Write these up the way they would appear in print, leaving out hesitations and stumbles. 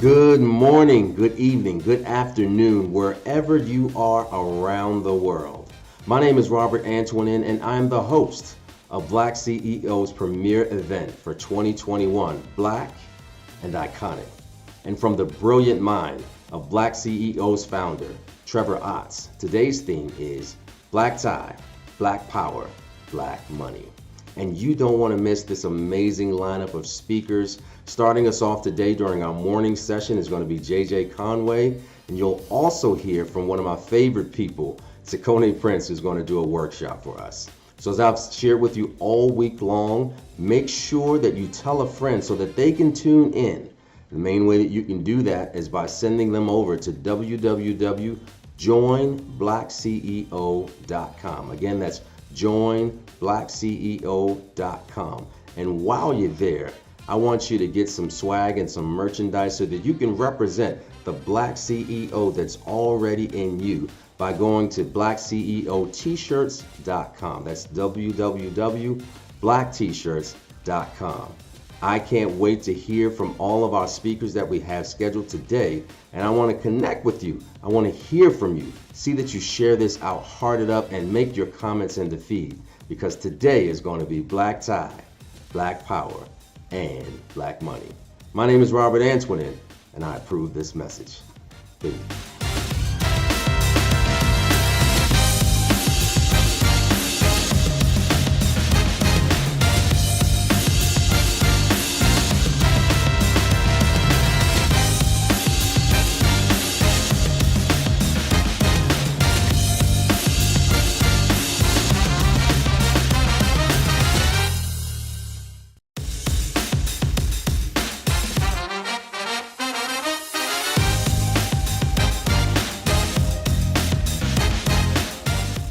Good morning, good evening, good afternoon, wherever you are around the world. My name is Robert Antoinin, and I'm the host of Black CEO's premier event for 2021, Black and Iconic. And from the brilliant mind of Black CEO's founder, Trevor Otts, today's theme is Black Tie, Black Power, Black Money. And you don't want to miss this amazing lineup of speakers. Starting us off today during our morning session is going to be JJ Conway, and you'll also hear from one of my favorite people, Sakone Prince, who's going to do a workshop for us. So as I've shared with you all week long, make sure that you tell a friend so that they can tune in. The main way that you can do that is by sending them over to www.joinblackceo.com. Again, that's joinblackceo.com. And while you're there, I want you to get some swag and some merchandise so that you can represent the Black CEO that's already in you by going to blackceotshirts.com. That's www.blacktshirts.com. I can't wait to hear from all of our speakers that we have scheduled today, and I want to connect with you. I want to hear from you. See that you share this out, heart it up, and make your comments in the feed, because today is going to be Black Tie, Black Power, and Black Money. My name is Robert Antoinin, and I approve this message. Peace.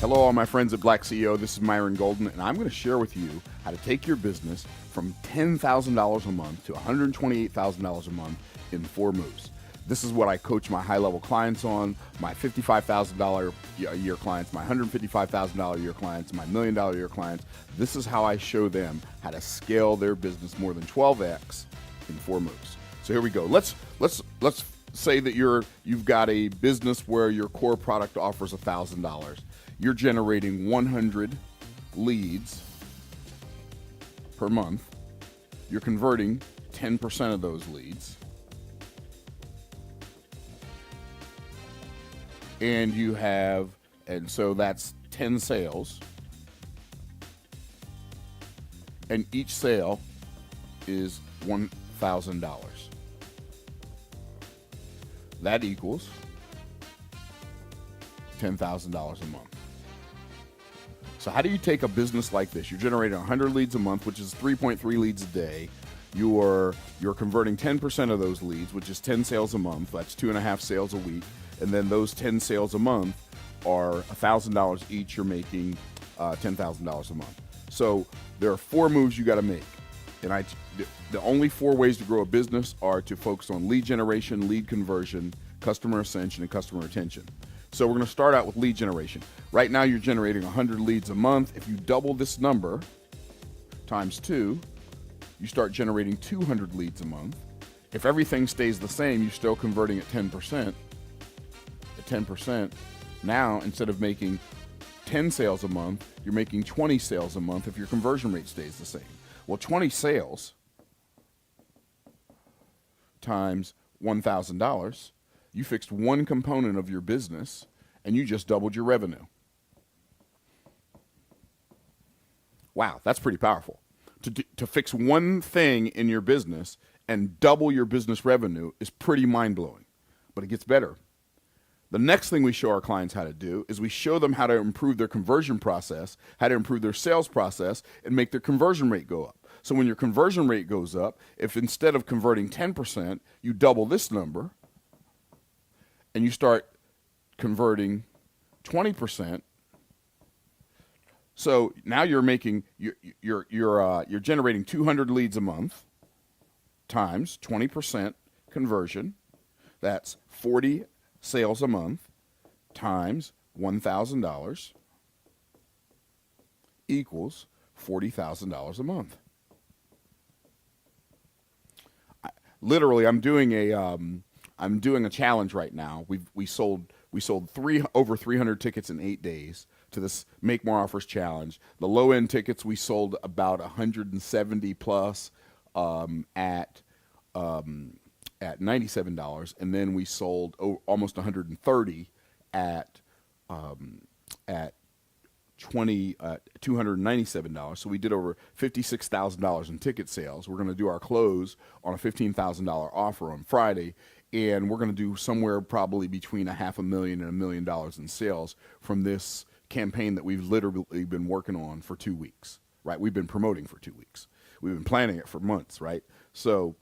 Hello, all my friends at BlackCEO. This is Myron Golden, and I'm going to share with you how to take your business from $10,000 a month to $128,000 a month in 4 moves. This is what I coach my high-level clients on, my $55,000 a year clients, my $155,000 a year clients, my $1 million a year clients. This is how I show them how to scale their business more than 12x in 4 moves. So here we go. Let's say that you've got a business where your core product offers $1,000. You're generating 100 leads per month. You're converting 10% of those leads. And so that's 10 sales. And each sale is $1,000. That equals $10,000 a month. So how do you take a business like this? You're generating 100 leads a month, which is 3.3 leads a day. You're converting 10% of those leads, which is 10 sales a month. That's 2.5 sales a week. And then those 10 sales a month are $1,000 each. You're making $10,000 a month. So there are 4 moves you got to make. And the only 4 ways to grow a business are to focus on lead generation, lead conversion, customer ascension, and customer retention. So we're going to start out with lead generation. Right now you're generating 100 leads a month. If you double this number times 2, you start generating 200 leads a month. If everything stays the same, you're still converting at 10%. At 10%, now instead of making 10 sales a month, you're making 20 sales a month if your conversion rate stays the same. Well, 20 sales times $1,000, you fixed one component of your business and you just doubled your revenue. Wow, that's pretty powerful. To fix one thing in your business and double your business revenue is pretty mind-blowing, but it gets better. The next thing we show our clients how to do is we show them how to improve their conversion process, how to improve their sales process, and make their conversion rate go up. So when your conversion rate goes up, if instead of converting 10%, you double this number, and you start converting 20%, so now you're generating 200 leads a month times 20% conversion. That's 40 sales a month times $1,000 equals $40,000 a month. literally, I'm doing a challenge right now. We sold over 300 tickets in 8 days to this Make More Offers challenge. The low end tickets we sold about 170 plus at $97, and then we sold almost 130 at $297. So we did over $56,000 in ticket sales. We're going to do our close on a $15,000 offer on Friday, and we're going to do somewhere probably between $500,000 and $1 million in sales from this campaign that we've literally been working on for 2 weeks, right? We've been promoting for 2 weeks. We've been planning it for months, right? So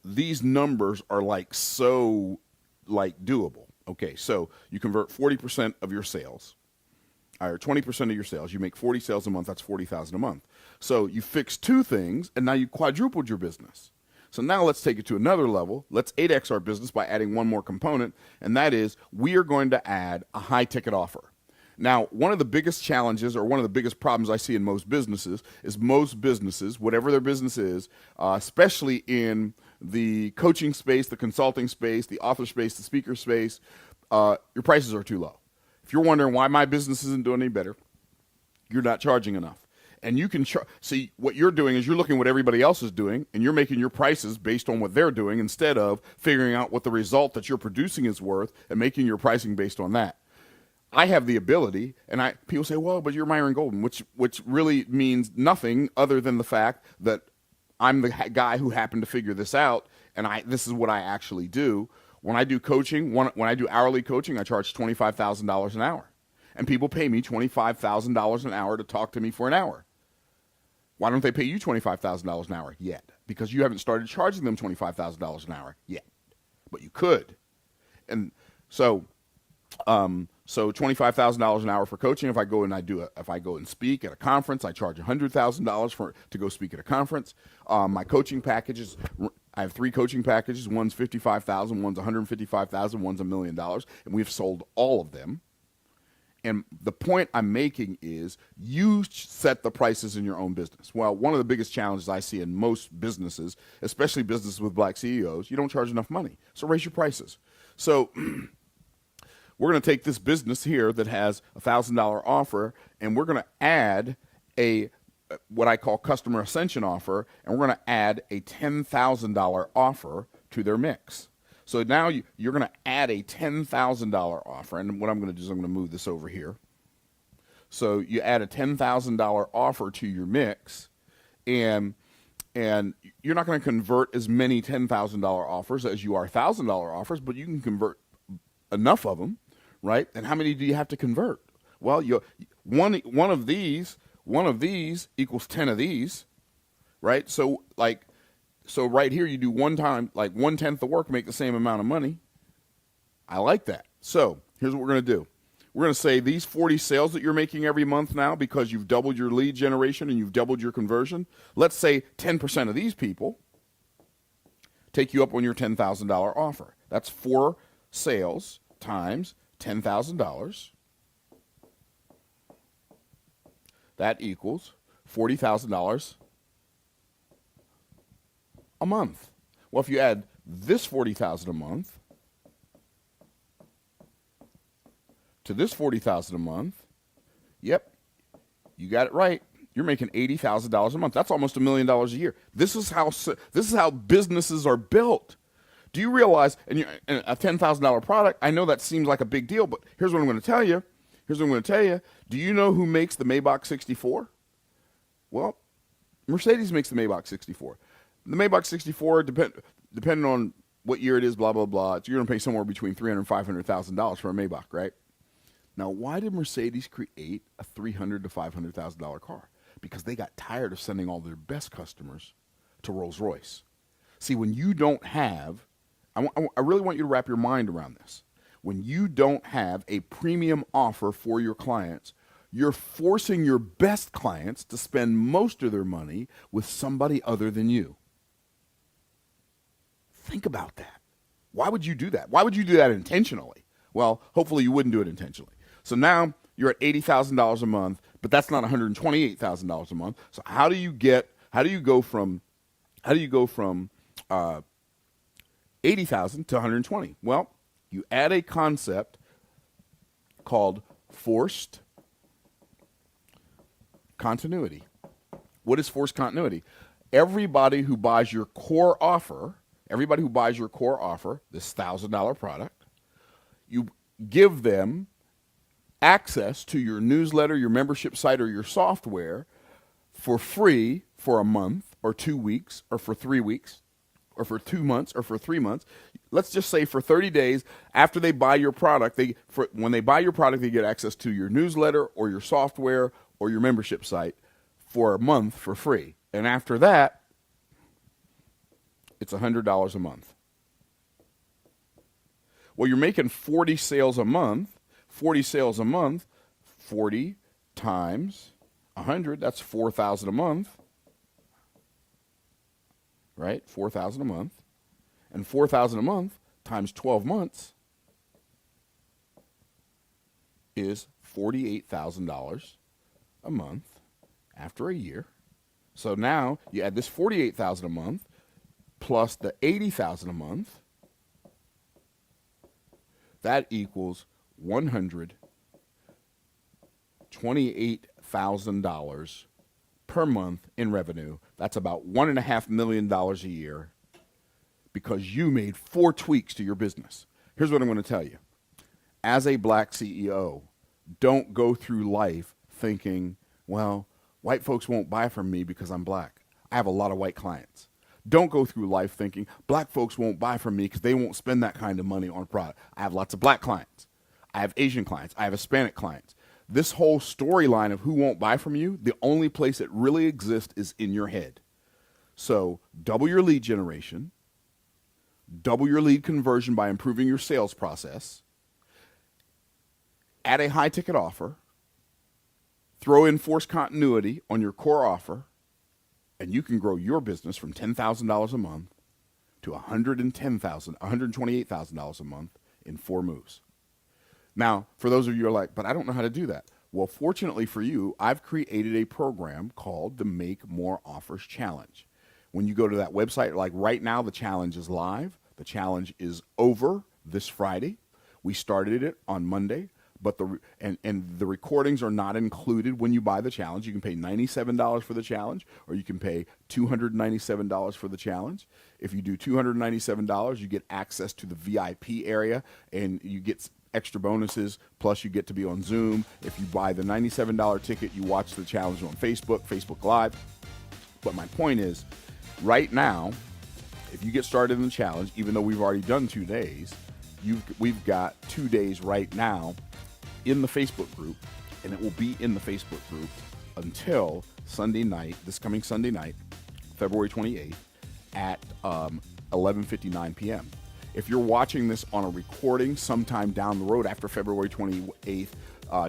these numbers are so doable. Okay, so you convert 40% of your sales, or 20% of your sales. You make 40 sales a month. That's $40,000 a month. So you fixed 2 things, and now you quadrupled your business. So now let's take it to another level. Let's 8X our business by adding one more component, and that is we are going to add a high-ticket offer. Now, one of the biggest challenges or one of the biggest problems I see in most businesses is most businesses, whatever their business is, especially in the coaching space, the consulting space, the author space, the speaker space, your prices are too low. If you're wondering why my business isn't doing any better, you're not charging enough. And you can see what you're doing is you're looking at what everybody else is doing, and you're making your prices based on what they're doing instead of figuring out what the result that you're producing is worth and making your pricing based on that. I have the ability, and people say, well, but you're Myron Golden, which really means nothing other than the fact that I'm the guy who happened to figure this out, and this is what I actually do. When I do coaching, when I do hourly coaching, I charge $25,000 an hour. And people pay me $25,000 an hour to talk to me for an hour. Why don't they pay you $25,000 an hour yet? Because you haven't started charging them $25,000 an hour yet. But you could. And so $25,000 an hour for coaching. If I go and speak at a conference, I charge $100,000 to go speak at a conference. My coaching packages, I have 3 coaching packages. One's $55,000, one's $155,000, one's $1 million, and we've sold all of them. And the point I'm making is you set the prices in your own business. Well, one of the biggest challenges I see in most businesses, especially businesses with Black CEOs, you don't charge enough money. So raise your prices. So we're going to take this business here that has a $1,000 offer, and we're going to add what I call customer ascension offer, and we're going to add a $10,000 offer to their mix. So now you're going to add a $10,000 offer, and what I'm going to do is I'm going to move this over here. So you add a $10,000 offer to your mix, and you're not going to convert as many $10,000 offers as you are $1,000 offers, but you can convert enough of them, right? And how many do you have to convert? Well, one of these equals 10 of these, right? So right here, you do 1/10 the work, make the same amount of money. I like that. So here's what we're going to do. We're going to say these 40 sales that you're making every month now because you've doubled your lead generation and you've doubled your conversion. Let's say 10% of these people take you up on your $10,000 offer. That's 4 sales times $10,000. That equals $40,000 a month. Well, if you add this $40,000 a month to this $40,000 a month, yep, you got it right. You're making $80,000 a month. That's almost $1 million a year. This is how businesses are built. Do you realize, and a $10,000 product, I know that seems like a big deal, but here's what I'm going to tell you. Do you know who makes the Maybach 64? Well, Mercedes makes the Maybach 64. The Maybach 64, depending on what year it is, blah, blah, blah, you're going to pay somewhere between $300,000 and $500,000 for a Maybach, right? Now, why did Mercedes create a $300,000 to $500,000 car? Because they got tired of sending all their best customers to Rolls-Royce. See, when you don't have, I really want you to wrap your mind around this. When you don't have a premium offer for your clients, you're forcing your best clients to spend most of their money with somebody other than you. Think about that. Why would you do that? Why would you do that intentionally? Well, hopefully you wouldn't do it intentionally. So now you're at $80,000 a month, but that's not $128,000 a month. So how do you go from How do you go from 80,000 to 120? Well, you add a concept called forced continuity. What is forced continuity? Everybody who buys your core offer, this $1,000 product, you give them access to your newsletter, your membership site, or your software for free for a month or 2 weeks or for 3 weeks or for 2 months or for 3 months. Let's just say for 30 days after they buy your product, when they buy your product, they get access to your newsletter or your software or your membership site for a month for free. And after that, it's $100 a month. Well, you're making 40 sales a month. 40 times 100, that's 4,000 a month. Right? 4,000 a month. And 4,000 a month times 12 months is $48,000 a month after a year. So now you add this $48,000 a month plus the $80,000 a month. That equals $128,000 per month in revenue. That's about $1.5 million a year because you made 4 tweaks to your business. Here's what I'm going to tell you. As a Black CEO, don't go through life thinking, well, white folks won't buy from me because I'm black. I have a lot of white clients. Don't go through life thinking black folks won't buy from me because they won't spend that kind of money on product. I have lots of black clients. I have Asian clients. I have Hispanic clients. This whole storyline of who won't buy from you, the only place it really exists is in your head. So double your lead generation, double your lead conversion by improving your sales process, add a high ticket offer, throw in forced continuity on your core offer, and you can grow your business from $10,000 a month to $128,000 a month in 4 moves. Now, for those of you who are like, but I don't know how to do that. Well, fortunately for you, I've created a program called the Make More Offers Challenge. When you go to that website, like right now, the challenge is live. The challenge is over this Friday. We started it on Monday. But the recordings are not included when you buy the challenge. You can pay $97 for the challenge, or you can pay $297 for the challenge. If you do $297, you get access to the VIP area, and you get extra bonuses, plus you get to be on Zoom. If you buy the $97 ticket, you watch the challenge on Facebook Live. But my point is, right now, if you get started in the challenge, even though we've already done 2 days, we've got 2 days right now in the Facebook group, and it will be in the Facebook group until Sunday night, this coming Sunday night, February 28th at 11:59 p.m. If you're watching this on a recording sometime down the road after February 28th,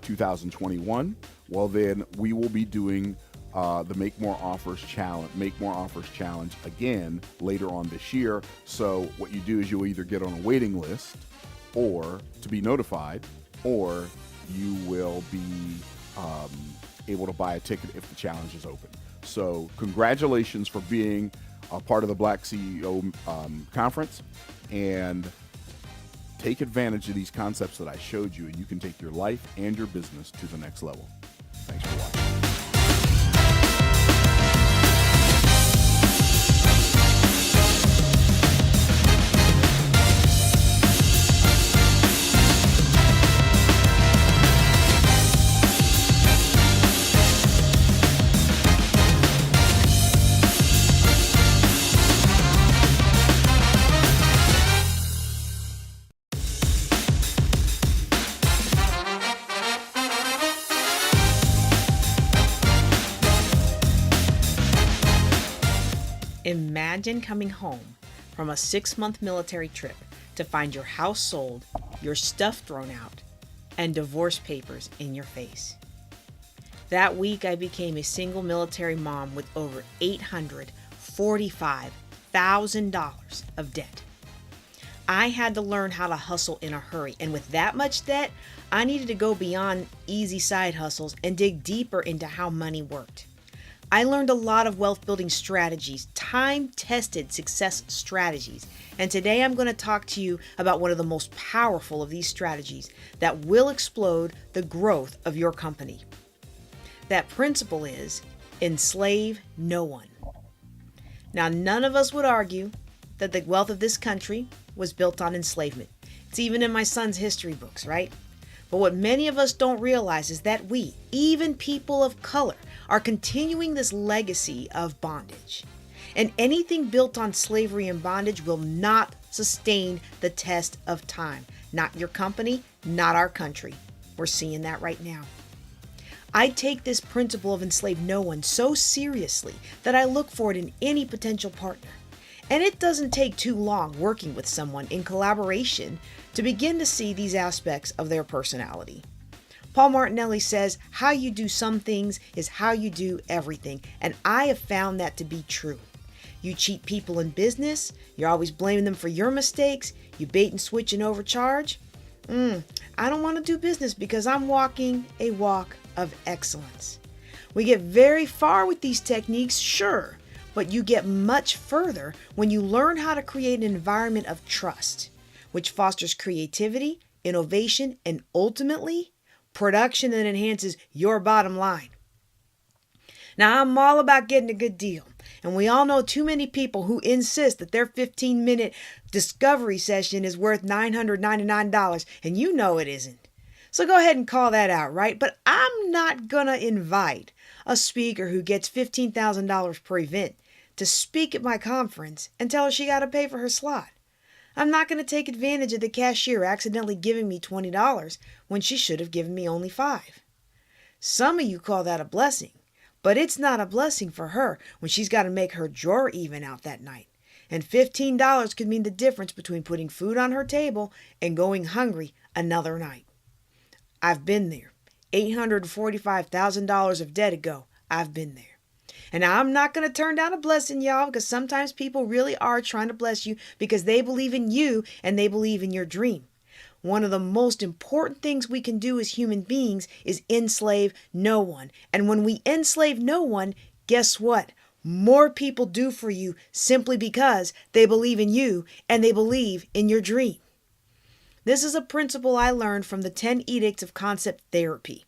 2021, well then we will be doing the Make More Offers Challenge again later on this year. So what you do is you'll either get on a waiting list or to be notified, or you will be able to buy a ticket if the challenge is open. So congratulations for being a part of the BlackCEO conference, and take advantage of these concepts that I showed you, and you can take your life and your business to the next level. Thanks for watching. Imagine coming home from a 6-month military trip to find your house sold, your stuff thrown out, and divorce papers in your face. That week, I became a single military mom with over $845,000 of debt. I had to learn how to hustle in a hurry, and with that much debt, I needed to go beyond easy side hustles and dig deeper into how money worked. I learned a lot of wealth building strategies, time-tested success strategies. And today I'm going to talk to you about one of the most powerful of these strategies that will explode the growth of your company. That principle is enslave no one. Now, none of us would argue that the wealth of this country was built on enslavement. It's even in my son's history books, right? But what many of us don't realize is that we, even people of color, are continuing this legacy of bondage. And anything built on slavery and bondage will not sustain the test of time. Not your company, not our country. We're seeing that right now. I take this principle of enslave no one so seriously that I look for it in any potential partner. And it doesn't take too long working with someone in collaboration to begin to see these aspects of their personality. Paul Martinelli says, how you do some things is how you do everything. And I have found that to be true. You cheat people in business, you're always blaming them for your mistakes, you bait and switch and overcharge. I don't want to do business because I'm walking a walk of excellence. We get very far with these techniques, sure, but you get much further when you learn how to create an environment of trust, which fosters creativity, innovation, and ultimately, production that enhances your bottom line. Now, I'm all about getting a good deal, and we all know too many people who insist that their 15-minute discovery session is worth $999, and you know it isn't. So go ahead and call that out, right? But I'm not going to invite a speaker who gets $15,000 per event to speak at my conference and tell her she got to pay for her slot. I'm not going to take advantage of the cashier accidentally giving me $20 when she should have given me only $5. Some of you call that a blessing, but it's not a blessing for her when she's got to make her drawer even out that night. And $15 could mean the difference between putting food on her table and going hungry another night. I've been there. $845,000 of debt ago, I've been there. And I'm not going to turn down a blessing, y'all, because sometimes people really are trying to bless you because they believe in you and they believe in your dream. One of the most important things we can do as human beings is enslave no one. And when we enslave no one, guess what? More people do for you simply because they believe in you and they believe in your dream. This is a principle I learned from the 10 Edicts of Concept Therapy.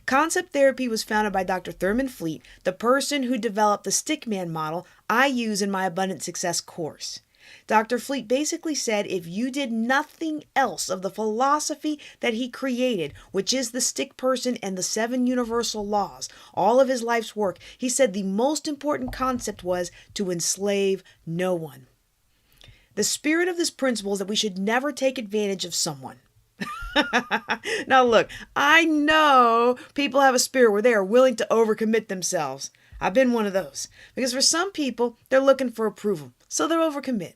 Concept therapy was founded by Dr. Thurman Fleet, the person who developed the stickman model I use in my Abundant Success course. Dr. Fleet basically said if you did nothing else of the philosophy that he created, which is the stick person and the 7 universal laws, all of his life's work, he said the most important concept was to enslave no one. The spirit of this principle is that we should never take advantage of someone. Now look, I know people have a spirit where they are willing to overcommit themselves. I've been one of those. Because for some people, they're looking for approval, so they'll overcommit.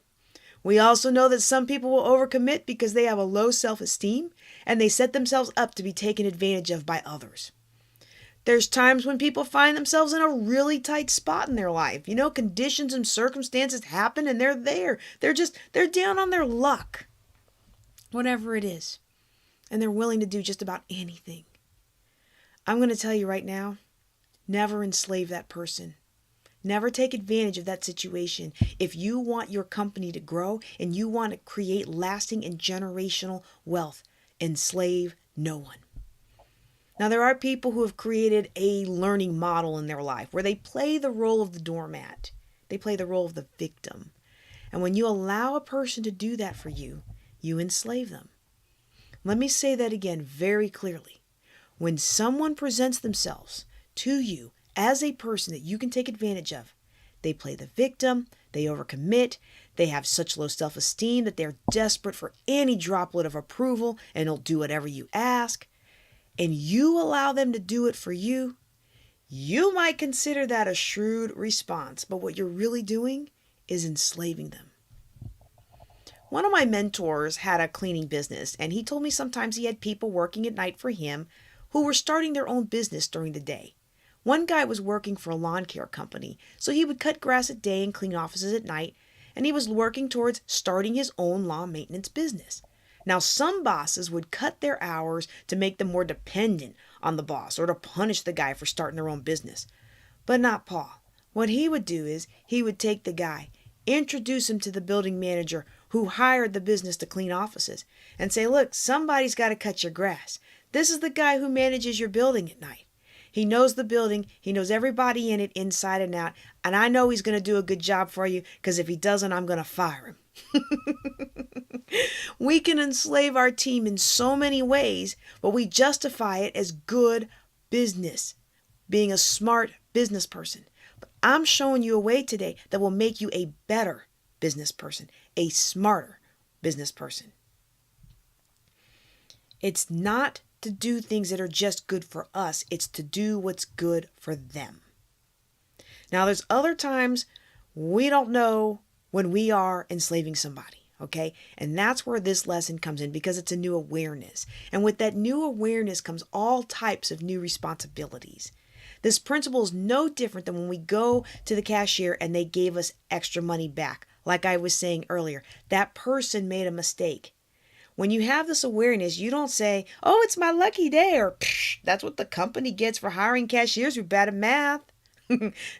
We also know that some people will overcommit because they have a low self-esteem and they set themselves up to be taken advantage of by others. There's times when people find themselves in a really tight spot in their life. You know, conditions and circumstances happen and they're there. They're down on their luck. Whatever it is. And they're willing to do just about anything. I'm going to tell you right now, never enslave that person. Never take advantage of that situation. If you want your company to grow and you want to create lasting and generational wealth, enslave no one. Now, there are people who have created a learning model in their life where they play the role of the doormat. They play the role of the victim. And when you allow a person to do that for you, you enslave them. Let me say that again very clearly. When someone presents themselves to you as a person that you can take advantage of, they play the victim, they overcommit, they have such low self-esteem that they're desperate for any droplet of approval and they'll do whatever you ask, and you allow them to do it for you, you might consider that a shrewd response, but what you're really doing is enslaving them. One of my mentors had a cleaning business, and he told me sometimes he had people working at night for him who were starting their own business during the day. One guy was working for a lawn care company, so he would cut grass at day and clean offices at night, and he was working towards starting his own lawn maintenance business. Now, some bosses would cut their hours to make them more dependent on the boss or to punish the guy for starting their own business. But not Paul. What he would do is he would take the guy, introduce him to the building manager who hired the business to clean offices, and say, look, somebody's got to cut your grass. This is the guy who manages your building at night. He knows the building. He knows everybody in it inside and out. And I know he's going to do a good job for you, because if he doesn't, I'm going to fire him. We can enslave our team in so many ways, but we justify it as good business, being a smart business person. But I'm showing you a way today that will make you a better business person, a smarter business person. It's not to do things that are just good for us. It's to do what's good for them. Now, there's other times we don't know when we are enslaving somebody. Okay. And that's where this lesson comes in, because it's a new awareness. And with that new awareness comes all types of new responsibilities. This principle is no different than when we go to the cashier and they gave us extra money back. Like I was saying earlier, that person made a mistake. When you have this awareness, you don't say, oh, it's my lucky day, or that's what the company gets for hiring cashiers who are bad at math.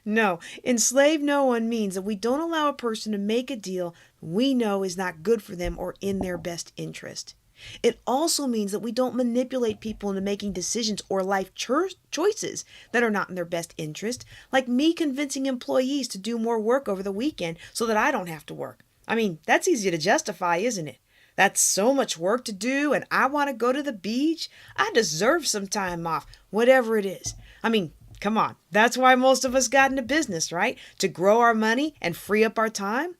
No, enslave no one means that we don't allow a person to make a deal we know is not good for them or in their best interest. It also means that we don't manipulate people into making decisions or life choices that are not in their best interest, like me convincing employees to do more work over the weekend so that I don't have to work. I mean, that's easy to justify, isn't it? That's so much work to do, and I want to go to the beach. I deserve some time off, whatever it is. I mean, come on. That's why most of us got into business, right? To grow our money and free up our time.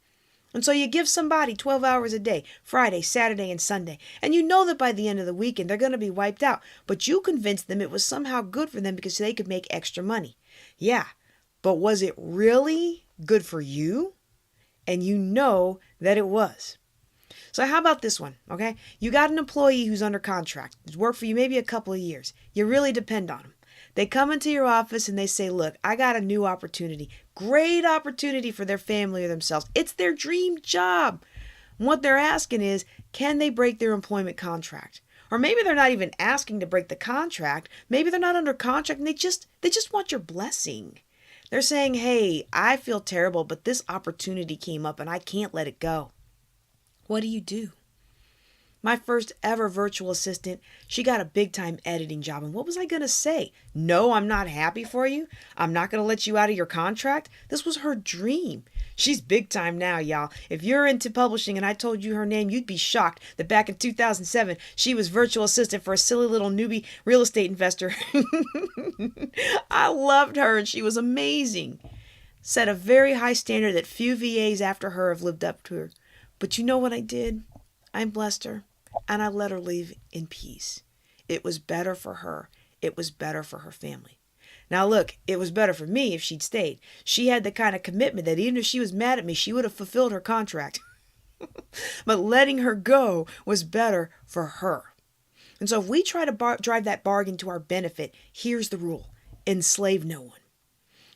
And so you give somebody 12 hours a day, Friday, Saturday, and Sunday, and you know that by the end of the weekend, they're going to be wiped out. But you convinced them it was somehow good for them because they could make extra money. Yeah, but was it really good for you? And you know that it was. So how about this one, okay? You got an employee who's under contract. He's worked for you maybe a couple of years. You really depend on him. They come into your office and they say, look, I got a new opportunity. Great opportunity for their family or themselves. It's their dream job. And what they're asking is, can they break their employment contract? Or maybe they're not even asking to break the contract. Maybe they're not under contract and they just want your blessing. They're saying, hey, I feel terrible, but this opportunity came up and I can't let it go. What do? My first ever virtual assistant, she got a big time editing job. And what was I going to say? No, I'm not happy for you. I'm not going to let you out of your contract. This was her dream. She's big time now, y'all. If you're into publishing and I told you her name, you'd be shocked that back in 2007, she was virtual assistant for a silly little newbie real estate investor. I loved her and she was amazing. Set a very high standard that few VAs after her have lived up to her. But you know what I did? I blessed her. And I let her leave in peace. It was better for her. It was better for her family. Now look, it was better for me if she'd stayed. She had the kind of commitment that even if she was mad at me, she would have fulfilled her contract. But letting her go was better for her. And so if we try to drive that bargain to our benefit, here's the rule. Enslave no one.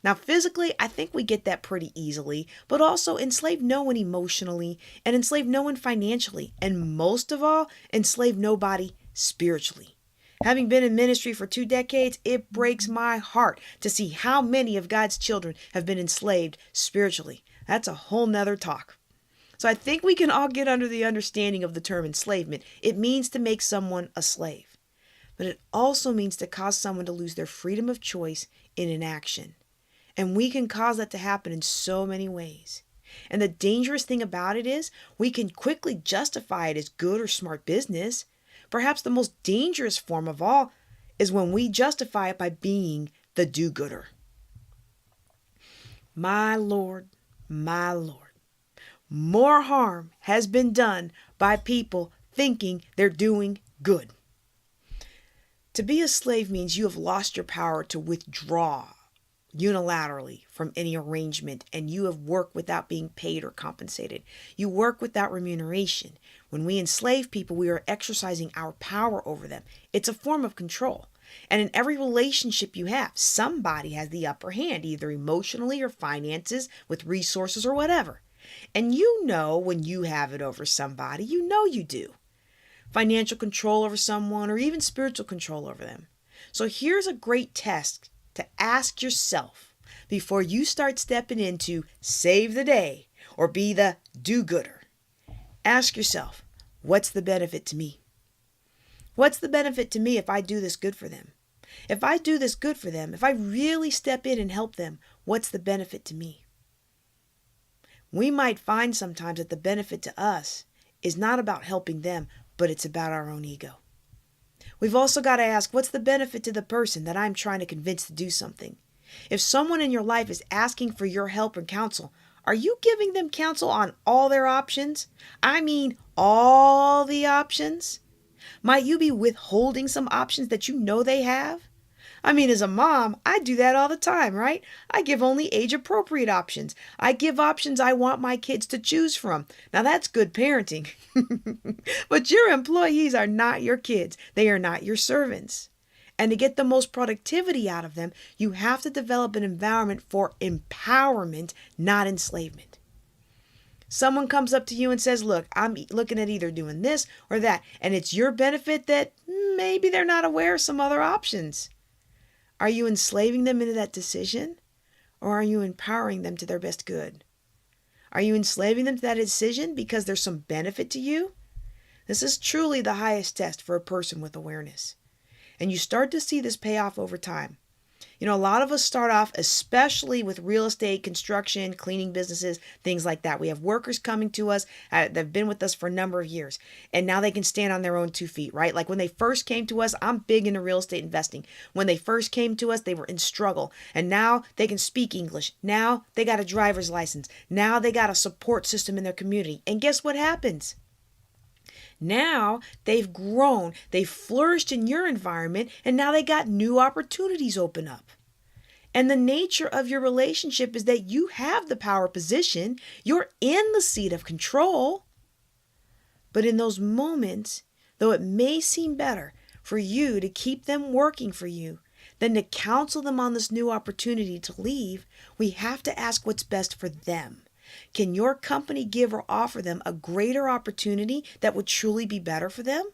Now, physically, I think we get that pretty easily, but also enslave no one emotionally and enslave no one financially. And most of all, enslave nobody spiritually. Having been in ministry for 2 decades, it breaks my heart to see how many of God's children have been enslaved spiritually. That's a whole nother talk. So I think we can all get under the understanding of the term enslavement. It means to make someone a slave, but it also means to cause someone to lose their freedom of choice in an action. And we can cause that to happen in so many ways. And the dangerous thing about it is we can quickly justify it as good or smart business. Perhaps the most dangerous form of all is when we justify it by being the do-gooder. My Lord, more harm has been done by people thinking they're doing good. To be a slave means you have lost your power to withdraw unilaterally from any arrangement, and you have worked without being paid or compensated. You work without remuneration. When we enslave people, we are exercising our power over them. It's a form of control. And in every relationship you have, somebody has the upper hand, either emotionally or finances, with resources or whatever. And you know when you have it over somebody, you know you do. Financial control over someone or even spiritual control over them. So here's a great test to ask yourself before you start stepping into save the day or be the do-gooder. Ask yourself, what's the benefit to me? What's the benefit to me if I do this good for them? If I do this good for them, if I really step in and help them, what's the benefit to me? We might find sometimes that the benefit to us is not about helping them, but it's about our own ego. We've also got to ask, what's the benefit to the person that I'm trying to convince to do something? If someone in your life is asking for your help and counsel, are you giving them counsel on all their options? I mean, all the options? Might you be withholding some options that you know they have? I mean, as a mom, I do that all the time, right? I give only age-appropriate options. I give options I want my kids to choose from. Now, that's good parenting. But your employees are not your kids. They are not your servants. And to get the most productivity out of them, you have to develop an environment for empowerment, not enslavement. Someone comes up to you and says, look, I'm looking at either doing this or that, and it's your benefit that maybe they're not aware of some other options. Are you enslaving them into that decision, or are you empowering them to their best good? Are you enslaving them to that decision because there's some benefit to you? This is truly the highest test for a person with awareness. And you start to see this pay off over time. You know, a lot of us start off, especially with real estate, construction, cleaning businesses, things like that. We have workers coming to us that have been with us for a number of years, and now they can stand on their own 2 feet, right? Like when they first came to us, I'm big into real estate investing. When they first came to us, they were in struggle, and now they can speak English. Now they got a driver's license. Now they got a support system in their community. And guess what happens? Now they've grown, they've flourished in your environment, and now they got new opportunities open up. And the nature of your relationship is that you have the power position, you're in the seat of control. But in those moments, though it may seem better for you to keep them working for you than to counsel them on this new opportunity to leave, we have to ask what's best for them. Can your company give or offer them a greater opportunity that would truly be better for them?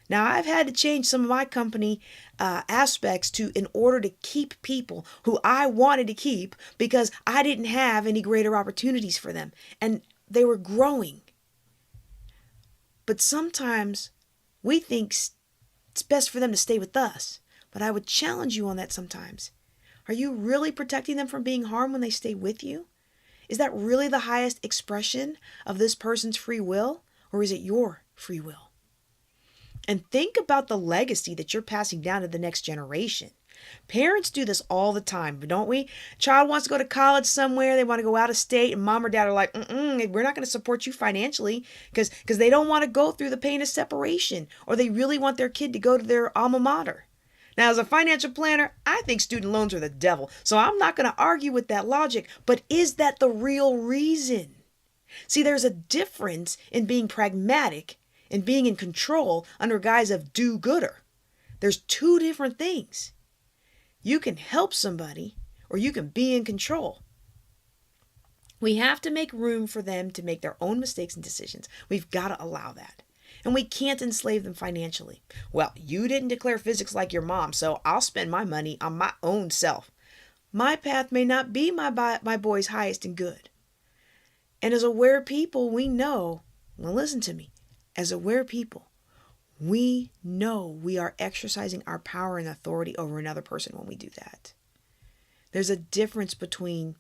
Now, I've had to change some of my company aspects in order to keep people who I wanted to keep because I didn't have any greater opportunities for them, and they were growing. But sometimes we think it's best for them to stay with us, but I would challenge you on that sometimes. Are you really protecting them from being harmed when they stay with you? Is that really the highest expression of this person's free will, or is it your free will? And think about the legacy that you're passing down to the next generation. Parents do this all the time, don't we? Child wants to go to college somewhere, they want to go out of state, and mom or dad are like, we're not going to support you financially because they don't want to go through the pain of separation, or they really want their kid to go to their alma mater. Now, as a financial planner, I think student loans are the devil, so I'm not going to argue with that logic, but is that the real reason? See, there's a difference in being pragmatic and being in control under guise of do-gooder. There's two different things. You can help somebody, or you can be in control. We have to make room for them to make their own mistakes and decisions. We've got to allow that. And we can't enslave them financially. Well, you didn't declare physics like your mom, so I'll spend my money on my own self. My path may not be my boy's highest and good. And as aware people, we know, well, listen to me, as aware people, we know we are exercising our power and authority over another person when we do that. There's a difference between,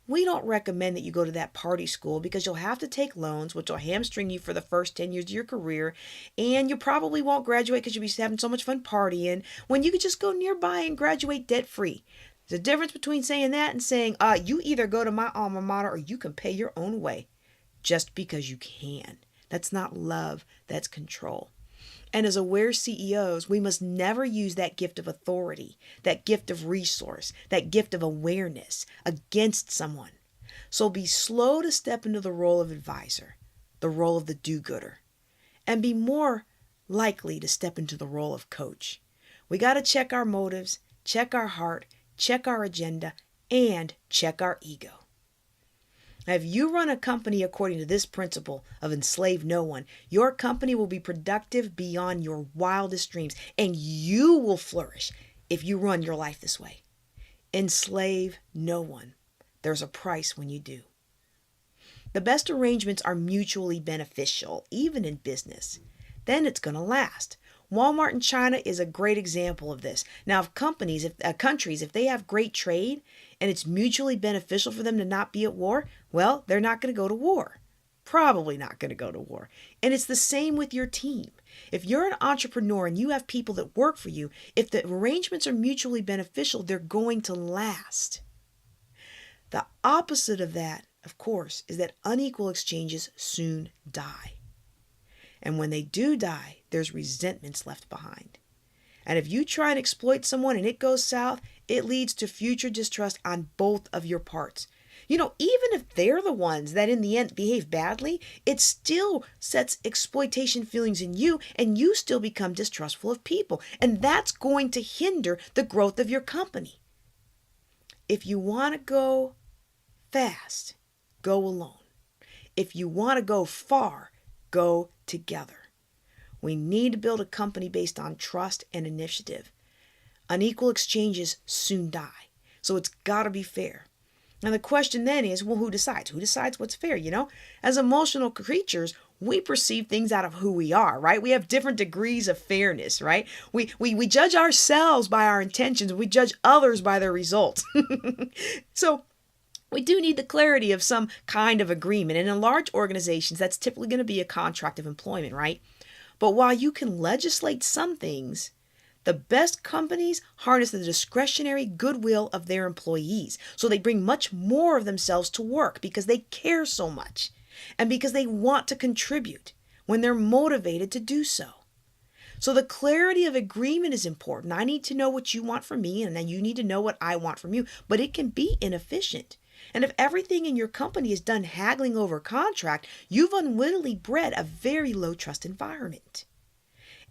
we don't recommend that you go to that party school because you'll have to take loans, which will hamstring you for the first 10 years of your career, and you probably won't graduate because you'll be having so much fun partying, when you could just go nearby and graduate debt-free. There's a difference between saying that and saying, you either go to my alma mater or you can pay your own way just because you can. That's not love, that's control. And as aware CEOs, we must never use that gift of authority, that gift of resource, that gift of awareness against someone. So be slow to step into the role of advisor, the role of the do-gooder, and be more likely to step into the role of coach. We got to check our motives, check our heart, check our agenda, and check our ego. Now, if you run a company according to this principle of enslave no one, your company will be productive beyond your wildest dreams, and you will flourish if you run your life this way. Enslave no one. There's a price when you do. The best arrangements are mutually beneficial, even in business. Then it's going to last. Walmart in China is a great example of this. Now, if countries, if they have great trade and it's mutually beneficial for them to not be at war, well, they're not going to go to war. Probably not going to go to war. And it's the same with your team. If you're an entrepreneur and you have people that work for you, if the arrangements are mutually beneficial, they're going to last. The opposite of that, of course, is that unequal exchanges soon die. And when they do die, there's resentments left behind. And if you try and exploit someone and it goes south, it leads to future distrust on both of your parts. You know, even if they're the ones that in the end behave badly, it still sets exploitation feelings in you, and you still become distrustful of people. And that's going to hinder the growth of your company. If you want to go fast, go alone. If you want to go far, go together. We need to build a company based on trust and initiative. Unequal exchanges soon die, so it's got to be fair. Now the question then is, well, who decides? Who decides what's fair? You know, as emotional creatures, we perceive things out of who we are, right? We have different degrees of fairness, right? We judge ourselves by our intentions. We judge others by their results. So we do need the clarity of some kind of agreement. And in large organizations, that's typically going to be a contract of employment, right? But while you can legislate some things, the best companies harness the discretionary goodwill of their employees. So they bring much more of themselves to work because they care so much and because they want to contribute when they're motivated to do so. So the clarity of agreement is important. I need to know what you want from me, and then you need to know what I want from you. But it can be inefficient. And if everything in your company is done haggling over contract, you've unwittingly bred a very low trust environment.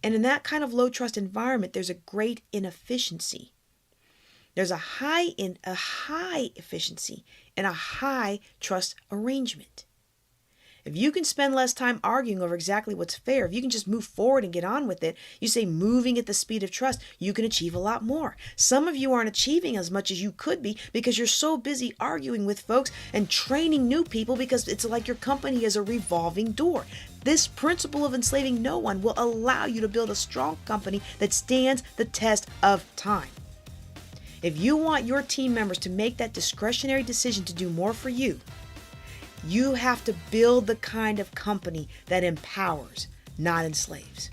And in that kind of low trust environment, there's a great inefficiency. There's a high efficiency and a high trust arrangement. If you can spend less time arguing over exactly what's fair, if you can just move forward and get on with it, you say moving at the speed of trust, you can achieve a lot more. Some of you aren't achieving as much as you could be because you're so busy arguing with folks and training new people because it's like your company is a revolving door. This principle of enslaving no one will allow you to build a strong company that stands the test of time. If you want your team members to make that discretionary decision to do more for you, you have to build the kind of company that empowers, not enslaves.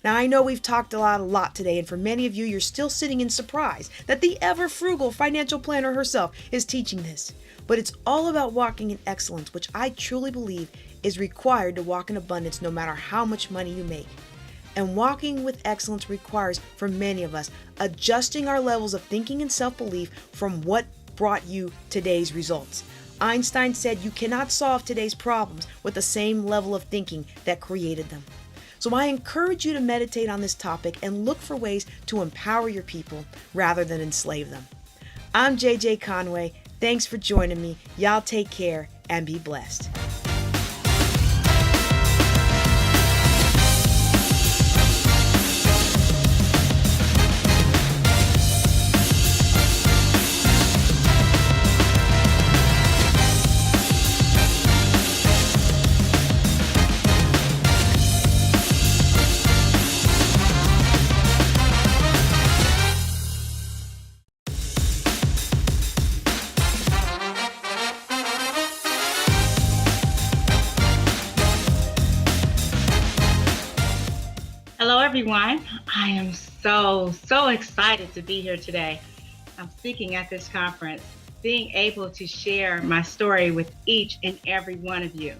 Now, I know we've talked a lot today, and for many of you, you're still sitting in surprise that the ever-frugal financial planner herself is teaching this. But it's all about walking in excellence, which I truly believe is required to walk in abundance no matter how much money you make. And walking with excellence requires, for many of us, adjusting our levels of thinking and self-belief from what brought you today's results. Einstein said you cannot solve today's problems with the same level of thinking that created them. So I encourage you to meditate on this topic and look for ways to empower your people rather than enslave them. I'm JJ Conway. Thanks for joining me. Y'all take care and be blessed. Hello, everyone. I am so excited to be here today. I'm speaking at this conference, being able to share my story with each and every one of you.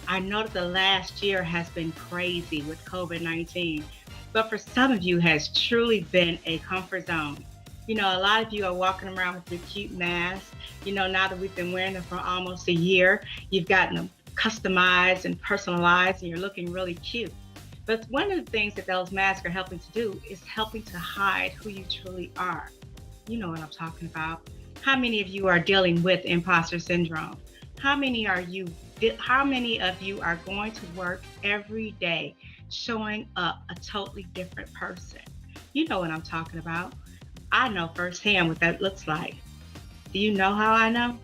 I know that the last year has been crazy with COVID-19, but for some of you has truly been a comfort zone. You know, a lot of you are walking around with your cute masks. You know, now that we've been wearing them for almost a year, you've gotten them customized and personalized, and you're looking really cute. But one of the things that those masks are helping to do is helping to hide who you truly are. You know what I'm talking about. How many of you are dealing with imposter syndrome? How many of you are going to work every day showing up a totally different person? You know what I'm talking about. I know firsthand what that looks like. Do you know how I know?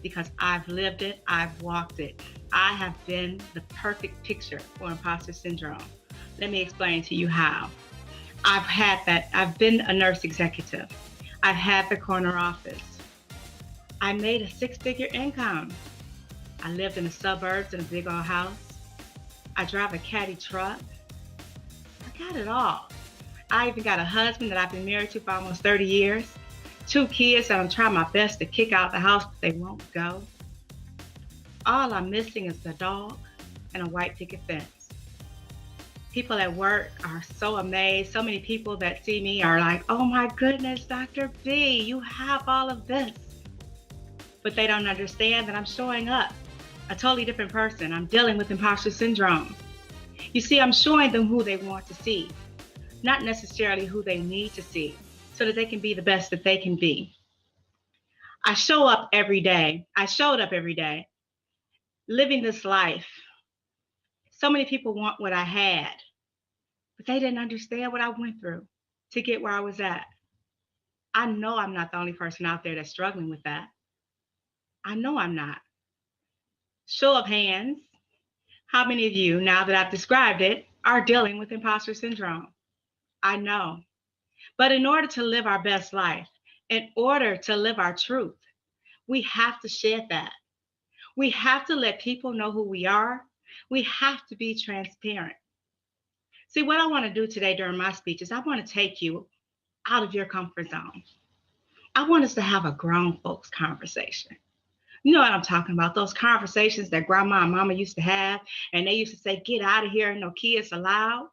Because I've lived it, I've walked it. I have been the perfect picture for imposter syndrome. Let me explain to you how. I've been a nurse executive. I've had the corner office. I made a 6-figure income. I lived in the suburbs in a big old house. I drive a caddy truck. I got it all. I even got a husband that I've been married to for almost 30 years. 2 kids that I'm trying my best to kick out the house, but they won't go. All I'm missing is the dog and a white picket fence. People at work are so amazed. So many people that see me are like, oh my goodness, Dr. B, you have all of this. But they don't understand that I'm showing up a totally different person. I'm dealing with imposter syndrome. You see, I'm showing them who they want to see, not necessarily who they need to see, so that they can be the best that they can be. I showed up every day, living this life. So many people want what I had, but they didn't understand what I went through to get where I was at. I know I'm not the only person out there that's struggling with that. I know I'm not. Show of hands, how many of you, now that I've described it, are dealing with imposter syndrome? I know. But in order to live our best life, in order to live our truth, we have to shed that. We have to let people know who we are. We have to be transparent. See, what I want to do today during my speech is I want to take you out of your comfort zone. I want us to have a grown folks conversation. You know what I'm talking about, those conversations that grandma and mama used to have, and they used to say, get out of here, no kids allowed.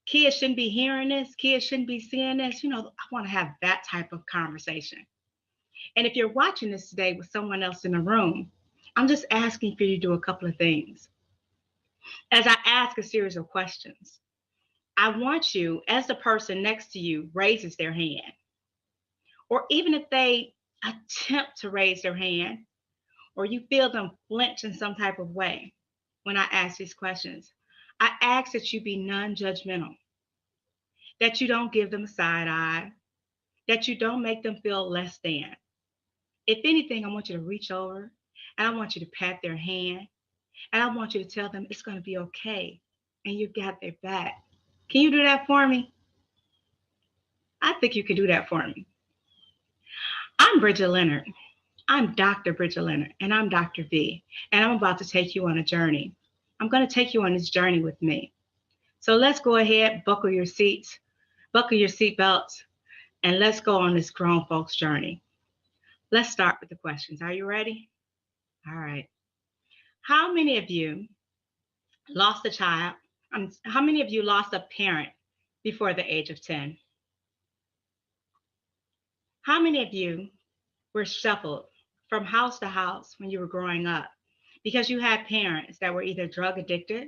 Kids shouldn't be hearing this. Kids shouldn't be seeing this. I want to have that type of conversation. And if you're watching this today with someone else in the room, I'm just asking for you to do a couple of things. As I ask a series of questions, I want you, as the person next to you raises their hand, or even if they attempt to raise their hand, or you feel them flinch in some type of way when I ask these questions, I ask that you be non-judgmental, that you don't give them a side eye, that you don't make them feel less than. If anything, I want you to reach over and I want you to pat their hand and I want you to tell them it's going to be okay and you got their back. Can you do that for me? I think you can do that for me. I'm Bridget Leonard. I'm Dr. Bridget Leonard, and I'm Dr. V, and I'm about to take you on a journey. I'm going to take you on this journey with me. So let's go ahead, buckle your seatbelts, and let's go on this grown folks journey. Let's start with the questions. Are you ready? All right. How many of you lost a child? How many of you lost a parent before the age of 10? How many of you were shuffled from house to house when you were growing up because you had parents that were either drug addicted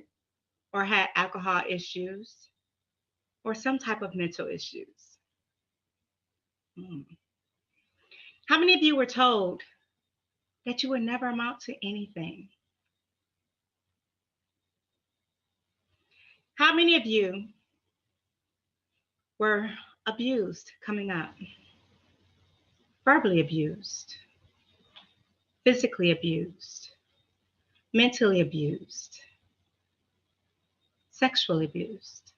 or had alcohol issues or some type of mental issues? How many of you were told that you would never amount to anything? How many of you were abused coming up? Verbally abused, physically abused, mentally abused, sexually abused?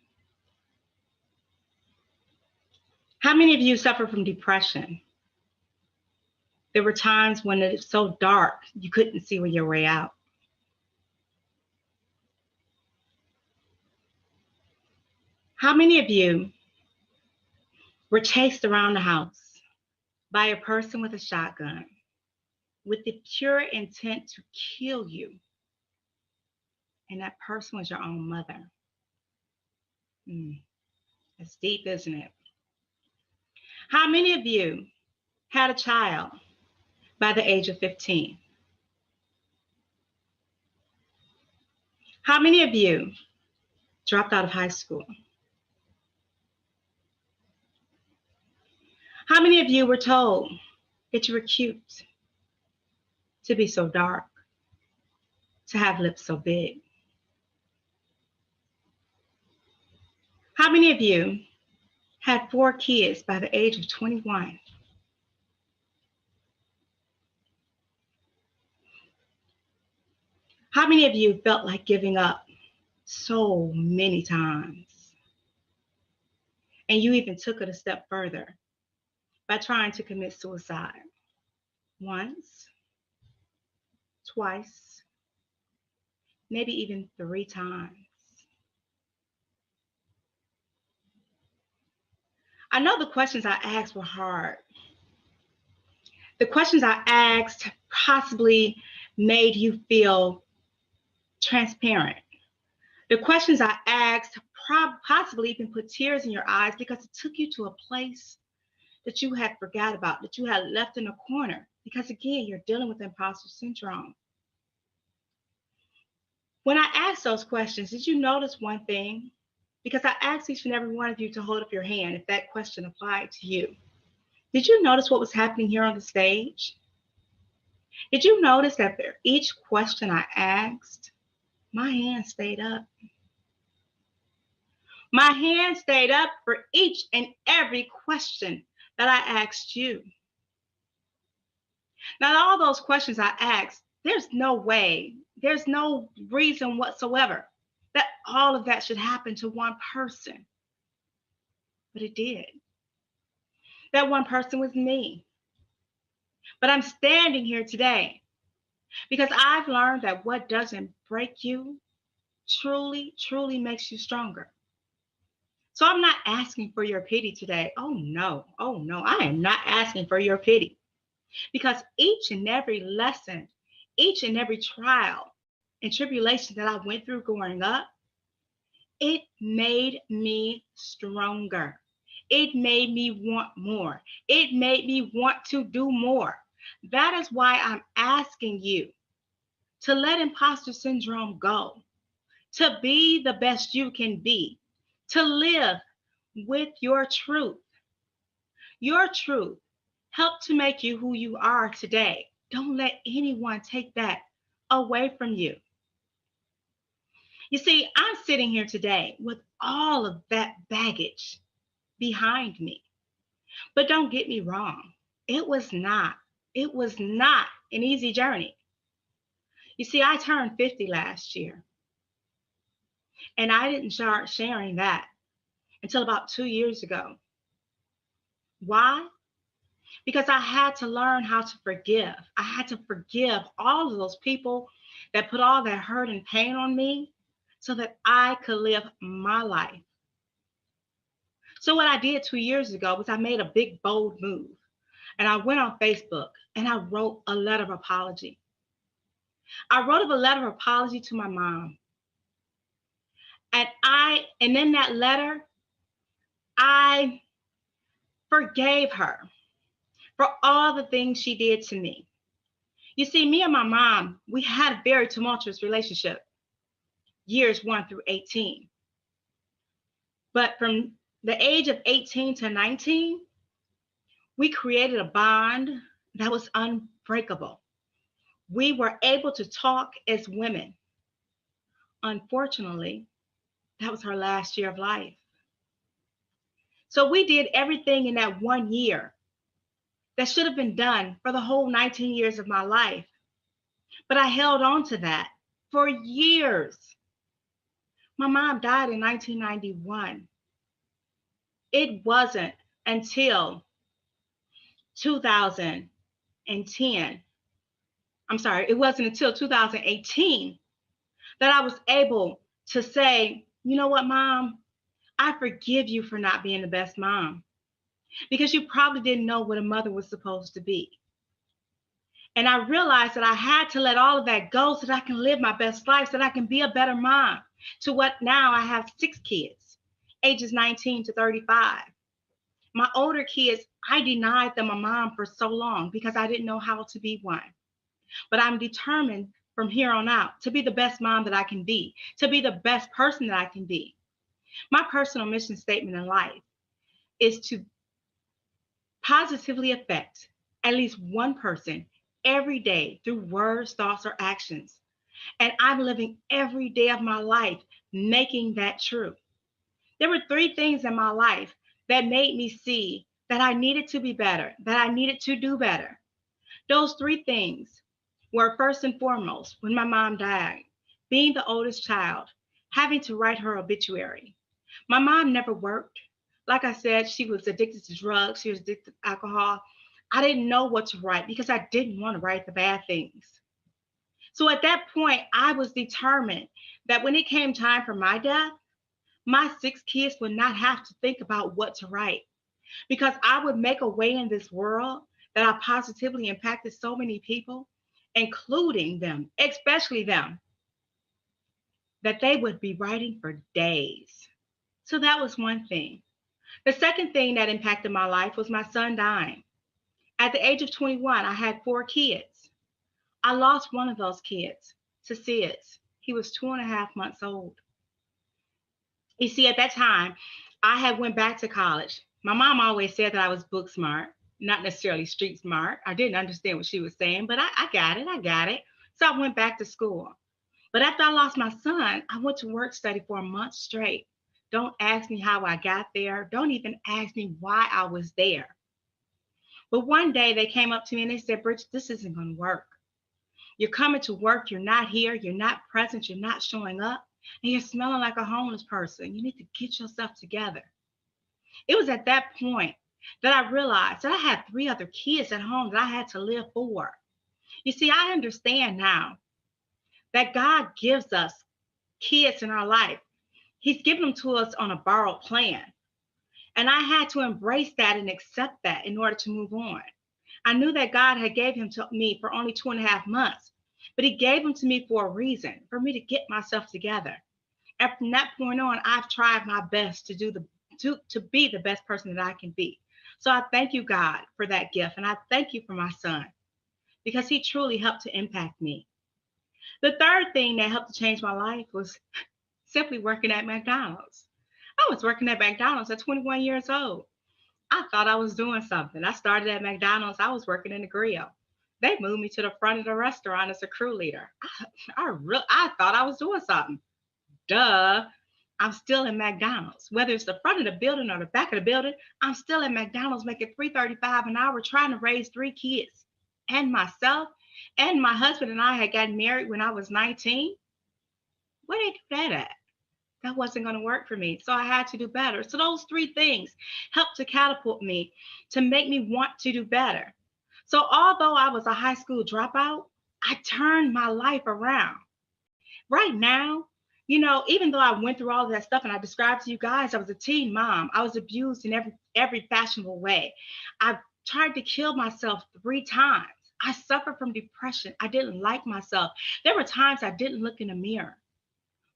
How many of you suffer from depression? There were times when it was so dark, you couldn't see your way out. How many of you were chased around the house by a person with a shotgun with the pure intent to kill you? And that person was your own mother. That's deep, isn't it? How many of you had a child by the age of 15? How many of you dropped out of high school? How many of you were told that you were cute, to be so dark, to have lips so big? How many of you had 4 kids by the age of 21? How many of you felt like giving up so many times? And you even took it a step further by trying to commit suicide once, twice, maybe even 3 times. I know the questions I asked were hard. The questions I asked possibly made you feel transparent. The questions I asked possibly even put tears in your eyes because it took you to a place that you had forgot about, that you had left in a corner. Because again, you're dealing with imposter syndrome. When I asked those questions, did you notice one thing? Because I asked each and every one of you to hold up your hand if that question applied to you. Did you notice what was happening here on the stage? Did you notice that for each question I asked, my hand stayed up? My hand stayed up for each and every question that I asked you. Now, all those questions I asked, there's no way, there's no reason whatsoever that all of that should happen to one person. But it did. That one person was me. But I'm standing here today because I've learned that what doesn't break you truly, truly makes you stronger. So I'm not asking for your pity today. Oh no, I am not asking for your pity. Because each and every lesson, each and every trial and tribulation that I went through growing up, it made me stronger. It made me want more. It made me want to do more. That is why I'm asking you to let imposter syndrome go, to be the best you can be, to live with your truth. Your truth helped to make you who you are today. Don't let anyone take that away from you. You see, I'm sitting here today with all of that baggage behind me. But don't get me wrong. It was not an easy journey. You see, I turned 50 last year. And I didn't start sharing that until about 2 years ago. Why? Because I had to learn how to forgive. I had to forgive all of those people that put all that hurt and pain on me so that I could live my life. So what I did 2 years ago was I made a big, bold move. And I went on Facebook and I wrote a letter of apology. I wrote a letter of apology to my mom. And in that letter, I forgave her for all the things she did to me. You see, me and my mom, we had a very tumultuous relationship, years 1 through 18. But from the age of 18 to 19, we created a bond that was unbreakable. We were able to talk as women. Unfortunately, that was her last year of life. So we did everything in that 1 year that should have been done for the whole 19 years of my life. But I held on to that for years. My mom died in 1991. It wasn't until 2010. It wasn't until 2018 that I was able to say, you know what, Mom? I forgive you for not being the best mom because you probably didn't know what a mother was supposed to be. And I realized that I had to let all of that go so that I can live my best life, so that I can be a better mom to what now I have 6 kids, ages 19 to 35. My older kids, I denied them a mom for so long because I didn't know how to be one. But I'm determined from here on out to be the best mom that I can be, to be the best person that I can be. My personal mission statement in life is to positively affect at least one person every day through words, thoughts, or actions. And I'm living every day of my life making that true. There were 3 things in my life that made me see that I needed to be better, that I needed to do better. Those 3 things were, first and foremost, when my mom died, being the oldest child, having to write her obituary. My mom never worked. Like I said, she was addicted to drugs, she was addicted to alcohol. I didn't know what to write because I didn't want to write the bad things. So at that point, I was determined that when it came time for my death, my 6 kids would not have to think about what to write because I would make a way in this world that I positively impacted so many people, including them, especially them, that they would be writing for days. So that was one thing. The second thing that impacted my life was my son dying. At the age of 21, I had 4 kids. I lost one of those kids to SIDS. He was 2.5 months old. You see, at that time, I had went back to college. My mom always said that I was book smart, not necessarily street smart. I didn't understand what she was saying, but I got it. I got it. So I went back to school. But after I lost my son, I went to work study for a month straight. Don't ask me how I got there. Don't even ask me why I was there. But one day they came up to me and they said, Bridget, this isn't going to work. You're coming to work, you're not here, you're not present, you're not showing up, and you're smelling like a homeless person. You need to get yourself together. It was at that point that I realized that I had 3 other kids at home that I had to live for. You see, I understand now that God gives us kids in our life. He's given them to us on a borrowed plan. And I had to embrace that and accept that in order to move on. I knew that God had gave him to me for only 2.5 months, but he gave him to me for a reason, for me to get myself together. And from that point on, I've tried my best to be the best person that I can be. So I thank you, God, for that gift. And I thank you for my son because he truly helped to impact me. The third thing that helped to change my life was simply working at McDonald's. I was working at McDonald's at 21 years old. I thought I was doing something. I started at McDonald's. I was working in the grill. They moved me to the front of the restaurant as a crew leader. I thought I was doing something. Duh. I'm still in McDonald's. Whether it's the front of the building or the back of the building, I'm still at McDonald's making $3.35 an hour trying to raise 3 kids and myself. And my husband and I had gotten married when I was 19. Where did they do that at? That wasn't going to work for me. So I had to do better. So those 3 things helped to catapult me to make me want to do better. So although I was a high school dropout, I turned my life around. Right now, even though I went through all of that stuff and I described to you guys, I was a teen mom. I was abused in every fashionable way. I tried to kill myself 3 times. I suffered from depression. I didn't like myself. There were times I didn't look in the mirror.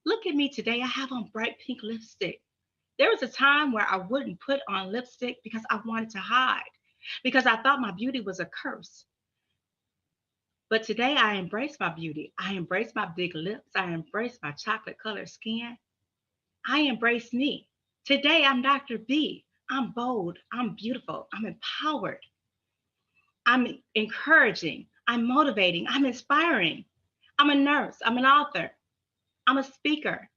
Look at me today. I have on bright pink lipstick. There was a time where I wouldn't put on lipstick because I wanted to hide, because I thought my beauty was a curse. But today I embrace my beauty. I embrace my big lips. I embrace my chocolate colored skin. I embrace me. Today I'm Dr. B. I'm bold. I'm beautiful. I'm empowered. I'm encouraging. I'm motivating. I'm inspiring. I'm a nurse. I'm an author. I'm a speaker.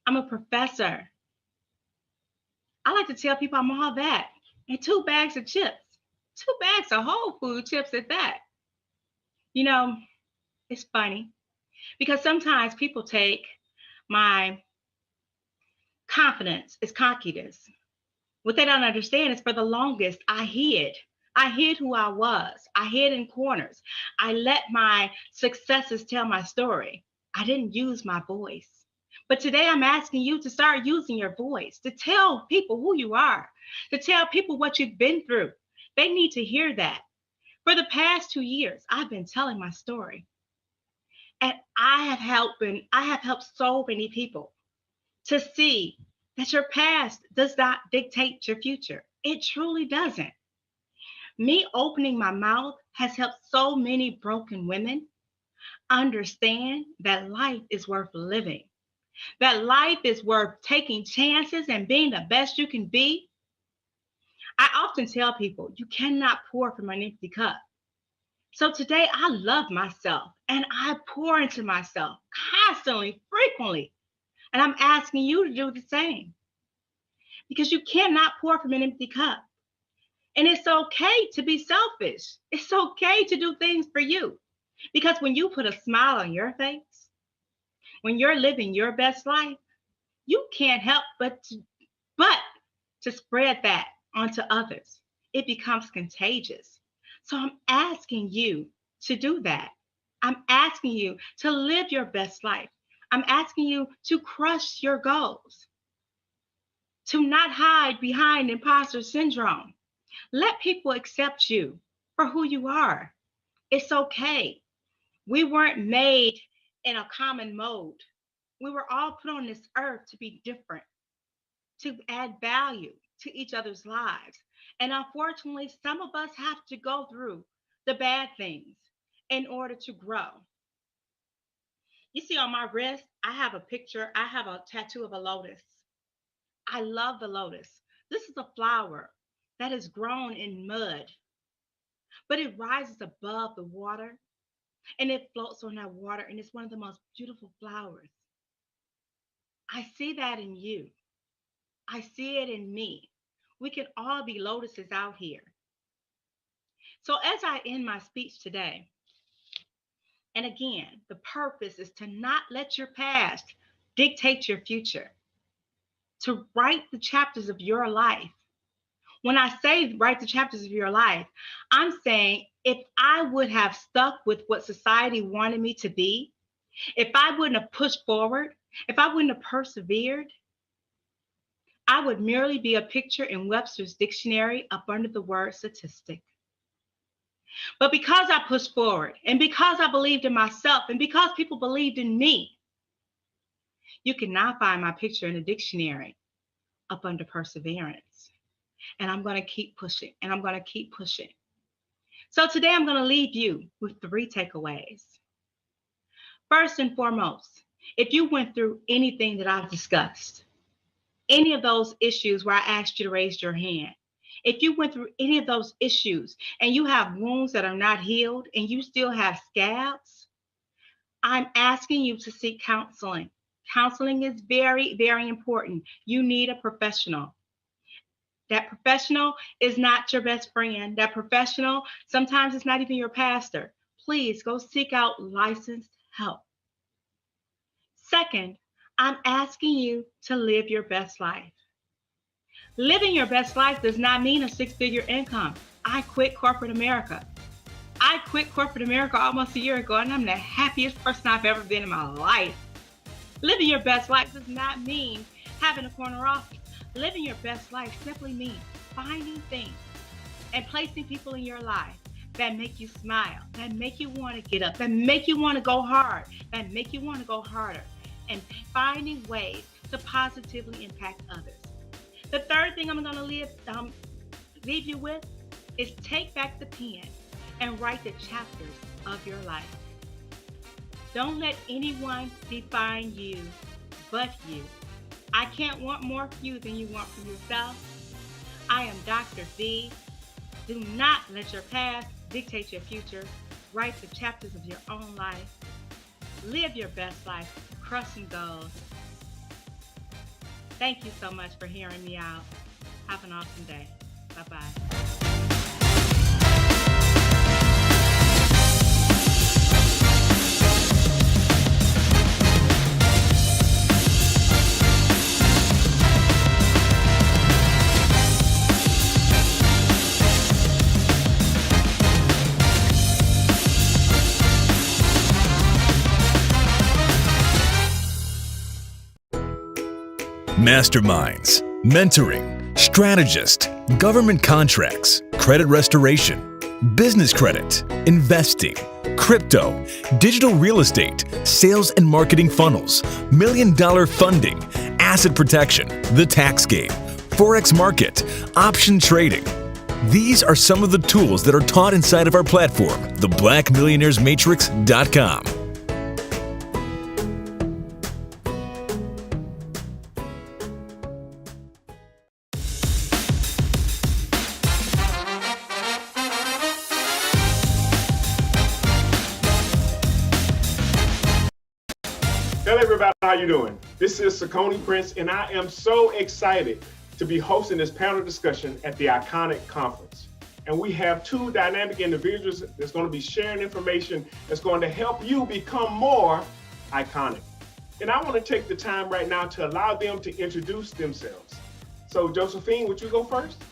I'm a professor. I like to tell people I'm all that. And 2 bags of chips. 2 bags of whole food chips at that. It's funny because sometimes people take my confidence as cockiness. What they don't understand is for the longest, I hid. I hid who I was. I hid in corners. I let my successes tell my story. I didn't use my voice. But today I'm asking you to start using your voice, to tell people who you are, to tell people what you've been through. They need to hear that. For the past 2 years, I've been telling my story. And I have helped so many people to see that your past does not dictate your future. It truly doesn't. Me opening my mouth has helped so many broken women understand that life is worth living, that life is worth taking chances and being the best you can be. I often tell people, you cannot pour from an empty cup. So today I love myself and I pour into myself constantly, frequently. And I'm asking you to do the same because you cannot pour from an empty cup. And it's okay to be selfish. It's okay to do things for you. Because when you put a smile on your face, when you're living your best life, you can't help but to spread that onto others. It becomes contagious. So I'm asking you to do that. I'm asking you to live your best life. I'm asking you to crush your goals, to not hide behind imposter syndrome. Let people accept you for who you are. It's okay. We weren't made in a common mode. We were all put on this earth to be different, to add value to each other's lives. And unfortunately, some of us have to go through the bad things in order to grow. You see, on my wrist, I have a tattoo of a lotus. I love the lotus. This is a flower that is grown in mud, but it rises above the water and it floats on that water, and it's one of the most beautiful flowers. I see that in you. I see it in me. We can all be lotuses out here. So, as I end my speech today, and again, the purpose is to not let your past dictate your future, to write the chapters of your life. When I say write the chapters of your life, I'm saying if I would have stuck with what society wanted me to be, if I wouldn't have pushed forward, if I wouldn't have persevered, I would merely be a picture in Webster's dictionary up under the word statistic. But because I pushed forward, and because I believed in myself, and because people believed in me, you can now find my picture in the dictionary up under perseverance. And I'm going to keep pushing, and I'm going to keep pushing. So today I'm going to leave you with 3 takeaways. First and foremost, if you went through anything that I've discussed, any of those issues where I asked you to raise your hand, if you went through any of those issues and you have wounds that are not healed and you still have scabs, I'm asking you to seek counseling. Counseling is very, very important. You need a professional. That professional is not your best friend. That professional, sometimes it's not even your pastor. Please go seek out licensed help. Second, I'm asking you to live your best life. Living your best life does not mean a 6-figure income. I quit corporate America. I quit corporate America almost a year ago, and I'm the happiest person I've ever been in my life. Living your best life does not mean having a corner office. Living your best life simply means finding things and placing people in your life that make you smile, that make you want to get up, that make you want to go hard, that make you want to go harder, and finding ways to positively impact others. The third thing I'm going to leave you with is take back the pen and write the chapters of your life. Don't let anyone define you but you. I can't want more for you than you want for yourself. I am Dr. V. Do not let your past dictate your future. Write the chapters of your own life. Live your best life, crushing goals. Thank you so much for hearing me out. Have an awesome day. Bye-bye. Masterminds, mentoring, strategist, government contracts, credit restoration, business credit, investing, crypto, digital real estate, sales and marketing funnels, $1 million funding, asset protection, the tax game, forex market, option trading. These are some of the tools that are taught inside of our platform, theblackmillionairesmatrix.com. Hello everybody, how you doing? This is Sakoni Prince, and I am so excited to be hosting this panel discussion at the Iconic Conference. And we have two dynamic individuals that's going to be sharing information that's going to help you become more iconic. And I want to take the time right now to allow them to introduce themselves. So Josephine, would you go first?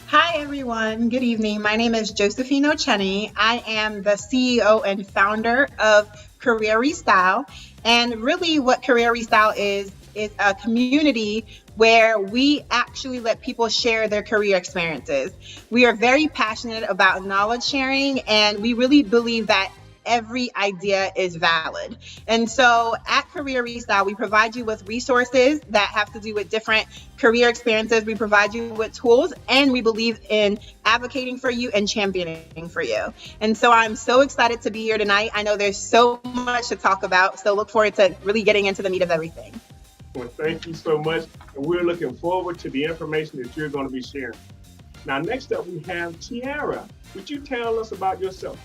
Hi, everyone. Good evening. My name is Josephine Ochenny. I am the CEO and founder of Career Restyle. And really what Career Restyle is a community where we actually let people share their career experiences. We are very passionate about knowledge sharing, and we really believe that every idea is valid. And so at Career Restyle, we provide you with resources that have to do with different career experiences. We provide you with tools, and we believe in advocating for you and championing for you. And so I'm so excited to be here tonight. I know there's so much to talk about, so look forward to really getting into the meat of everything. Well, thank you so much. And we're looking forward to the information that you're going to be sharing. Now, next up, we have Tiara. Would you tell us about yourself?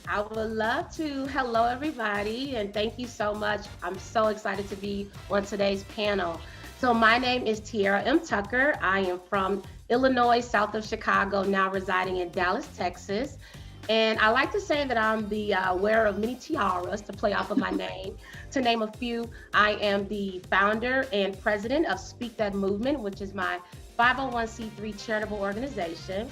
I would love to. Hello, everybody, and thank you so much. I'm so excited to be on today's panel. So my name is Tiara M. Tucker. I am from Illinois, south of Chicago, now residing in Dallas, Texas. And I like to say that I'm the wearer of many tiaras to play off of my name. To name a few, I am the founder and president of Speak That Movement, which is my 501c3 charitable organization,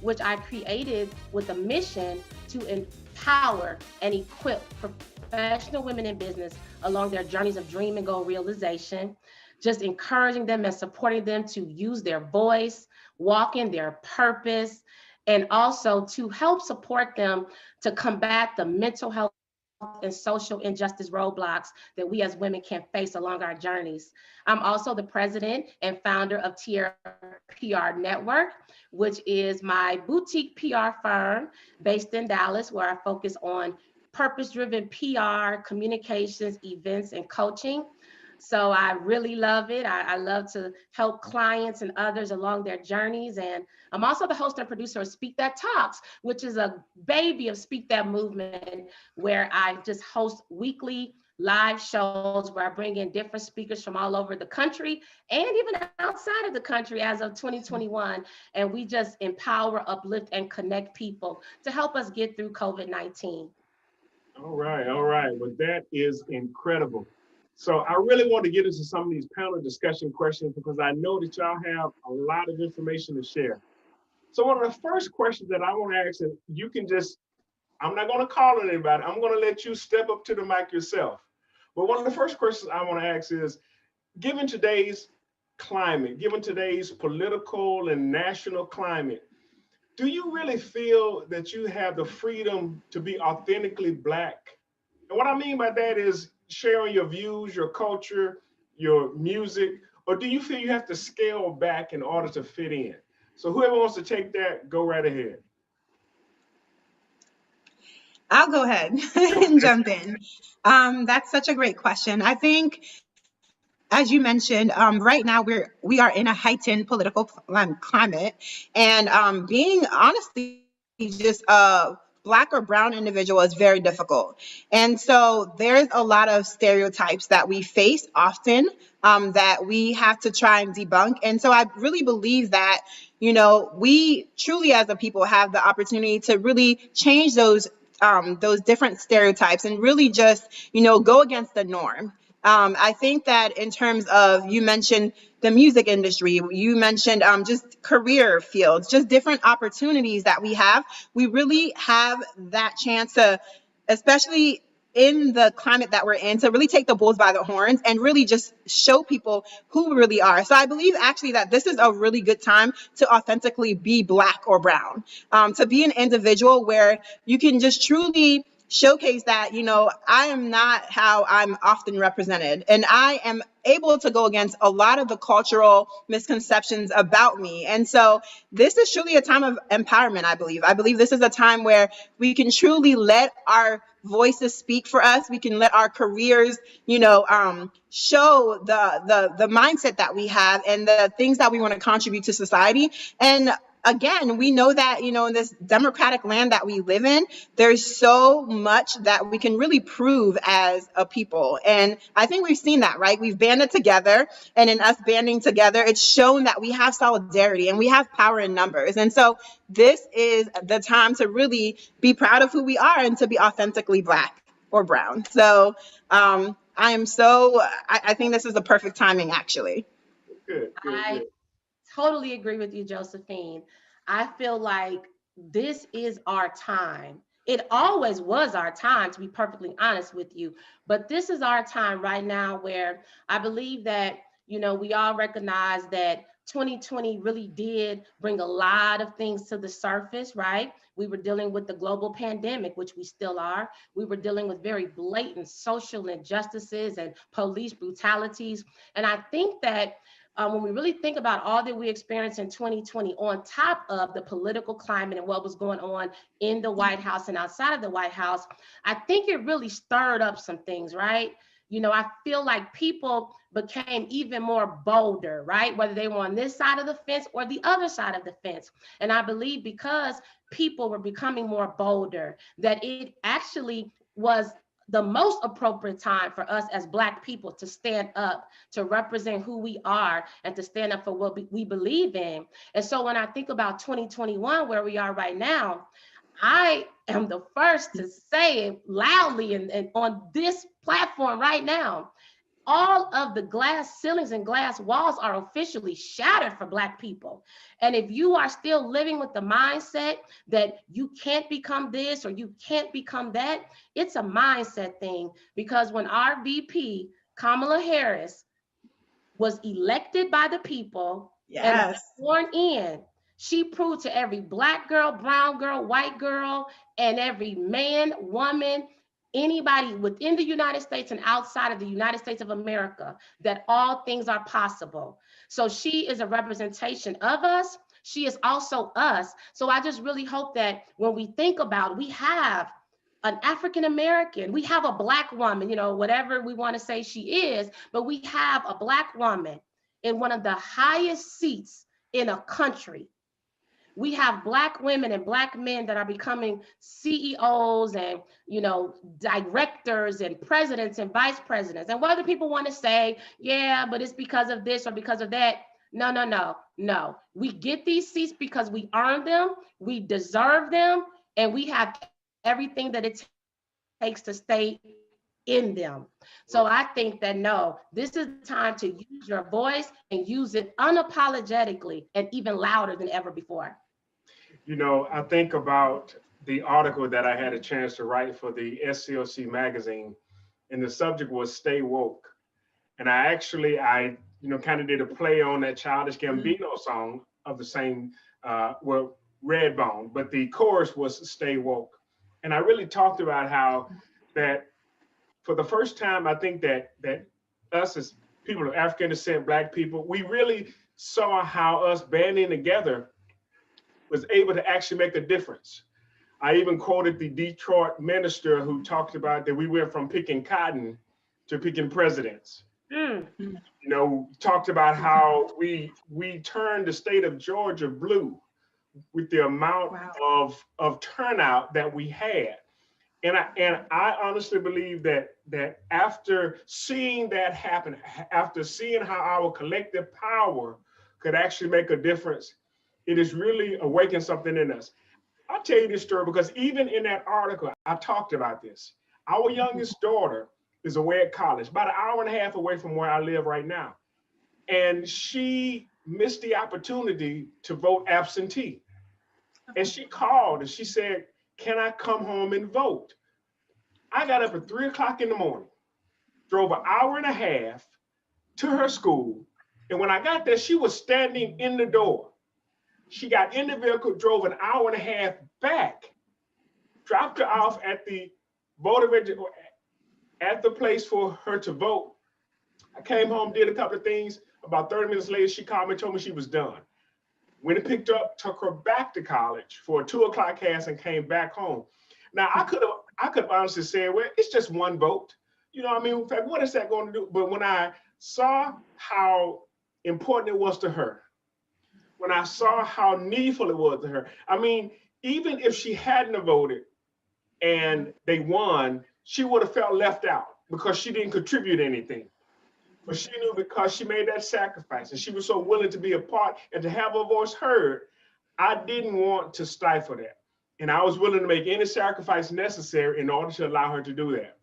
which I created with a mission to empower and equip professional women in business along their journeys of dream and goal realization, just encouraging them and supporting them to use their voice, walk in their purpose, and also to help support them to combat the mental health and social injustice roadblocks that we as women can face along our journeys. I'm also the president and founder of Tiara PR Network, which is my boutique PR firm based in Dallas, where I focus on purpose-driven PR, communications, events, and coaching. So I really love it. I love to help clients and others along their journeys. And I'm also the host and producer of Speak That Talks, which is a baby of Speak That Movement, where I just host weekly live shows where I bring in different speakers from all over the country and even outside of the country as of 2021. And we just empower, uplift, and connect people to help us get through COVID-19. All right. Well, that is incredible. So I really want to get into some of these panel discussion questions because I know that y'all have a lot of information to share. So one of the first questions that I want to ask, and you can just, I'm not going to call on anybody. I'm going to let you step up to the mic yourself. But one of the first questions I want to ask is, given today's climate, given today's political and national climate, do you really feel that you have the freedom to be authentically Black? And what I mean by that is sharing your views, your culture, your music, or do you feel you have to scale back in order to fit in? So whoever wants to take that, go right ahead. I'll go ahead and jump in. That's such a great question. I think, as you mentioned, right now we are in a heightened political climate, and being honestly just a Black or brown individual is very difficult. And so there's a lot of stereotypes that we face often that we have to try and debunk. And so I really believe that, we truly as a people have the opportunity to really change those different stereotypes and really just, go against the norm. I think that in terms of, you mentioned the music industry, you mentioned just career fields, just different opportunities that we have. We really have that chance to, especially in the climate that we're in, to really take the bulls by the horns and really just show people who we really are. So I believe actually that this is a really good time to authentically be Black or brown, to be an individual where you can just truly showcase that, I am not how I'm often represented. And I am able to go against a lot of the cultural misconceptions about me. And so this is truly a time of empowerment, I believe. I believe this is a time where we can truly let our voices speak for us. We can let our careers, show the mindset that we have and the things that we want to contribute to society. And again, we know that, in this democratic land that we live in, there's so much that we can really prove as a people. And I think we've seen that, right? We've banded together, and in us banding together, it's shown that we have solidarity and we have power in numbers. And so this is the time to really be proud of who we are and to be authentically Black or brown. So I think this is the perfect timing, actually. Good, good, I good. totally agree with you, Josephine. I feel like this is our time. It always was our time, to be perfectly honest with you. But this is our time right now where I believe that, we all recognize that 2020 really did bring a lot of things to the surface, right? We were dealing with the global pandemic, which we still are. We were dealing with very blatant social injustices and police brutalities. And I think that when we really think about all that we experienced in 2020, on top of the political climate and what was going on in the White House and outside of the White House, I think it really stirred up some things, right? I feel like people became even more bolder, right? Whether they were on this side of the fence or the other side of the fence. And I believe because people were becoming more bolder, that it actually was the most appropriate time for us as Black people to stand up, to represent who we are, and to stand up for what we believe in. And so when I think about 2021, where we are right now, I am the first to say it loudly and on this platform right now, all of the glass ceilings and glass walls are officially shattered for Black people. And if you are still living with the mindset that you can't become this or you can't become that, it's a mindset thing. Because when our VP, Kamala Harris, was elected by the people and sworn in, she proved to every Black girl, brown girl, white girl, and every man, woman, anybody within the United States and outside of the United States of America, that all things are possible. So she is a representation of us. She is also us. So I just really hope that when we think about, we have an African American, we have a Black woman, whatever we want to say she is, but we have a Black woman in one of the highest seats in a country. We have Black women and Black men that are becoming CEOs and, directors and presidents and vice presidents. And whether people want to say, yeah, but it's because of this or because of that. No. We get these seats because we earned them, we deserve them, and we have everything that it takes to stay in them. So I think that, no, this is the time to use your voice and use it unapologetically and even louder than ever before. I think about the article that I had a chance to write for the SCLC magazine, and the subject was Stay Woke. And I kind of did a play on that Childish Gambino song of the same, Redbone, but the chorus was Stay Woke. And I really talked about how that for the first time, I think that us as people of African descent, Black people, we really saw how us banding together was able to actually make a difference. I even quoted the Detroit minister who talked about that we went from picking cotton to picking presidents. Talked about how we turned the state of Georgia blue with the amount of turnout that we had. And I honestly believe that after seeing that happen, after seeing how our collective power could actually make a difference, it has really awakened something in us. I'll tell you this story because even in that article, I talked about this. Our youngest daughter is away at college, about an hour and a half away from where I live right now. And she missed the opportunity to vote absentee. And she called and she said, can I come home and vote? I got up at 3:00 in the morning, drove an hour and a half to her school. And when I got there, she was standing in the door. She got in the vehicle, drove an hour and a half back, dropped her off at the at the place for her to vote. I came home, did a couple of things. About 30 minutes later, she called me, told me she was done. Went and picked her up, took her back to college for a 2:00 class and came back home. Now, I could honestly say, well, it's just one vote. In fact, what is that going to do? But when I saw how important it was to her, when I saw how needful it was to her. I mean, even if she hadn't voted and they won, she would have felt left out because she didn't contribute anything. But she knew because she made that sacrifice and she was so willing to be a part and to have her voice heard, I didn't want to stifle that. And I was willing to make any sacrifice necessary in order to allow her to do that.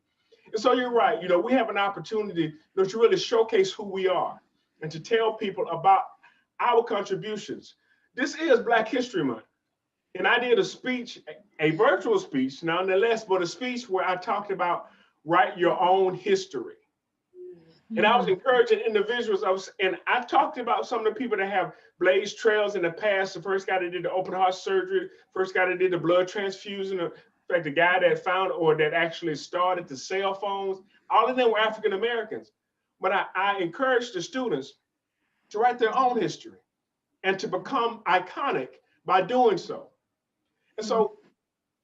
And so you're right. We have an opportunity to really showcase who we are and to tell people about our contributions. This is Black History Month. And I did a speech, a virtual speech nonetheless, but a speech where I talked about write your own history. And I was encouraging individuals, and I talked about some of the people that have blazed trails in the past. The first guy that did the open heart surgery, first guy that did the blood transfusion, in fact, the guy that found or that actually started the cell phones, all of them were African Americans. But I encouraged the students to write their own history and to become iconic by doing so. And so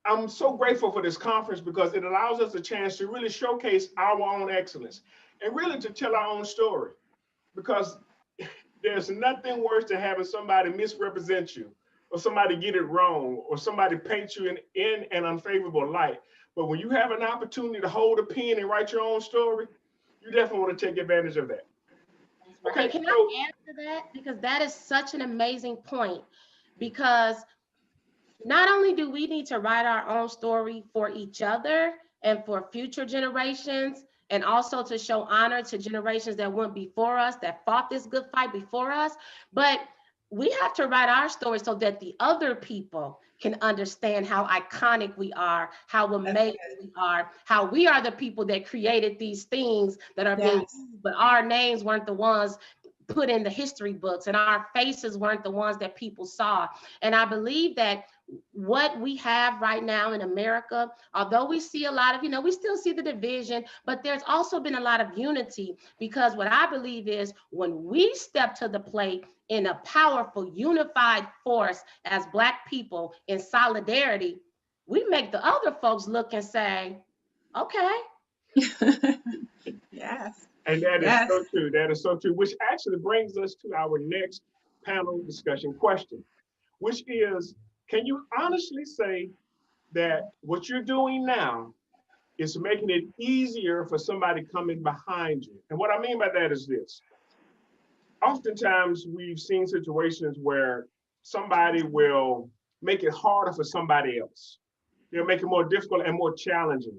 I'm so grateful for this conference because it allows us a chance to really showcase our own excellence and really to tell our own story, because there's nothing worse than having somebody misrepresent you or somebody get it wrong or somebody paint you in an unfavorable light. But when you have an opportunity to hold a pen and write your own story, you definitely want to take advantage of that. Okay, can I add to that? Because that is such an amazing point, because not only do we need to write our own story for each other and for future generations, and also to show honor to generations that went before us, that fought this good fight before us, but we have to write our story so that the other people can understand how iconic we are, how amazing we are, how we are the people that created these things that are being used, but our names weren't the ones put in the history books and our faces weren't the ones that people saw. And I believe that what we have right now in America, although we see a lot of, we still see the division, but there's also been a lot of unity, because what I believe is when we step to the plate in a powerful, unified force as Black people in solidarity, we make the other folks look and say, okay. Yes. And that is so true. That is so true, which actually brings us to our next panel discussion question, which is, can you honestly say that what you're doing now is making it easier for somebody coming behind you? And what I mean by that is this. Oftentimes, we've seen situations where somebody will make it harder for somebody else. They'll make it more difficult and more challenging.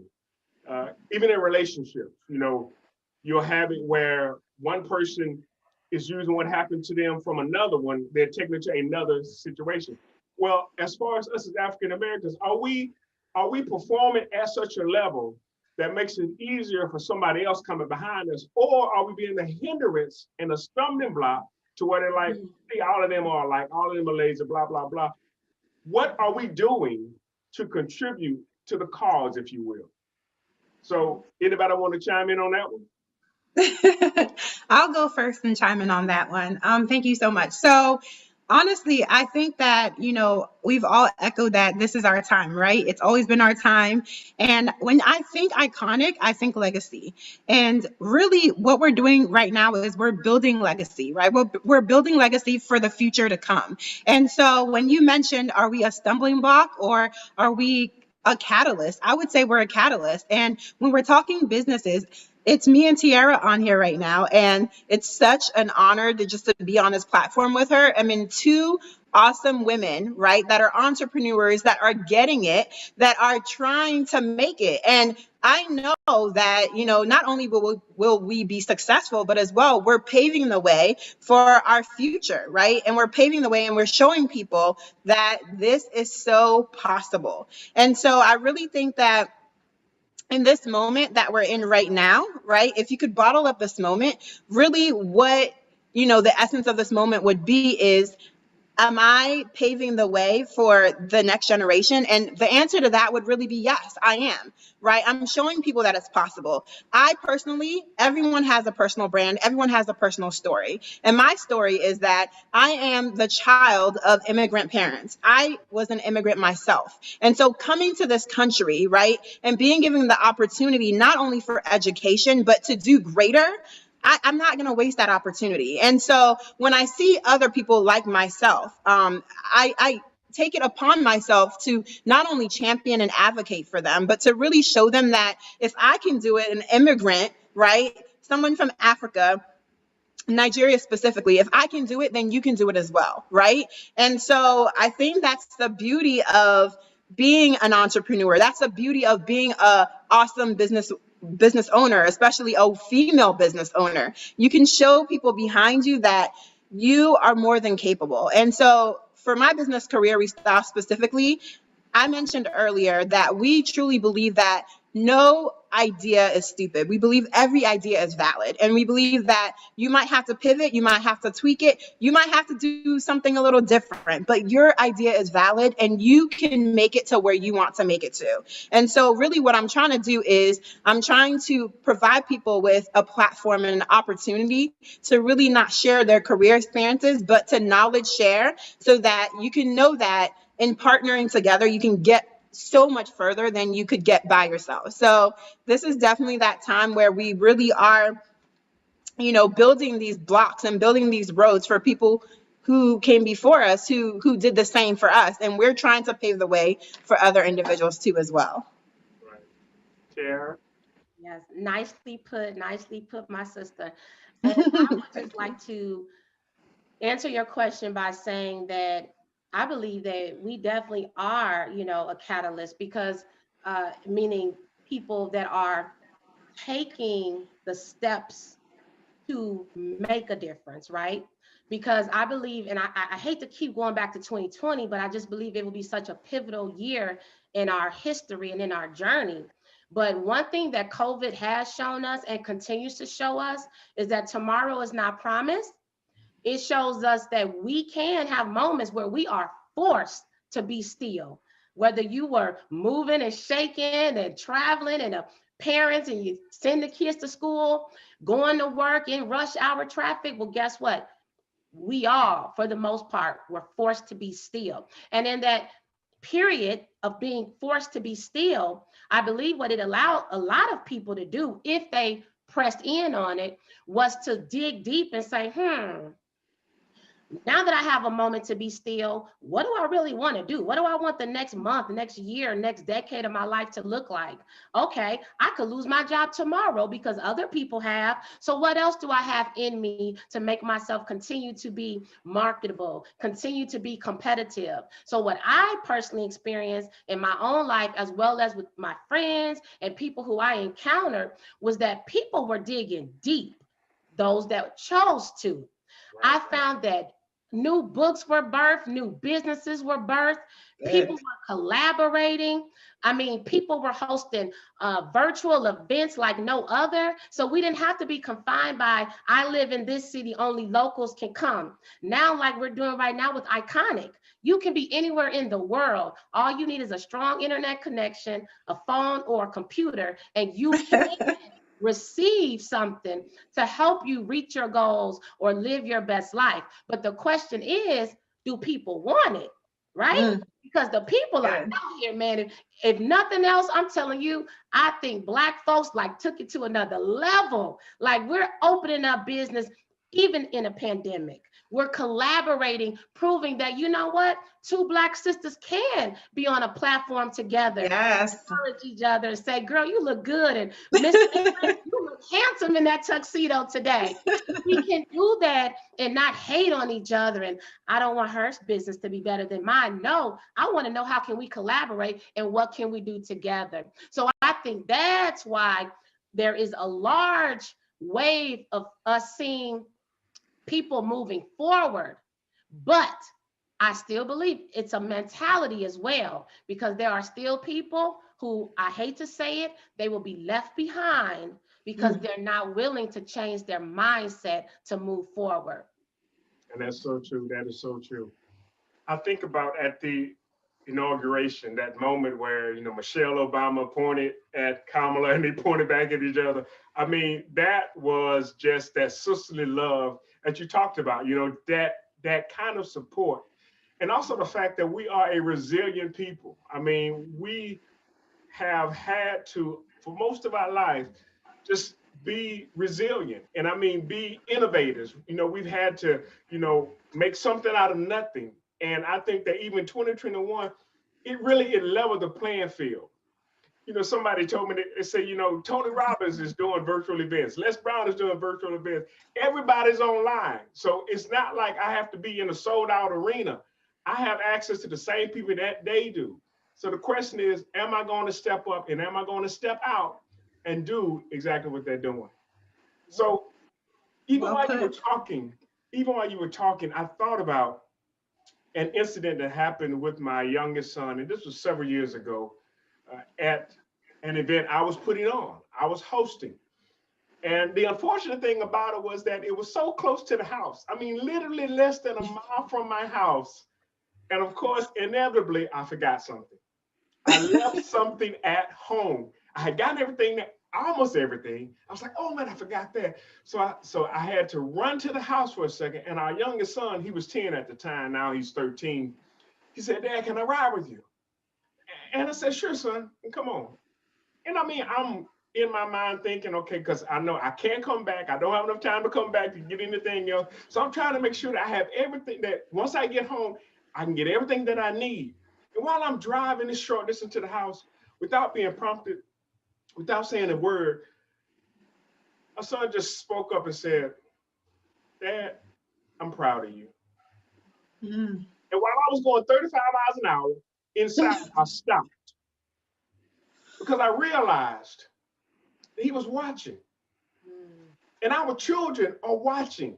Even in relationships, you'll have it where one person is using what happened to them from another one. They're taking it to another situation. Well, as far as us as African Americans, are we performing at such a level that makes it easier for somebody else coming behind us, or are we being a hindrance and a stumbling block to where they're like, see, all of them are alike, all of them are lazy, blah, blah, blah. What are we doing to contribute to the cause, if you will? So anybody want to chime in on that one? I'll go first and chime in on that one. Thank you so much. So honestly, I think that, we've all echoed that this is our time, right? It's always been our time. And when I think iconic, I think legacy. And really what we're doing right now is we're building legacy, right? We're building legacy for the future to come. And so when you mentioned, are we a stumbling block or are we a catalyst? I would say we're a catalyst. And when we're talking businesses, it's me and Tiara on here right now, and it's such an honor to be on this platform with her. I mean, two awesome women, right, that are entrepreneurs, that are getting it, that are trying to make it. And I know that, not only will we be successful, but as well, we're paving the way for our future, right? And we're paving the way and we're showing people that this is so possible. And so I really think that in this moment that we're in right now, right? If you could bottle up this moment, really what, the essence of this moment would be is, am I paving the way for the next generation? And the answer to that would really be yes, I am, right? I'm showing people that it's possible. I personally, everyone has a personal brand. Everyone has a personal story. And my story is that I am the child of immigrant parents. I was an immigrant myself. And so coming to this country, right, and being given the opportunity not only for education, but to do greater, I'm not going to waste that opportunity. And so when I see other people like myself, I take it upon myself to not only champion and advocate for them, but to really show them that if I can do it, an immigrant, right? Someone from Africa, Nigeria specifically, if I can do it, then you can do it as well, right? And so I think that's the beauty of being an entrepreneur. That's the beauty of being a awesome business owner, especially a female business owner. You can show people behind you that you are more than capable. And so for my business career, Restyle specifically, I mentioned earlier that we truly believe that no idea is stupid. We believe every idea is valid. And we believe that you might have to pivot, you might have to tweak it, you might have to do something a little different, but your idea is valid and you can make it to where you want to make it to. And so really what I'm trying to do is I'm trying to provide people with a platform and an opportunity to really not share their career experiences, but to knowledge share so that you can know that in partnering together, you can get so much further than you could get by yourself. So this is definitely that time where we really are, building these blocks and building these roads for people who came before us, who did the same for us. And we're trying to pave the way for other individuals too as well. Right. Chair. Yes, nicely put, my sister. And I would just like to answer your question by saying that I believe that we definitely are, a catalyst because meaning people that are taking the steps to make a difference, right? Because I believe, and I hate to keep going back to 2020, but I just believe it will be such a pivotal year in our history and in our journey. But one thing that COVID has shown us and continues to show us is that tomorrow is not promised. It shows us that we can have moments where we are forced to be still. Whether you were moving and shaking and traveling and parents and you send the kids to school, going to work in rush hour traffic, well, guess what? We all, for the most part, were forced to be still. And in that period of being forced to be still, I believe what it allowed a lot of people to do, if they pressed in on it, was to dig deep and say, now that I have a moment to be still, what do I really want to do? What do I want the next month, next year, next decade of my life to look like? Okay, I could lose my job tomorrow because other people have. So what else do I have in me to make myself continue to be marketable, continue to be competitive? So what I personally experienced in my own life, as well as with my friends and people who I encountered, was that people were digging deep, those that chose to. I found that new books were birthed, new businesses were birthed, people were collaborating. I mean, people were hosting virtual events like no other. So we didn't have to be confined by, I live in this city, only locals can come. Now, like we're doing right now with Iconic, you can be anywhere in the world. All you need is a strong internet connection, a phone or a computer, and you can receive something to help you reach your goals or live your best life. But the question is, do people want it, right? Because the people are out here, man. If nothing else, I'm telling you, I think Black folks took it to another level. Like we're opening up business even in a pandemic. We're collaborating, proving that, you know what? Two Black sisters can be on a platform together. Yes. Encourage each other and say, girl, you look good. And Mr. you look handsome in that tuxedo today. We can do that and not hate on each other. And I don't want her business to be better than mine. No, I want to know how can we collaborate and what can we do together? So I think that's why there is a large wave of us seeing people moving forward, but I still believe it's a mentality as well, because there are still people who, I hate to say it, they will be left behind because they're not willing to change their mindset to move forward. And that's so true. That is so true. I think about at the inauguration, that moment where, Michelle Obama pointed at Kamala and they pointed back at each other. I mean, that was just that sisterly love that you talked about, that kind of support. And also the fact that we are a resilient people. I mean, we have had to, for most of our life, just be resilient. And I mean, be innovators. We've had to, make something out of nothing. And I think that even 2021, it leveled the playing field. Somebody told me, they say, Tony Robbins is doing virtual events. Les Brown is doing virtual events. Everybody's online. So it's not like I have to be in a sold out arena. I have access to the same people that they do. So the question is, am I going to step up and am I going to step out and do exactly what they're doing? So even while you were talking, I thought about an incident that happened with my youngest son, and this was several years ago at an event I was putting on. I was hosting. And the unfortunate thing about it was that it was so close to the house. I mean, literally less than a mile from my house. And of course, inevitably, I forgot something. I left something at home. I had gotten everything, almost everything. I was like, oh man, I forgot that. So I had to run to the house for a second. And our youngest son, he was 10 at the time. Now he's 13. He said, Dad, can I ride with you? And I said, sure, son, come on. And I mean, I'm in my mind thinking, okay, because I know I can't come back. I don't have enough time to come back to get anything else. So I'm trying to make sure that I have everything, that once I get home, I can get everything that I need. And while I'm driving this short distance to the house, without being prompted, without saying a word, my son just spoke up and said, Dad, I'm proud of you. And while I was going 35 miles an hour, inside, I stopped because I realized that he was watching. And our children are watching.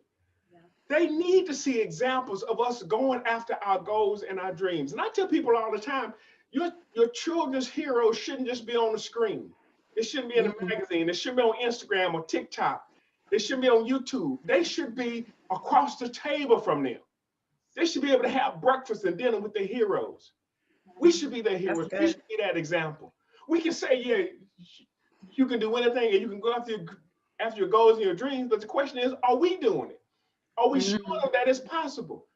They need to see examples of us going after our goals and our dreams. And I tell people all the time, your children's heroes shouldn't just be on the screen. It shouldn't be in a magazine. It shouldn't be on Instagram or TikTok. They shouldn't be on YouTube. They should be across the table from them. They should be able to have breakfast and dinner with their heroes. We should be their heroes. We should be that example. We can say, yeah, you can do anything and you can go after your goals and your dreams. But the question is, are we doing it? Are we showing them that it's possible?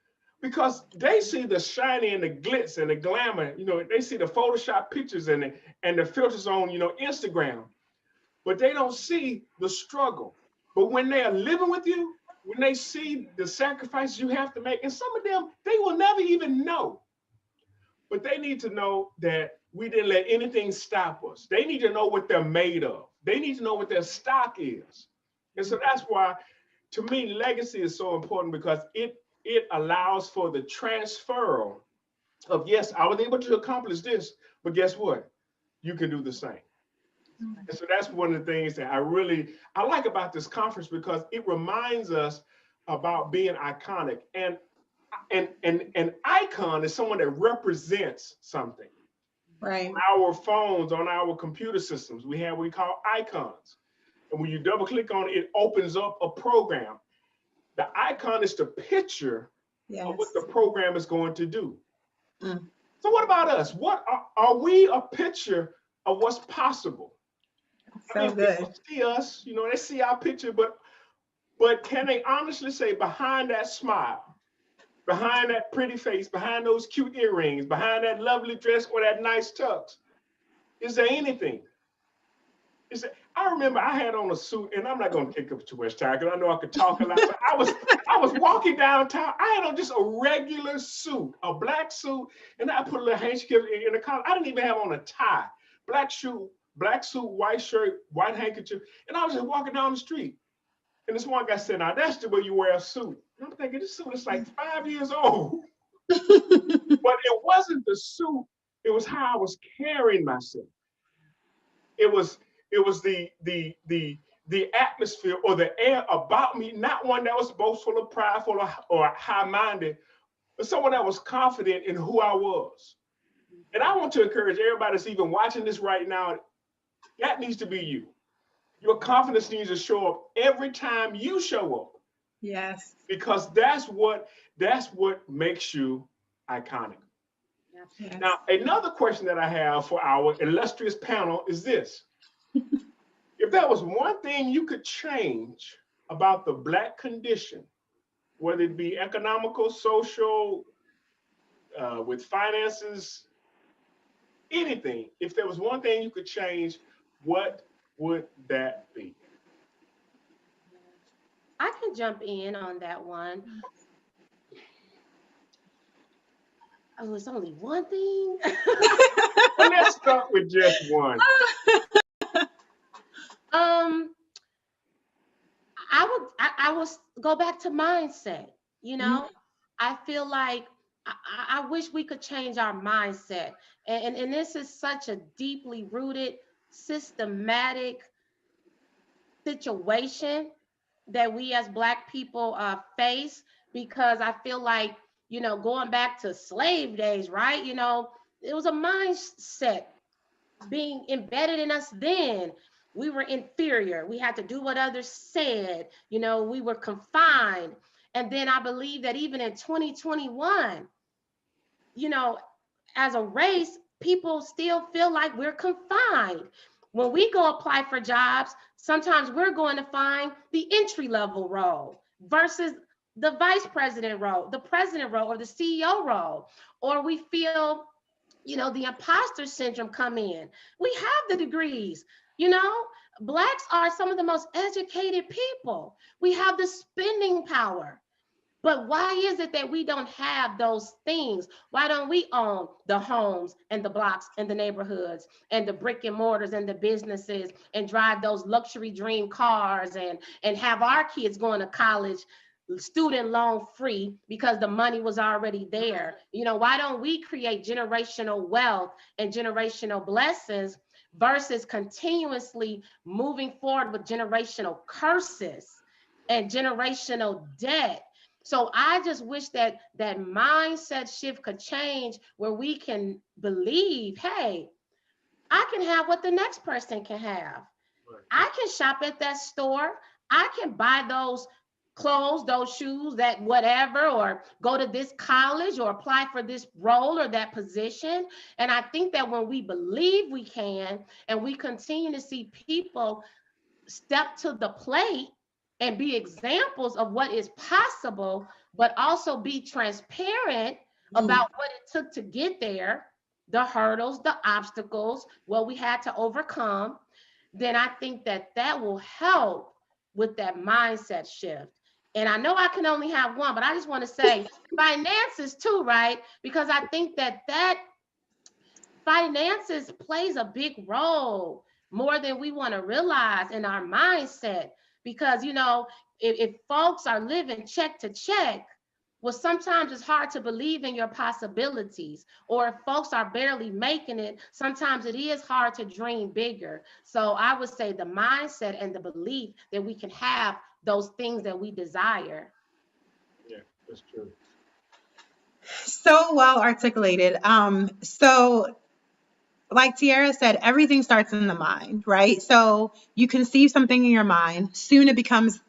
Because they see the shiny and the glitz and the glamour. They see the Photoshop pictures and the filters on, Instagram. But they don't see the struggle. But when they are living with you, when they see the sacrifices you have to make, and some of them, they will never even know. But they need to know that we didn't let anything stop us. They need to know what they're made of. They need to know what their stock is. And so that's why, to me, legacy is so important, because it allows for the transfer of, yes, I was able to accomplish this, but guess what? You can do the same. And so that's one of the things that I like about this conference, because it reminds us about being iconic. And an icon is someone that represents something. Right. On our phones, on our computer systems, we have what we call icons. And when you double click on it, it opens up a program. The icon is the picture of what the program is going to do. So what about us? What are we a picture of what's possible? So good. People see us, they see our picture, but can they honestly say, behind that smile, behind that pretty face, behind those cute earrings, behind that lovely dress or that nice tux, is there anything? I remember I had on a suit, and I'm not going to take up too much time because I know I could talk a lot. But I was walking downtown. I had on just a regular suit, a black suit, and I put a little handkerchief in the collar. I didn't even have on a tie. Black suit, white shirt, white handkerchief, and I was just walking down the street. And this one guy said, "Now that's the way you wear a suit." And I'm thinking, this suit is like 5 years old. But it wasn't the suit; it was how I was carrying myself. It was the atmosphere or the air about me, not one that was boastful or prideful or high-minded, but someone that was confident in who I was. And I want to encourage everybody that's even watching this right now, that needs to be you. Your confidence needs to show up every time you show up. Yes. Because that's what makes you iconic. Yes. Now, another question that I have for our illustrious panel is this. If there was one thing you could change about the Black condition, whether it be economical, social, with finances, anything, if there was one thing you could change, what would that be? jump in on that one. Oh, it's only one thing. Well, let's start with just one. I will go back to mindset. You know, I feel like I wish we could change our mindset. And this is such a deeply rooted, systematic situation that we as Black people face, because I feel like, you know, going back to slave days, right? You know, it was a mindset being embedded in us then. We were inferior. We had to do what others said. You know, we were confined. And then I believe that even in 2021, you know, as a race, people still feel like we're confined. When we go apply for jobs, sometimes we're going to find the entry level role versus the vice president role, the president role, or the CEO role. Or we feel, you know, the imposter syndrome come in. We have the degrees, you know, Blacks are some of the most educated people. We have the spending power. But why is it that we don't have those things? Why don't we own the homes and the blocks and the neighborhoods and the brick and mortars and the businesses and drive those luxury dream cars and have our kids going to college student loan free because the money was already there? You know, why don't we create generational wealth and generational blessings versus continuously moving forward with generational curses and generational debt? So I just wish that that mindset shift could change, where we can believe, hey, I can have what the next person can have. I can shop at that store. I can buy those clothes, those shoes, that whatever, or go to this college or apply for this role or that position. And I think that when we believe we can, and we continue to see people step to the plate and be examples of what is possible, but also be transparent about what it took to get there, the hurdles, the obstacles, what we had to overcome, then I think that that will help with that mindset shift. And I know I can only have one, but I just want to say finances too, right? Because I think that that finances plays a big role, more than we want to realize, in our mindset. Because, you know, if folks are living check to check, well, sometimes it's hard to believe in your possibilities. Or if folks are barely making it, sometimes it is hard to dream bigger. So I would say the mindset and the belief that we can have those things that we desire. Yeah, that's true. So well articulated. So like Tiara said, everything starts in the mind, right? So you conceive something in your mind, soon it becomes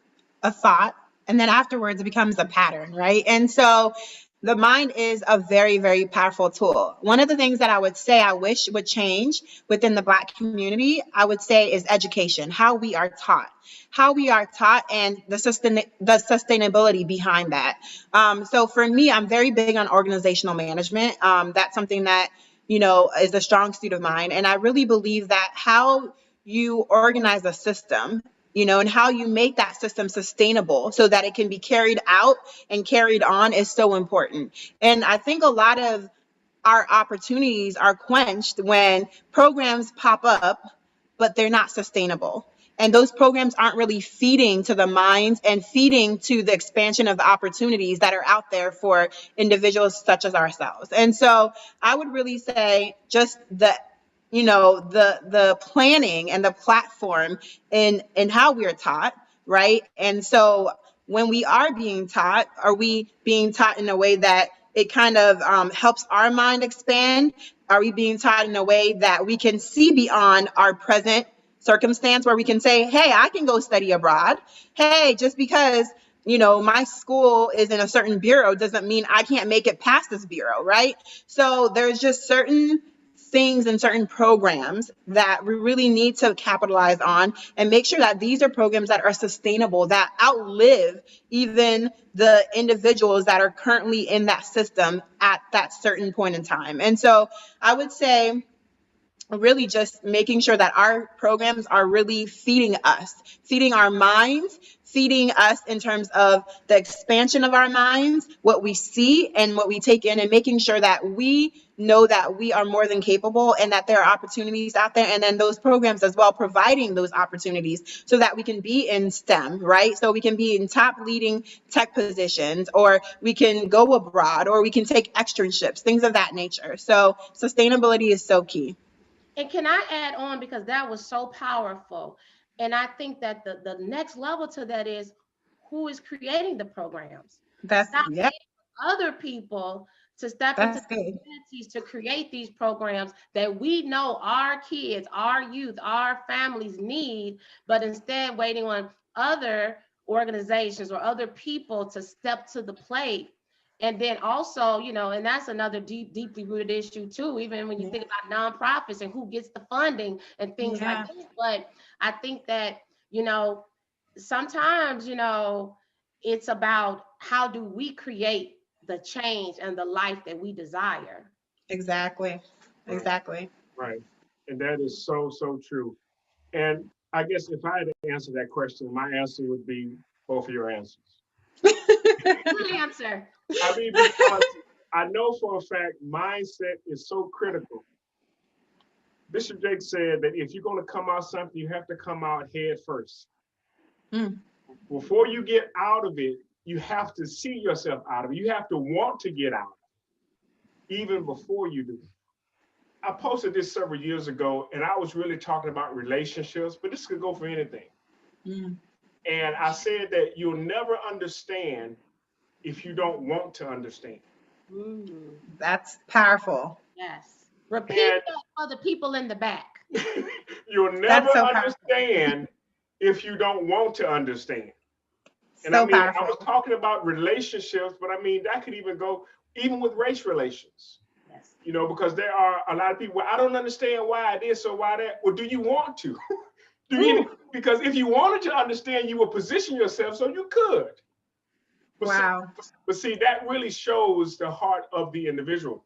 a thought, and then afterwards it becomes a pattern, right? And so the mind is a very, very powerful tool. One of the things that I would say I wish would change within the Black community, I would say, is education, how we are taught. And the sustainability behind that. So for me, I'm very big on organizational management. That's something that, you know, is a strong suit of mine. And I really believe that how you organize a system, you know, and how you make that system sustainable so that it can be carried out and carried on is so important. And I think a lot of our opportunities are quenched when programs pop up, but they're not sustainable. And those programs aren't really feeding to the minds and feeding to the expansion of the opportunities that are out there for individuals such as ourselves. And so I would really say just the planning and the platform in how we are taught, right? And so when we are being taught, are we being taught in a way that it kind of helps our mind expand? Are we being taught in a way that we can see beyond our present circumstance, where we can say, hey, I can go study abroad. Hey, just because, you know, my school is in a certain bureau doesn't mean I can't make it past this bureau, right? So there's just certain things and certain programs that we really need to capitalize on and make sure that these are programs that are sustainable, that outlive even the individuals that are currently in that system at that certain point in time. And so I would say really just making sure that our programs are really feeding us, feeding our minds, feeding us in terms of the expansion of our minds, what we see and what we take in, and making sure that we know that we are more than capable and that there are opportunities out there. And then those programs as well, providing those opportunities so that we can be in STEM, right? So we can be in top leading tech positions, or we can go abroad, or we can take externships, things of that nature. So sustainability is so key. And can I add on, because that was so powerful. And I think that the next level to that is who is creating the programs. That's, Stop yeah, waiting for other people to step into that's the good. communities to create these programs that we know our kids, our youth, our families need, but instead waiting on other organizations or other people to step to the plate. And then also, you know, and that's another deeply rooted issue too, even when you think about nonprofits and who gets the funding and things like Yeah, that. But I think that, you know, sometimes, you know, it's about how do we create the change and the life that we desire. exactly. Right, Exactly. right. And that is so, so true. And I guess if I had to answer that question, my answer would be both of your answers. Good answer. I mean, because I know for a fact mindset is so critical. Bishop Jake said that if you're going to come out something, you have to come out head first. Mm, Before you get out of it, you have to see yourself out of it. You have to want to get out, even before you do. I posted this several years ago, and I was really talking about relationships, but this could go for anything. mm. And I said that you'll never understand if you don't want to understand. That's powerful. Yes. Repeat And that for the people in the back. you'll never That's so powerful. understand if you don't want to understand. And I So mean, I was powerful. talking about relationships, but I mean, that could even go even with race relations. Yes. You know, because there are a lot of people, well, I don't understand why this or why that. Well, do you want to? Do you? Because if you wanted to understand, you would position yourself so you could. But Wow. see, that really shows the heart of the individual.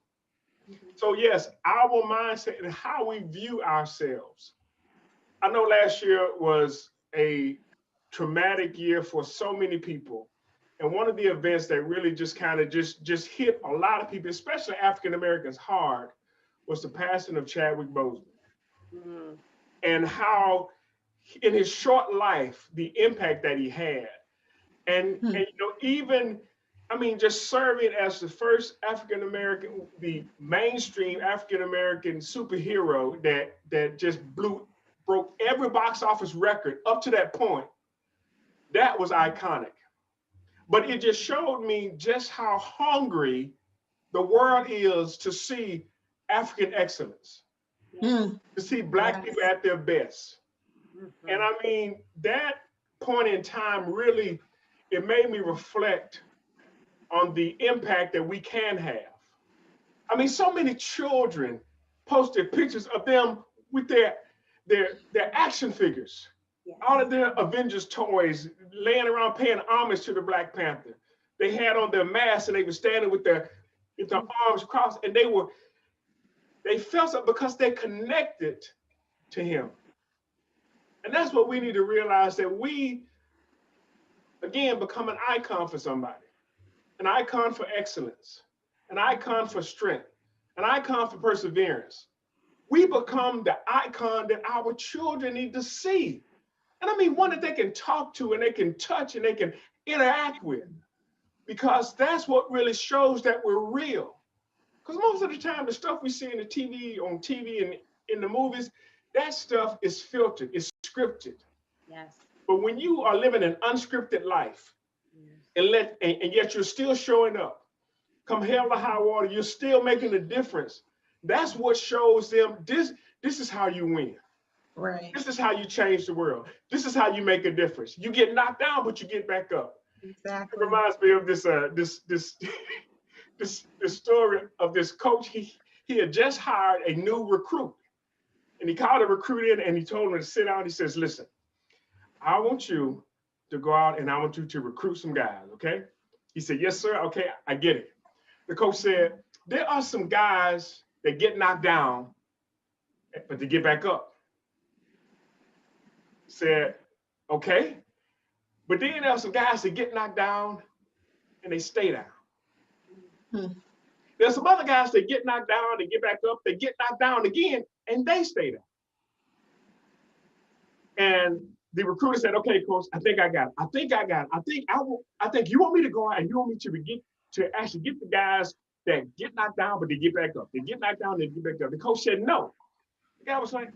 So yes, our mindset and how we view ourselves. I know last year was a traumatic year for so many people. And one of the events that really just kind of just hit a lot of people, especially African Americans, hard, was the passing of Chadwick Boseman. And how in his short life, the impact that he had. And you know, even I mean, just serving as the first African American, the mainstream African American superhero that just broke every box office record up to that point. That was iconic. But it just showed me just how hungry the world is to see African excellence, Mm, to see Black yes. people at their best. And I mean, that point in time really, it made me reflect on the impact that we can have. I mean, so many children posted pictures of them with their action figures, all of their Avengers toys, laying around paying homage to the Black Panther. They had on their masks and they were standing with their arms crossed, and they felt something because they connected to him. And that's what we need to realize, that we, again, become an icon for somebody, an icon for excellence, an icon for strength, an icon for perseverance. We become the icon that our children need to see. And I mean, one that they can talk to and they can touch and they can interact with, because that's what really shows that we're real. Because most of the time, the stuff we see on TV and in the movies, that stuff is filtered, it's scripted. Yes. But when you are living an unscripted life, and yet you're still showing up, come hell or high water, you're still making a difference. That's what shows them this is how you win. Right. This is how you change the world. This is how you make a difference. You get knocked down, but you get back up. Exactly. It reminds me of this story of this coach. He had just hired a new recruit, and he called a recruit in and he told him to sit down. He says, "Listen, I want you to go out and I want you to recruit some guys, okay?" He said, "Yes, sir. Okay, I get it." The coach said, "There are some guys that get knocked down, but they get back up." He said, "Okay." But then there are some guys that get knocked down and they stay down. Hmm. There's some other guys that get knocked down, they get back up, they get knocked down again, and they stay down. And the recruiter said, "Okay, coach, I think I got it. I think I got it. I think you want me to go out and you want me to actually get the guys that get knocked down, but they get back up. They get knocked down, they get back up." The coach said, "No." The guy was like,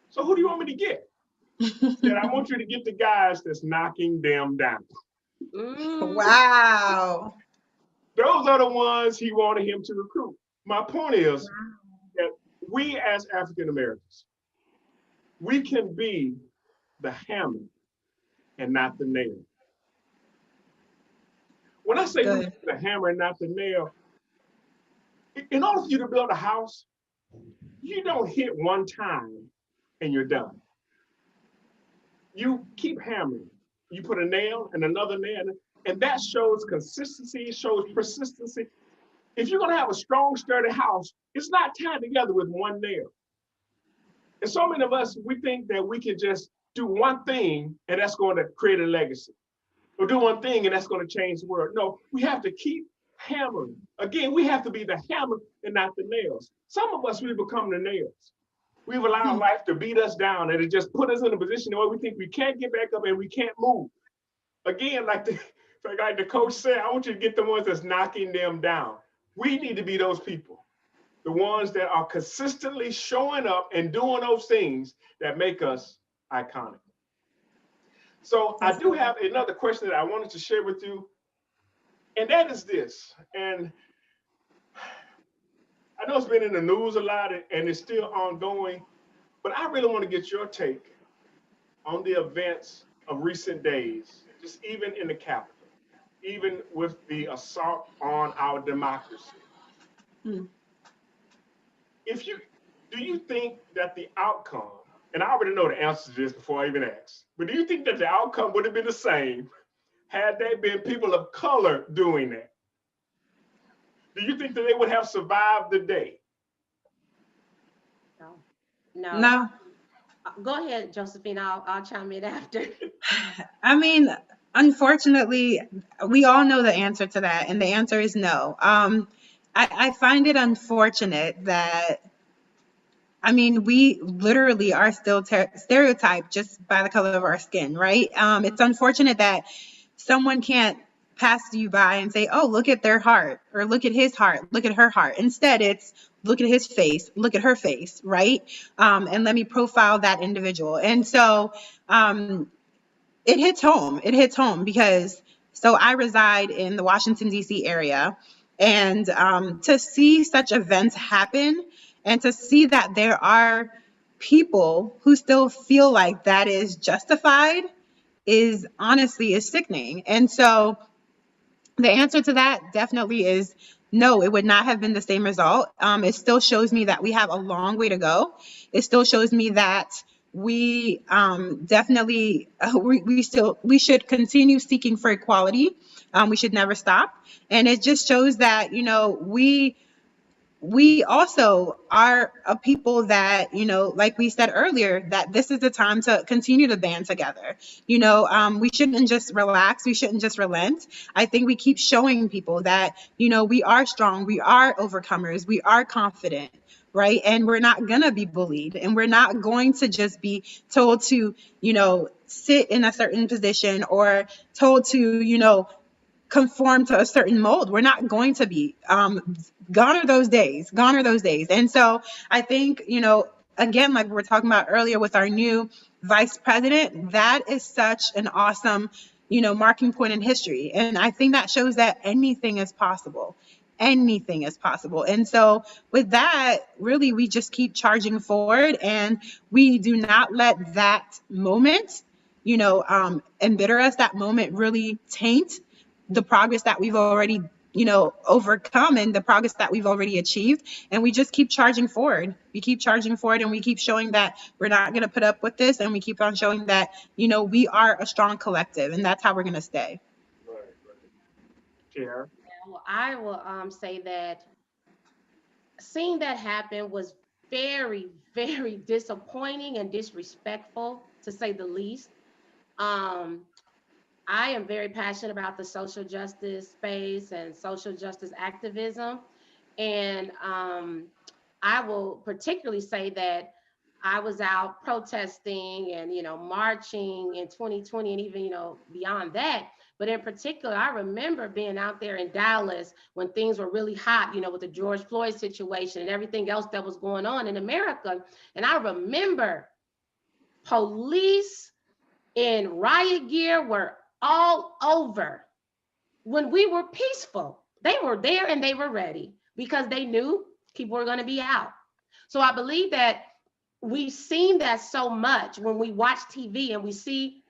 "So who do you want me to get?" He said, "I want you to get the guys that's knocking them down." Wow. Those are the ones he wanted him to recruit. My point is that we as African Americans, we can be the hammer and not the nail. When I say we be the hammer and not the nail, in order for you to build a house, you don't hit one time and you're done. You keep hammering. You put a nail and another nail, and that shows consistency, shows persistency. If you're gonna have a strong, sturdy house, it's not tied together with one nail. And so many of us, we think that we can just do one thing and that's going to create a legacy. Or do one thing and that's going to change the world. No, we have to keep hammering. Again, we have to be the hammer and not the nails. Some of us, we become the nails. We've allowed life to beat us down and it just put us in a position where we think we can't get back up and we can't move. Again, like the coach said, I want you to get the ones that's knocking them down. We need to be those people. The ones that are consistently showing up and doing those things that make us iconic. So I do have another question that I wanted to share with you, and that is this. And I know it's been in the news a lot and it's still ongoing, but I really want to get your take on the events of recent days, just even in the Capitol, even with the assault on our democracy. Do you think that the outcome, and I already know the answer to this before I even ask, but do you think that the outcome would have been the same had there been people of color doing that? Do you think that they would have survived the day? No. Go ahead, Josephine. I'll chime in after. I mean, unfortunately, we all know the answer to that, and the answer is no. I find it unfortunate that, I mean, we literally are still stereotyped just by the color of our skin, right? It's unfortunate that someone can't pass you by and say, "Oh, look at their heart," or "Look at his heart, look at her heart." Instead, it's "Look at his face, look at her face," right? And let me profile that individual. And so it hits home. It hits home because I reside in the Washington, D.C. area. And to see such events happen and to see that there are people who still feel like that is justified is honestly sickening. And so the answer to that definitely is no, it would not have been the same result. It still shows me that we have a long way to go. It still shows me that we definitely we should continue seeking for equality. We should never stop. And it just shows that, we also are a people that, like we said earlier, that this is the time to continue to band together. We shouldn't just relax. We shouldn't just relent. I think we keep showing people that, we are strong. We are overcomers. We are confident. Right. And we're not going to be bullied, and we're not going to just be told to, sit in a certain position or told to, conform to a certain mold. We're not going to be. Gone are those days. Gone are those days. And so I think, again, like we were talking about earlier with our new vice president, that is such an awesome, marking point in history. And I think that shows that anything is possible. Anything is possible. And so with that, really, we just keep charging forward, and we do not let that moment, embitter us. That moment really taint the progress that we've already, overcome, and the progress that we've already achieved. And we just keep charging forward. We keep charging forward, and we keep showing that we're not going to put up with this. And we keep on showing that, we are a strong collective, and that's how we're going to stay. Right. Chair. Well, I will say that seeing that happen was very, very disappointing and disrespectful, to say the least. I am very passionate about the social justice space and social justice activism. And I will particularly say that I was out protesting and, marching in 2020 and even, beyond that. But in particular, I remember being out there in Dallas when things were really hot, with the George Floyd situation and everything else that was going on in America. And I remember police in riot gear were all over when we were peaceful. They were there and they were ready because they knew people were going to be out. So I believe that we've seen that so much when we watch TV and we see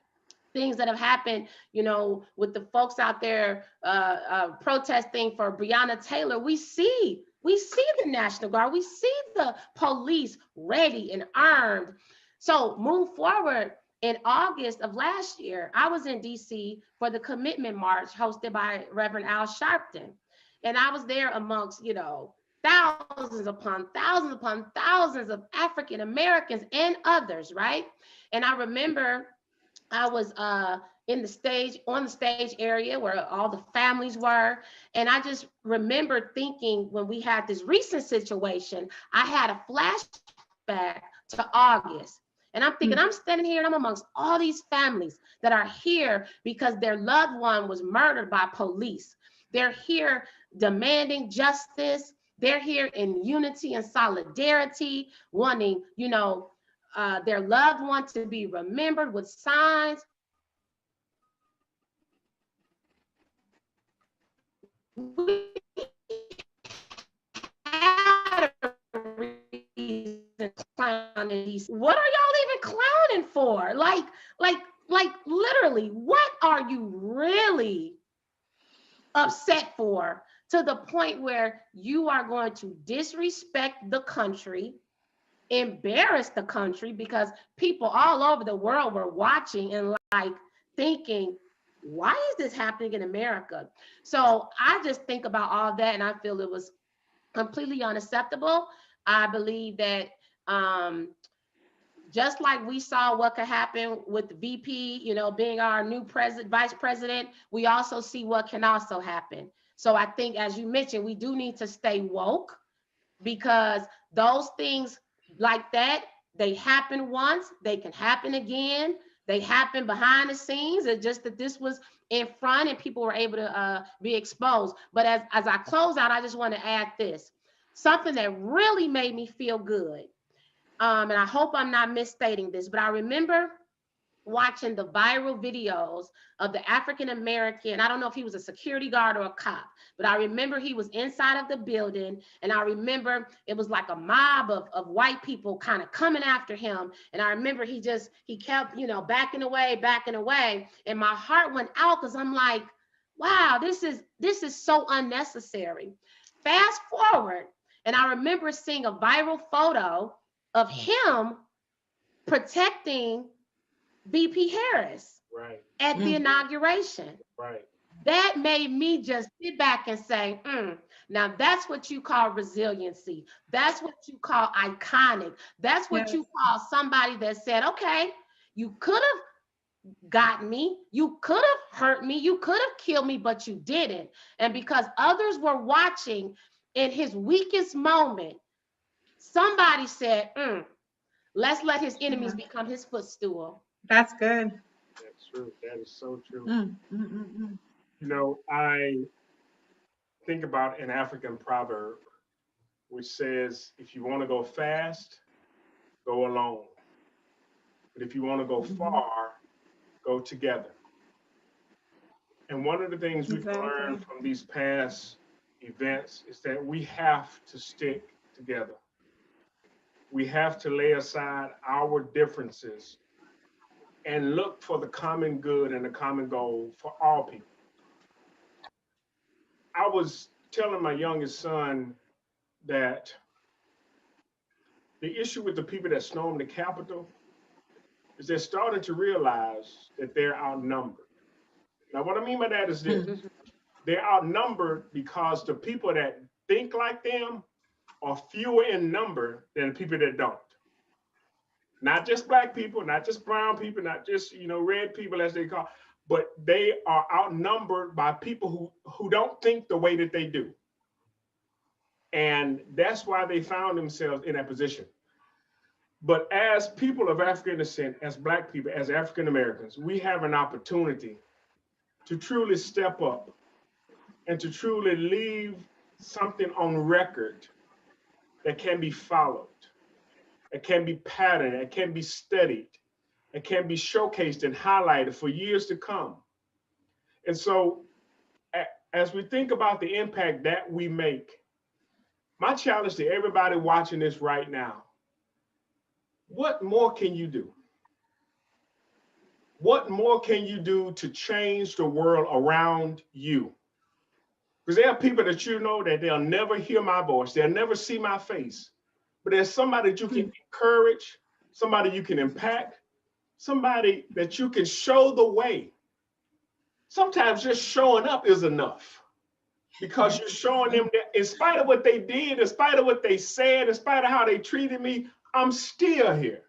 things that have happened, with the folks out there protesting for Breonna Taylor. We see the National Guard, we see the police ready and armed. So move forward. In August of last year, I was in DC for the Commitment March hosted by Reverend Al Sharpton. And I was there amongst, thousands upon thousands of African Americans and others, right? And I remember I was on the stage area where all the families were. And I just remember thinking when we had this recent situation, I had a flashback to August. And I'm thinking, I'm standing here and I'm amongst all these families that are here because their loved one was murdered by police. They're here demanding justice. They're here in unity and solidarity, wanting, their loved one to be remembered with signs. We had a reason clowning. What are y'all even clowning for? Like literally, what are you really upset for to the point where you are going to disrespect the country, embarrass the country, because people all over the world were watching and thinking, why is this happening in America? So I just think about all that and I feel it was completely unacceptable. I believe that just like we saw what could happen with the VP, being our new vice president, we also see what can also happen. So I think, as you mentioned, we do need to stay woke because those things like that, they happen once, they can happen again. They happen behind the scenes. It's just that this was in front and people were able to be exposed. But as I close out, I just want to add this, something that really made me feel good. And I hope I'm not misstating this, but I remember watching the viral videos of the African American. I don't know if he was a security guard or a cop, but I remember he was inside of the building. And I remember it was like a mob of white people kind of coming after him. And I remember he kept, backing away. And my heart went out because I'm like, wow, this is so unnecessary. Fast forward. And I remember seeing a viral photo of him protecting VP Harris at the inauguration. Right. That made me just sit back and say, now that's what you call resiliency. That's what you call iconic. That's what you call somebody that said, okay, you could have gotten me, you could have hurt me, you could have killed me, but you didn't. And because others were watching in his weakest moment, somebody said, let's let his enemies become his footstool. That's good. That's true. That is so true. I think about an African proverb which says, if you want to go fast, go alone. But if you want to go far, go together. And one of the things we've learned from these past events is that we have to stick together. We have to lay aside our differences and look for the common good and the common goal for all people. I was telling my youngest son that the issue with the people that stormed the Capitol is they're starting to realize that they're outnumbered. Now, what I mean by that is this. They're outnumbered because the people that think like them are fewer in number than people that don't. Not just Black people, not just brown people, not just, red people as they call, but they are outnumbered by people who don't think the way that they do. And that's why they found themselves in that position. But as people of African descent, as Black people, as African Americans, we have an opportunity to truly step up and to truly leave something on record that can be followed, that can be patterned, that can be studied, that can be showcased and highlighted for years to come. And so as we think about the impact that we make, my challenge to everybody watching this right now, what more can you do? What more can you do to change the world around you? Because there are people that you know that they'll never hear my voice, they'll never see my face, but there's somebody that you can encourage, somebody you can impact, somebody that you can show the way. Sometimes just showing up is enough, because you're showing them that in spite of what they did, in spite of what they said, in spite of how they treated me, I'm still here.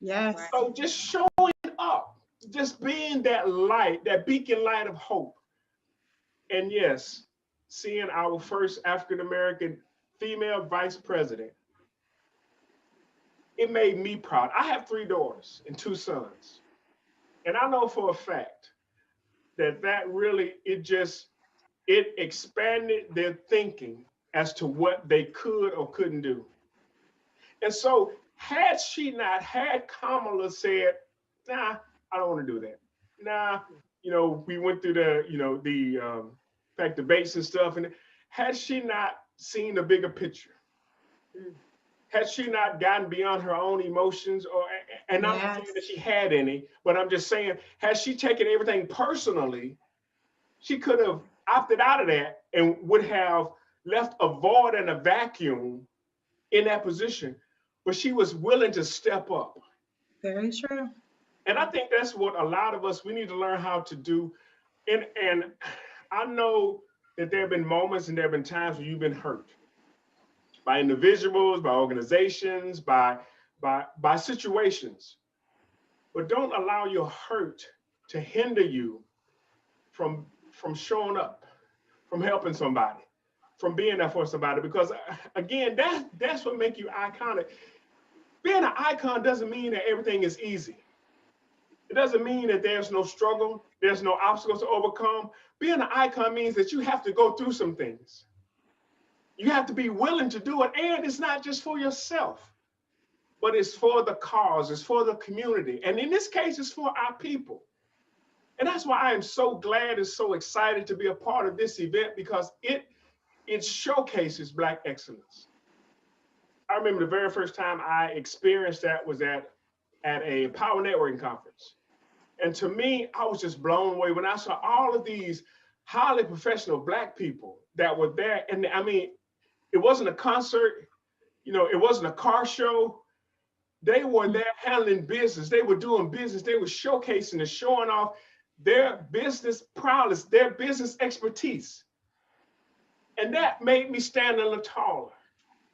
Yes. So just showing up, just being that light, that beacon light of hope. And yes, seeing our first African-American female vice president, it made me proud. I have 3 daughters and 2 sons. And I know for a fact that really, it expanded their thinking as to what they could or couldn't do. And so had Kamala said, nah, I don't want to do that. Nah, we went through the debates and stuff. And had she not seen the bigger picture, had she not gotten beyond her own emotions, and I'm not saying that she had any, but I'm just saying, had she taken everything personally, she could have opted out of that and would have left a void and a vacuum in that position. But she was willing to step up. Very true. And I think that's what a lot of us, we need to learn how to do. And I know that there have been moments and there have been times when you've been hurt by individuals, by organizations, by situations. But don't allow your hurt to hinder you from showing up, from helping somebody, from being there for somebody. Because again, that's what makes you iconic. Being an icon doesn't mean that everything is easy. It doesn't mean that there's no struggle, there's no obstacles to overcome. Being an icon means that you have to go through some things. You have to be willing to do it. And it's not just for yourself, but it's for the cause, it's for the community. And in this case, it's for our people. And that's why I am so glad and so excited to be a part of this event, because it showcases Black excellence. I remember the very first time I experienced that was at a power networking conference. And to me, I was just blown away when I saw all of these highly professional Black people that were there. And I mean, it wasn't a concert, it wasn't a car show. They were there handling business. They were doing business. They were showcasing and showing off their business prowess, their business expertise. And that made me stand a little taller.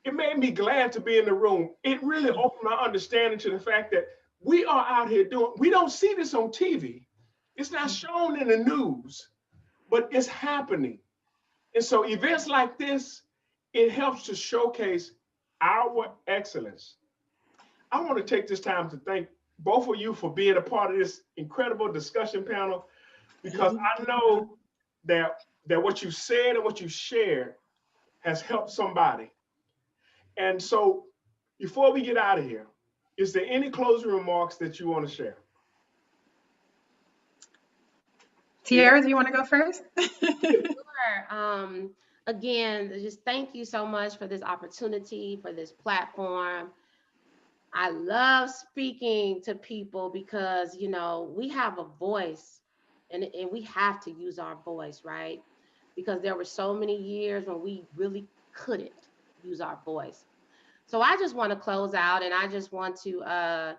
It made me glad to be in the room. It really opened my understanding to the fact that we are out here we don't see this on TV. It's not shown in the news, but it's happening. And so events like this, it helps to showcase our excellence. I want to take this time to thank both of you for being a part of this incredible discussion panel, because I know that what you said and what you shared has helped somebody. And so before we get out of here, is there any closing remarks that you want to share? Tiara, do you want to go first? Sure. Again, just thank you so much for this opportunity, for this platform. I love speaking to people because, we have a voice and we have to use our voice, right? Because there were so many years when we really couldn't use our voice. So I just want to close out, and I just want to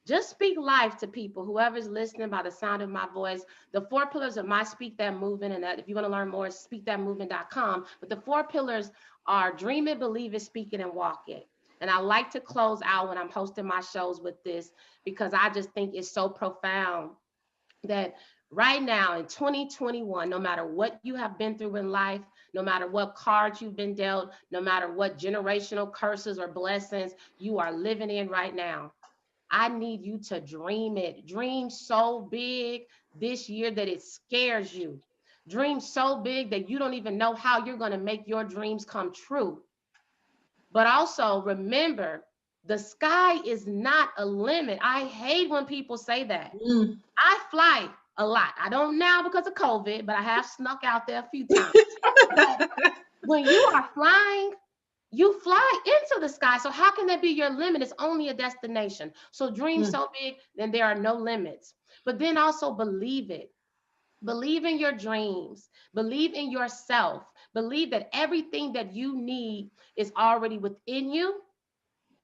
just speak life to people, whoever's listening by the sound of my voice. The 4 pillars of my Speak That Movement, and that if you want to learn more, speakthatmovement.com. But the 4 pillars are dream it, believe it, speak it, and walk it. And I like to close out when I'm hosting my shows with this, because I just think it's so profound that right now in 2021, no matter what you have been through in life, no matter what cards you've been dealt, no matter what generational curses or blessings you are living in right now, I need you to dream it. Dream so big this year that it scares you. Dream so big that you don't even know how you're going to make your dreams come true. But also remember, the sky is not a limit. I hate when people say that. Mm. I fly a lot. I don't now because of COVID, but I have snuck out there a few times. But when you are flying, you fly into the sky. So how can that be your limit? It's only a destination. So dream Mm. so big, then there are no limits. But then also believe it. Believe in your dreams. Believe in yourself. Believe that everything that you need is already within you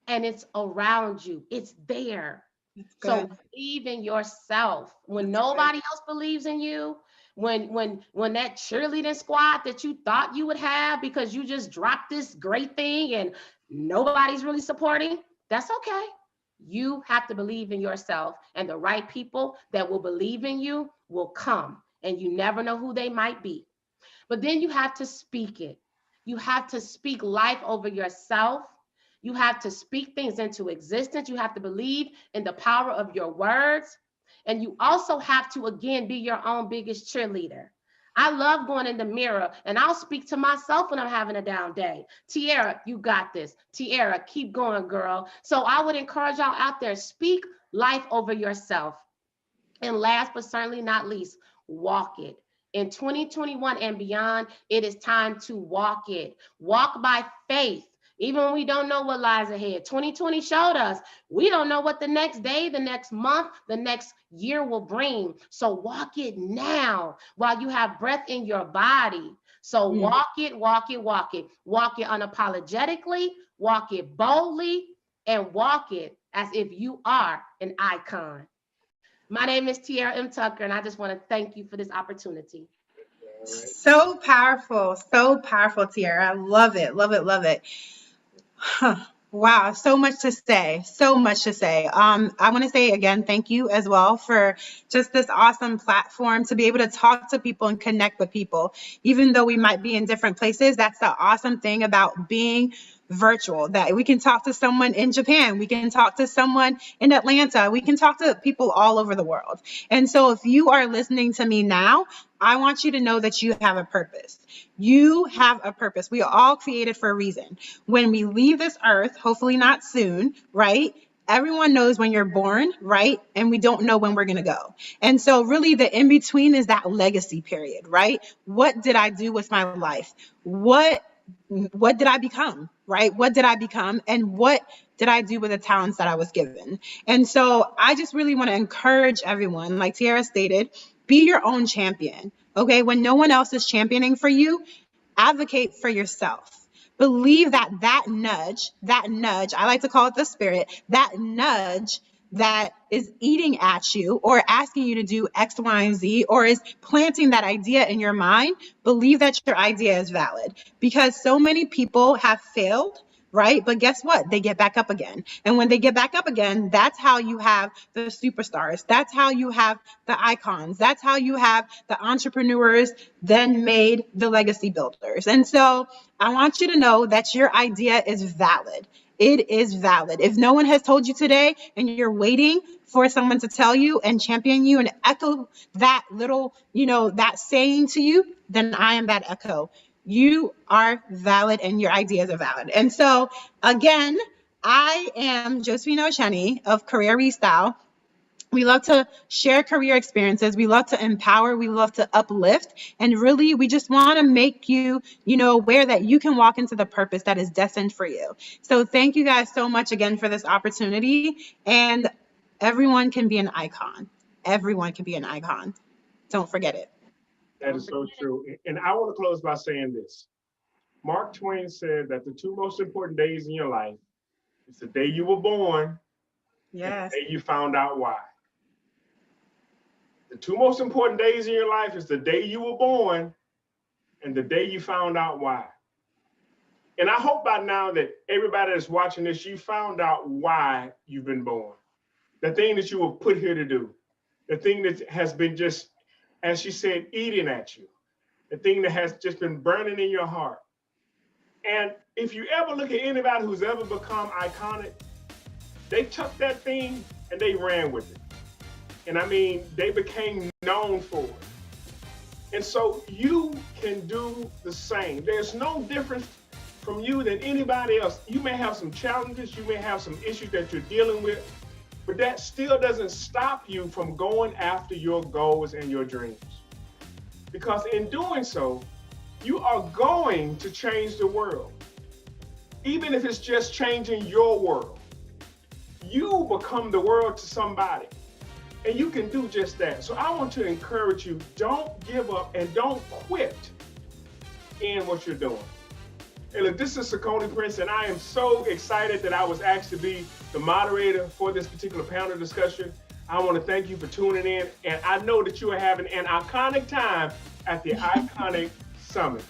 and it's around you. It's there. That's So good. believe in yourself. When That's good. nobody else believes in you, when that cheerleading squad that you thought you would have because you just dropped this great thing and nobody's really supporting, that's okay. You have to believe in yourself, and the right people that will believe in you will come, and you never know who they might be. But then you have to speak it. You have to speak life over yourself. You have to speak things into existence. You have to believe in the power of your words. And you also have to, again, be your own biggest cheerleader. I love going in the mirror and I'll speak to myself when I'm having a down day. Tiara, you got this. Tiara, keep going, girl. So I would encourage y'all out there, speak life over yourself. And last but certainly not least, walk it. In 2021 and beyond, it is time to walk it. Walk by faith. Even when we don't know what lies ahead. 2020 showed us we don't know what the next day, the next month, the next year will bring. So walk it now while you have breath in your body. So Mm. walk it, walk it, walk it. Walk it unapologetically, walk it boldly, and walk it as if you are an icon. My name is Tiara M. Tucker, and I just want to thank you for this opportunity. All right. So powerful, Tiara. I love it, love it, love it. Huh. Wow, so much to say, so much to say. I want to say again, thank you as well for just this awesome platform to be able to talk to people and connect with people, even though we might be in different places. That's the awesome thing about being virtual, that we can talk to someone in Japan, we can talk to someone in Atlanta, we can talk to people all over the world. And so if you are listening to me now, I want you to know that you have a purpose. You have a purpose. We are all created for a reason. When we leave this earth, hopefully not soon, right? Everyone knows when you're born, right? And we don't know when we're going to go. And so really the in between is that legacy period, right? What did I do with my life? What did I become, right? What did I become? And what did I do with the talents that I was given? And so I just really want to encourage everyone, like Tiara stated, be your own champion. Okay. When no one else is championing for you, advocate for yourself. Believe that nudge, I like to call it the spirit, that nudge that is eating at you or asking you to do X, Y, and Z, or is planting that idea in your mind, believe that your idea is valid, because so many people have failed, right? But guess what? They get back up again. And when they get back up again, that's how you have the superstars. That's how you have the icons. That's how you have the entrepreneurs then made the legacy builders. And so I want you to know that your idea is valid. It is valid. If no one has told you today and you're waiting for someone to tell you and champion you and echo that little, that saying to you, then I am that echo. You are valid and your ideas are valid. And so again, I am Josephine Osheni of Career Restyle. We love to share career experiences. We love to empower. We love to uplift. And really, we just want to make you, aware that you can walk into the purpose that is destined for you. So thank you guys so much again for this opportunity. And everyone can be an icon. Everyone can be an icon. Don't forget it. That is so true. And I want to close by saying this. Mark Twain said that the two most important days in your life is the day you were born and the day you found out why. The two most important days in your life is the day you were born and the day you found out why. And I hope by now that everybody that's watching this, you found out why you've been born. The thing that you were put here to do. The thing that has been just as she said, eating at you, the thing that has just been burning in your heart. And if you ever look at anybody who's ever become iconic, they took that thing and they ran with it. And I mean, they became known for it. And so you can do the same. There's no difference from you than anybody else. You may have some challenges, you may have some issues that you're dealing with, but that still doesn't stop you from going after your goals and your dreams. Because in doing so, you are going to change the world. Even if it's just changing your world. You become the world to somebody. And you can do just that. So I want to encourage you, don't give up and don't quit in what you're doing. Hey, look, this is Saucony Prince, and I am so excited that I was asked to be the moderator for this particular panel discussion. I want to thank you for tuning in, and I know that you are having an iconic time at the Iconic Summit.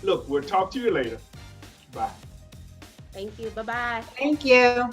Look, we'll talk to you later. Bye. Thank you. Bye-bye. Thank you.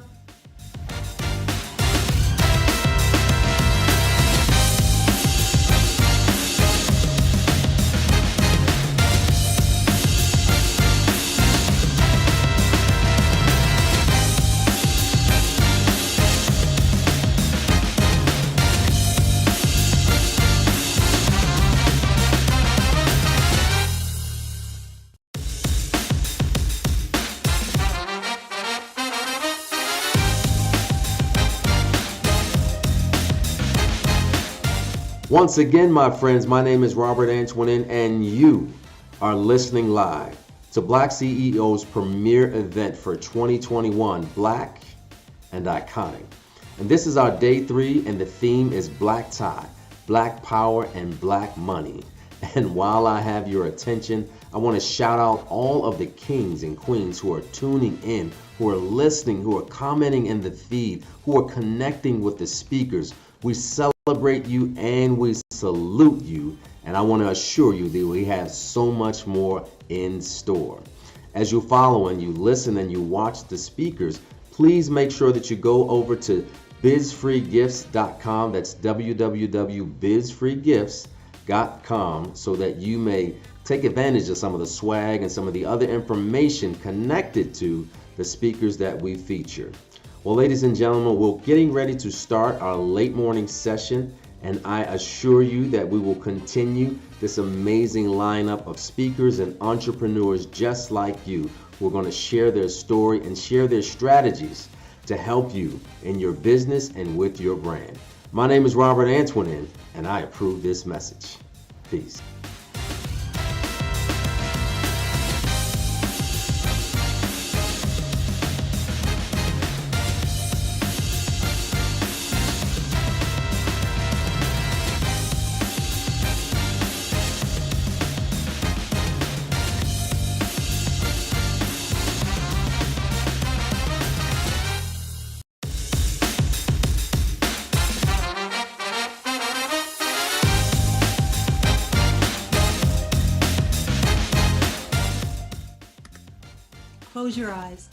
Once again, my friends, my name is Robert Antoinin, and you are listening live to Black CEO's premier event for 2021, Black and Iconic. And this is our day 3, and the theme is Black Tie, Black Power, and Black Money. And while I have your attention, I want to shout out all of the kings and queens who are tuning in, who are listening, who are commenting in the feed, who are connecting with the speakers. We celebrate you and we salute you, and I want to assure you that we have so much more in store. As you follow and you listen and you watch the speakers, please make sure that you go over to bizfreegifts.com. That's www.bizfreegifts.com, so that you may take advantage of some of the swag and some of the other information connected to the speakers that we feature. Well, ladies and gentlemen, we're getting ready to start our late morning session, and I assure you that we will continue this amazing lineup of speakers and entrepreneurs just like you who are going to share their story and share their strategies to help you in your business and with your brand. My name is Robert Antoinin, and I approve this message. Peace. Close your eyes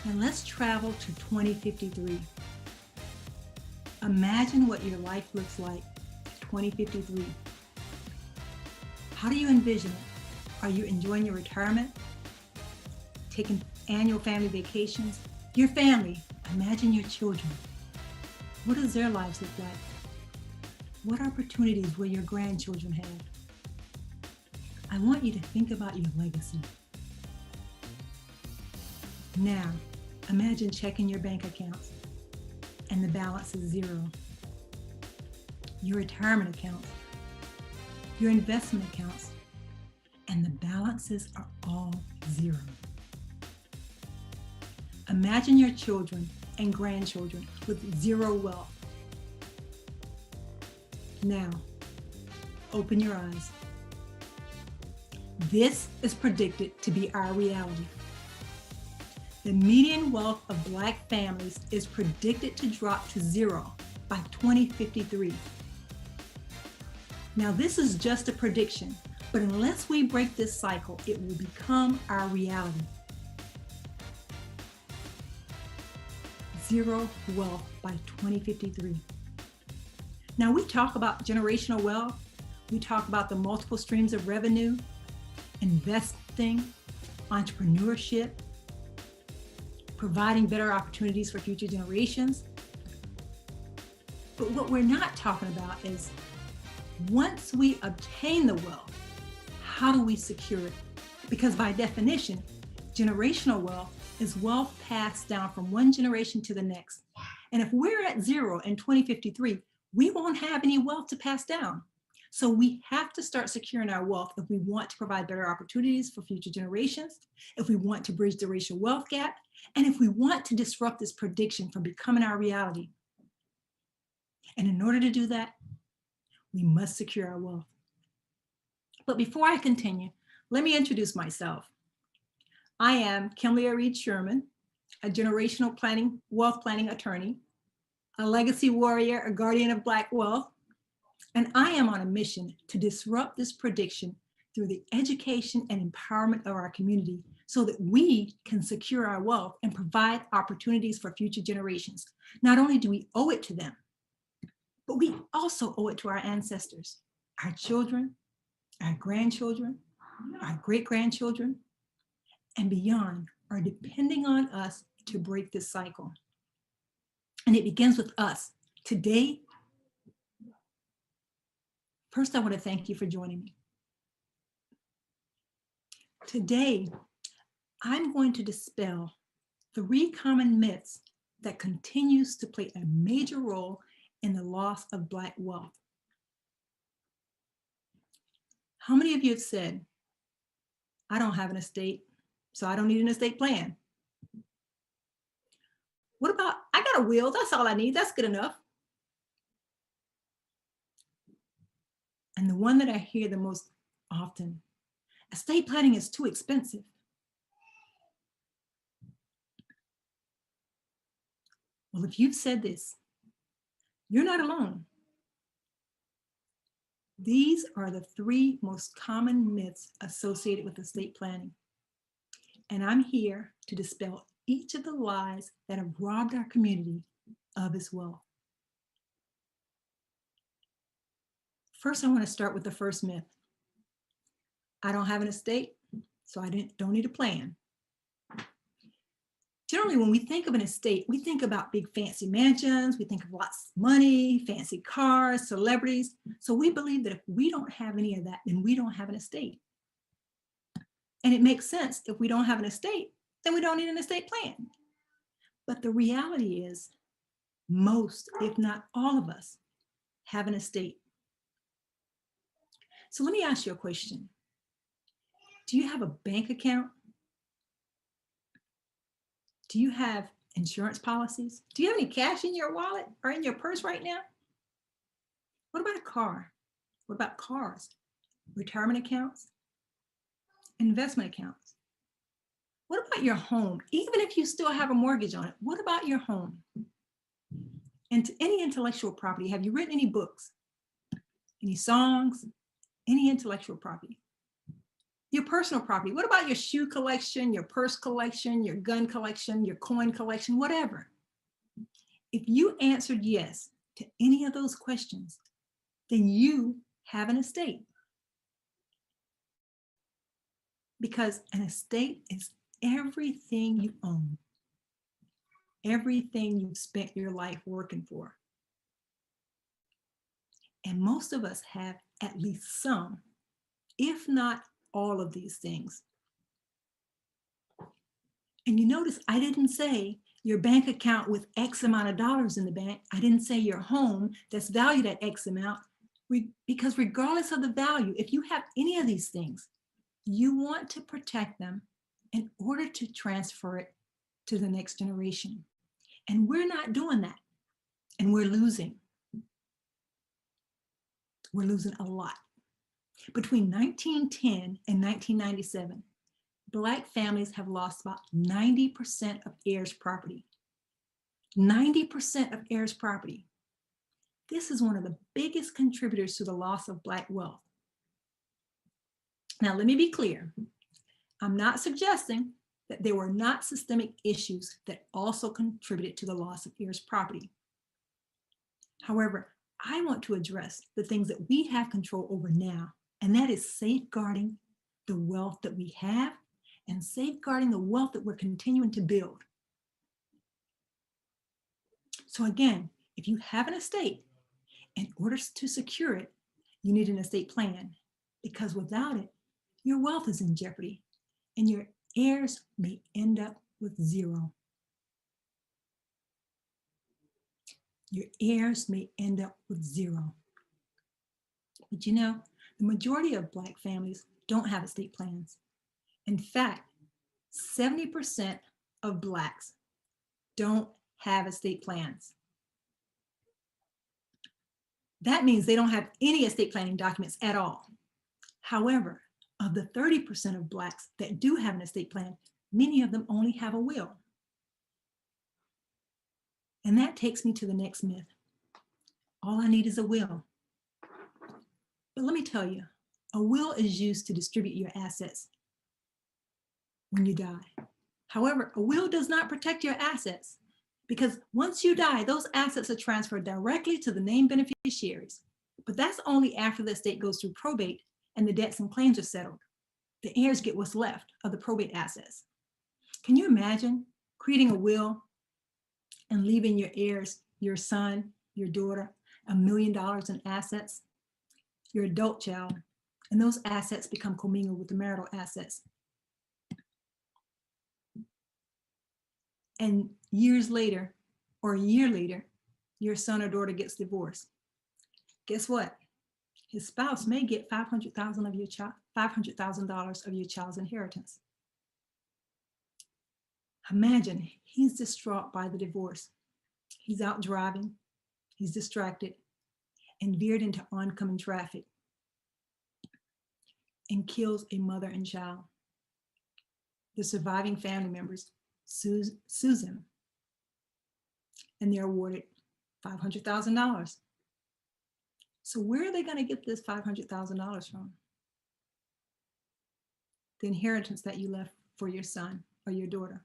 and let's travel to 2053. Imagine what your life looks like 2053. How do you envision it? Are you enjoying your retirement? Taking annual family vacations? Your family, imagine your children. What does their lives look like? What opportunities will your grandchildren have? I want you to think about your legacy. Now, imagine checking your bank accounts and the balance is zero. Your retirement accounts, your investment accounts, and the balances are all zero. Imagine your children and grandchildren with zero wealth. Now, open your eyes. This is predicted to be our reality. The median wealth of Black families is predicted to drop to zero by 2053. Now, this is just a prediction, but unless we break this cycle, it will become our reality. Zero wealth by 2053. Now, we talk about generational wealth. We talk about the multiple streams of revenue, investing, entrepreneurship, providing better opportunities for future generations. But what we're not talking about is once we obtain the wealth, how do we secure it? Because by definition, generational wealth is wealth passed down from one generation to the next. And if we're at zero in 2053, we won't have any wealth to pass down. So we have to start securing our wealth if we want to provide better opportunities for future generations, if we want to bridge the racial wealth gap, and if we want to disrupt this prediction from becoming our reality. And in order to do that, we must secure our wealth. But before I continue, let me introduce myself. I am Kimberly Reed Sherman, a generational wealth planning attorney, a legacy warrior, a guardian of Black wealth, and I am on a mission to disrupt this prediction through the education and empowerment of our community so that we can secure our wealth and provide opportunities for future generations. Not only do we owe it to them, but we also owe it to our ancestors. Our children, our grandchildren, our great-grandchildren, and beyond are depending on us to break this cycle. And it begins with us. Today, first, I want to thank you for joining me. Today, I'm going to dispel 3 common myths that continues to play a major role in the loss of Black wealth. How many of you have said, I don't have an estate, so I don't need an estate plan? What about, I got a will, that's all I need, that's good enough. And the one that I hear the most often, estate planning is too expensive. Well, if you've said this, you're not alone. These are the 3 most common myths associated with estate planning. And I'm here to dispel each of the lies that have robbed our community of its wealth. First, I want to start with the first myth. I don't have an estate, so I don't need a plan. Generally, when we think of an estate, we think about big fancy mansions, we think of lots of money, fancy cars, celebrities. So we believe that if we don't have any of that, then we don't have an estate. And it makes sense. If we don't have an estate, then we don't need an estate plan. But the reality is most, if not all of us, have an estate. So let me ask you a question. Do you have a bank account? Do you have insurance policies? Do you have any cash in your wallet or in your purse right now? What about a car? What about cars? Retirement accounts? Investment accounts? What about your home? Even if you still have a mortgage on it, what about your home? And any intellectual property, have you written any books? Any songs? Any intellectual property? Your personal property. What about your shoe collection, your purse collection, your gun collection, your coin collection, whatever? If you answered yes to any of those questions, then you have an estate. Because an estate is everything you own, everything you've spent your life working for. And most of us have at least some, if not all of these things. And you notice I didn't say your bank account with X amount of dollars in the bank. I didn't say your home that's valued at X amount, because regardless of the value, if you have any of these things, you want to protect them in order to transfer it to the next generation. And we're not doing that. And we're losing. We're losing a lot. Between 1910 and 1997, Black families have lost about 90% of heirs' property. 90% of heirs' property. This is one of the biggest contributors to the loss of Black wealth. Now, let me be clear. I'm not suggesting that there were not systemic issues that also contributed to the loss of heirs' property. However, I want to address the things that we have control over now, and that is safeguarding the wealth that we have and safeguarding the wealth that we're continuing to build. So again, if you have an estate, in order to secure it, you need an estate plan, because without it, your wealth is in jeopardy and your heirs may end up with zero. Your heirs may end up with zero. But you know, the majority of Black families don't have estate plans. In fact, 70% of Blacks don't have estate plans. That means they don't have any estate planning documents at all. However, of the 30% of Blacks that do have an estate plan, many of them only have a will. And that takes me to the next myth. All I need is a will. But let me tell you, a will is used to distribute your assets when you die. However, a will does not protect your assets, because once you die, those assets are transferred directly to the named beneficiaries. But that's only after the estate goes through probate and the debts and claims are settled. The heirs get what's left of the probate assets. Can you imagine creating a will and leaving your heirs, your son, your daughter, $1 million in assets, your adult child, and those assets become commingled with the marital assets? And years later, or a year later, your son or daughter gets divorced. Guess what? His spouse may get $500,000 of your $500,000 of your child's inheritance. Imagine he's distraught by the divorce. He's out driving, he's distracted, and veered into oncoming traffic and kills a mother and child. The surviving family members sues him, and they're awarded $500,000. So where are they going to get this $500,000 from? The inheritance that you left for your son or your daughter.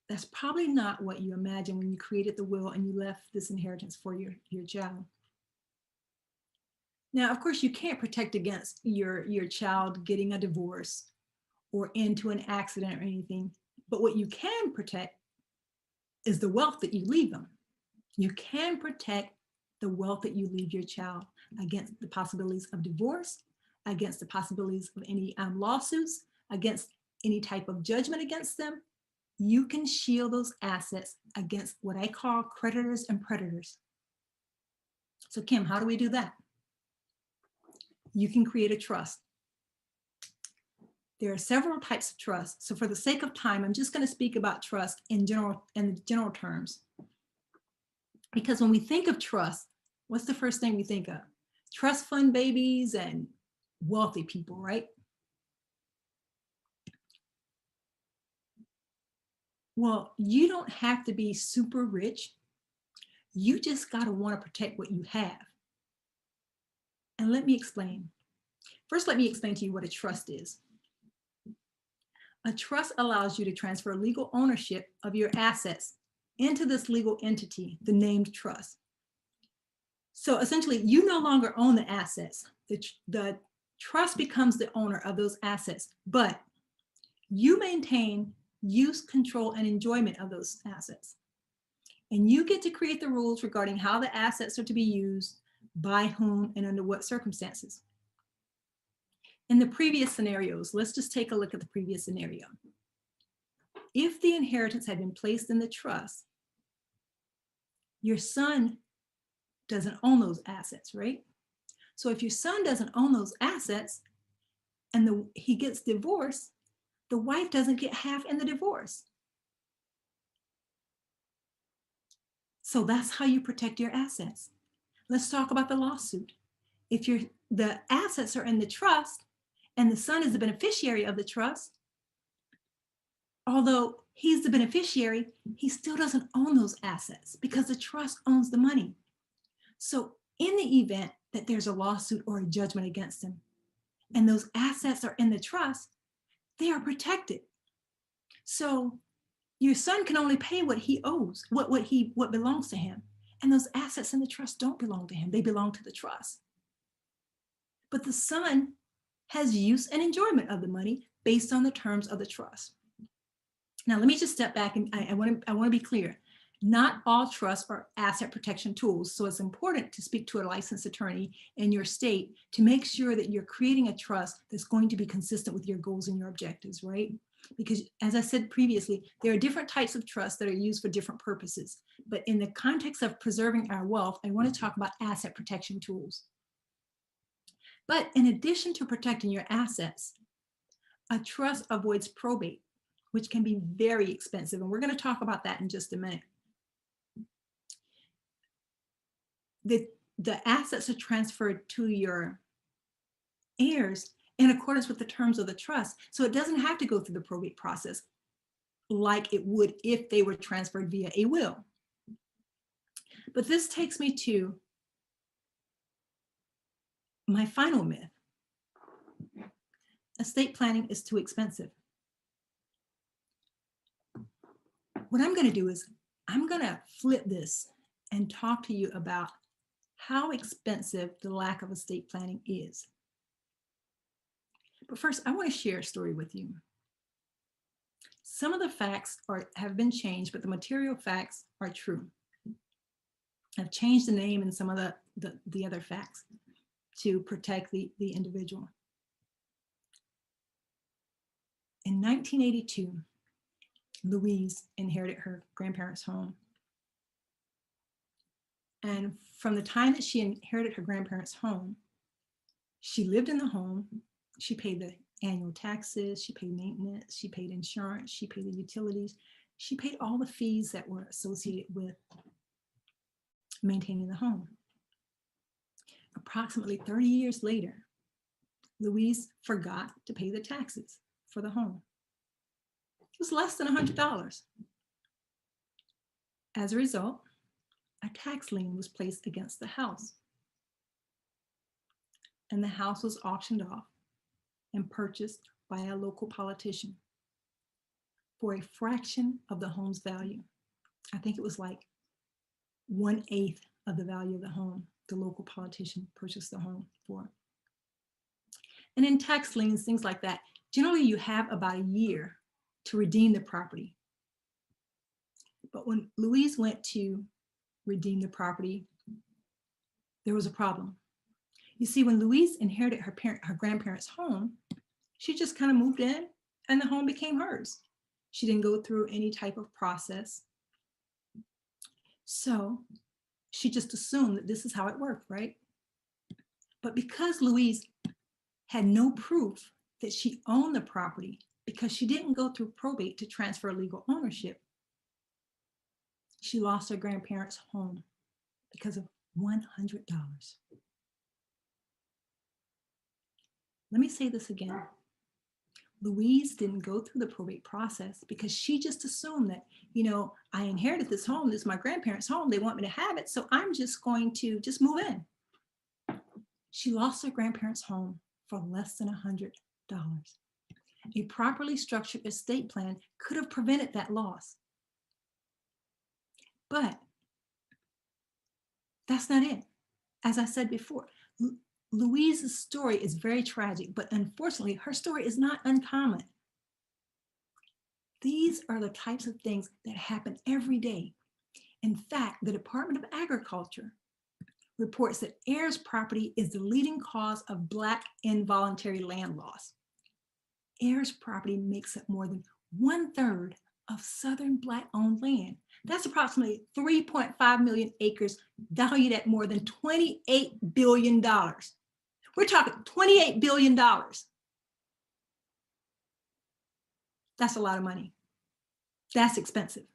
That's probably not what you imagined when you created the will and you left this inheritance for your child. Now, of course, you can't protect against your child getting a divorce or into an accident or anything, but what you can protect is the wealth that you leave them. You can protect the wealth that you leave your child against the possibilities of divorce, against the possibilities of any lawsuits, against any type of judgment against them. You can shield those assets against what I call creditors and predators. So Kim, how do we do that? You can create a trust. There are several types of trust. So for the sake of time, I'm just going to speak about trust in general terms. Because when we think of trust, what's the first thing we think of? Trust fund babies and wealthy people, right? Well, you don't have to be super rich. You just got to want to protect what you have. And let me explain. First, let me explain to you what a trust is. A trust allows you to transfer legal ownership of your assets into this legal entity, the named trust. So essentially, you no longer own the assets. The trust becomes the owner of those assets, but you maintain use, control, and enjoyment of those assets. And you get to create the rules regarding how the assets are to be used, by whom, and under what circumstances. In the previous scenarios, let's just take a look at the previous scenario. If the inheritance had been placed in the trust, your son doesn't own those assets, right? So if your son doesn't own those assets and he gets divorced, the wife doesn't get half in the divorce. So that's how you protect your assets. Let's talk about the lawsuit. If the assets are in the trust and the son is the beneficiary of the trust, although he's the beneficiary, he still doesn't own those assets because the trust owns the money. So in the event that there's a lawsuit or a judgment against him and those assets are in the trust, they are protected. So your son can only pay what he owes, what belongs to him. And those assets in the trust don't belong to him. They belong to the trust. But the son has use and enjoyment of the money based on the terms of the trust. Now, let me just step back, and I want to be clear. Not all trusts are asset protection tools, so it's important to speak to a licensed attorney in your state to make sure that you're creating a trust that's going to be consistent with your goals and your objectives, right? Because as I said previously, there are different types of trusts that are used for different purposes. But in the context of preserving our wealth, I want to talk about asset protection tools. But in addition to protecting your assets, a trust avoids probate, which can be very expensive. And we're going to talk about that in just a minute. The assets are transferred to your heirs in accordance with the terms of the trust. So it doesn't have to go through the probate process like it would if they were transferred via a will. But this takes me to my final myth. Estate planning is too expensive. What I'm going to do is I'm going to flip this and talk to you about how expensive the lack of estate planning is. But first, I want to share a story with you. Some of the facts have been changed, but the material facts are true. I've changed the name and some of the other facts to protect the individual. In 1982, Louise inherited her grandparents' home. And from the time that she inherited her grandparents' home, she lived in the home. She paid the annual taxes, she paid maintenance, she paid insurance, she paid the utilities, she paid all the fees that were associated with maintaining the home. Approximately 30 years later, Louise forgot to pay the taxes for the home. It was less than $100. As a result, a tax lien was placed against the house, and the house was auctioned off and purchased by a local politician for a fraction of the home's value. I think it was like 1/8 of the value of the home the local politician purchased the home for. And in tax liens, things like that, generally you have about a year to redeem the property. But when Louise went to redeem the property, there was a problem. You see, when Louise inherited her grandparents' home, she just kind of moved in and the home became hers. She didn't go through any type of process. So she just assumed that this is how it worked, right? But because Louise had no proof that she owned the property, because she didn't go through probate to transfer legal ownership, she lost her grandparents' home because of $100. Let me say this again. Louise didn't go through the probate process because she just assumed that, I inherited this home. This is my grandparents' home. They want me to have it. So I'm just going to just move in. She lost her grandparents' home for less than $100. A properly structured estate plan could have prevented that loss. But that's not it. As I said before, Louise's story is very tragic, but unfortunately, her story is not uncommon. These are the types of things that happen every day. In fact, the Department of Agriculture reports that heirs property is the leading cause of Black involuntary land loss. Heirs property makes up more than 1/3 of Southern Black-owned land. That's approximately 3.5 million acres valued at more than $28 billion. We're talking $28 billion. That's a lot of money. That's expensive.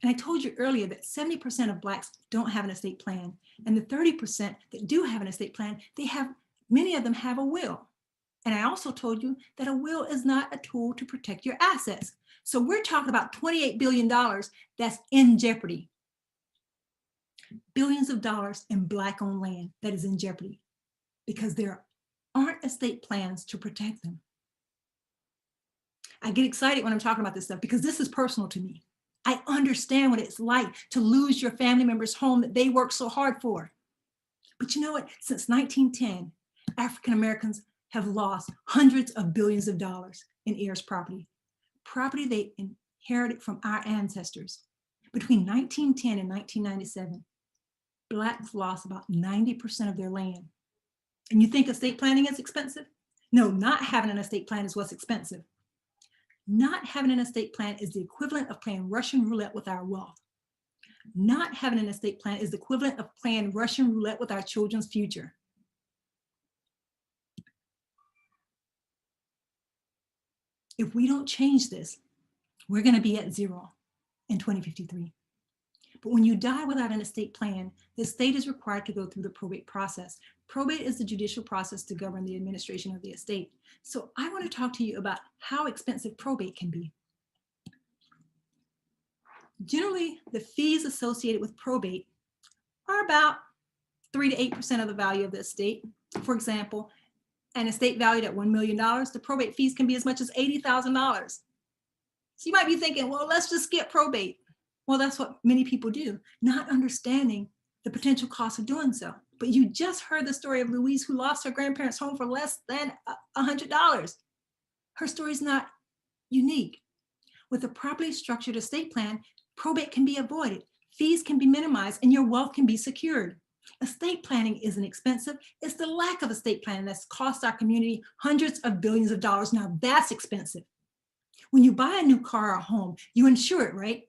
And I told you earlier that 70% of Blacks don't have an estate plan. And the 30% that do have an estate plan, many of them have a will. And I also told you that a will is not a tool to protect your assets. So we're talking about $28 billion that's in jeopardy. Billions of dollars in Black-owned land that is in jeopardy because there aren't estate plans to protect them. I get excited when I'm talking about this stuff because this is personal to me. I understand what it's like to lose your family member's home that they worked so hard for. But you know what? Since 1910, African Americans have lost hundreds of billions of dollars in heirs property they inherited from our ancestors. Between 1910 and 1997, Blacks lost about 90% of their land. And you think estate planning is expensive? No, not having an estate plan is what's expensive. Not having an estate plan is the equivalent of playing Russian roulette with our wealth. Not having an estate plan is the equivalent of playing Russian roulette with our children's future. If we don't change this, we're going to be at zero in 2053. But when you die without an estate plan, the estate is required to go through the probate process. Probate is the judicial process to govern the administration of the estate. So I want to talk to you about how expensive probate can be. Generally, the fees associated with probate are about 3 to 8% of the value of the estate. For example, an estate valued at $1 million, the probate fees can be as much as $80,000. So you might be thinking, well, let's just skip probate. Well, that's what many people do, not understanding the potential cost of doing so. But you just heard the story of Louise, who lost her grandparents' home for less than $100. Her story is not unique. With a properly structured estate plan, probate can be avoided, fees can be minimized, and your wealth can be secured. Estate planning isn't expensive. It's the lack of estate planning that's cost our community hundreds of billions of dollars. Now that's expensive. When you buy a new car or home, you insure it, right?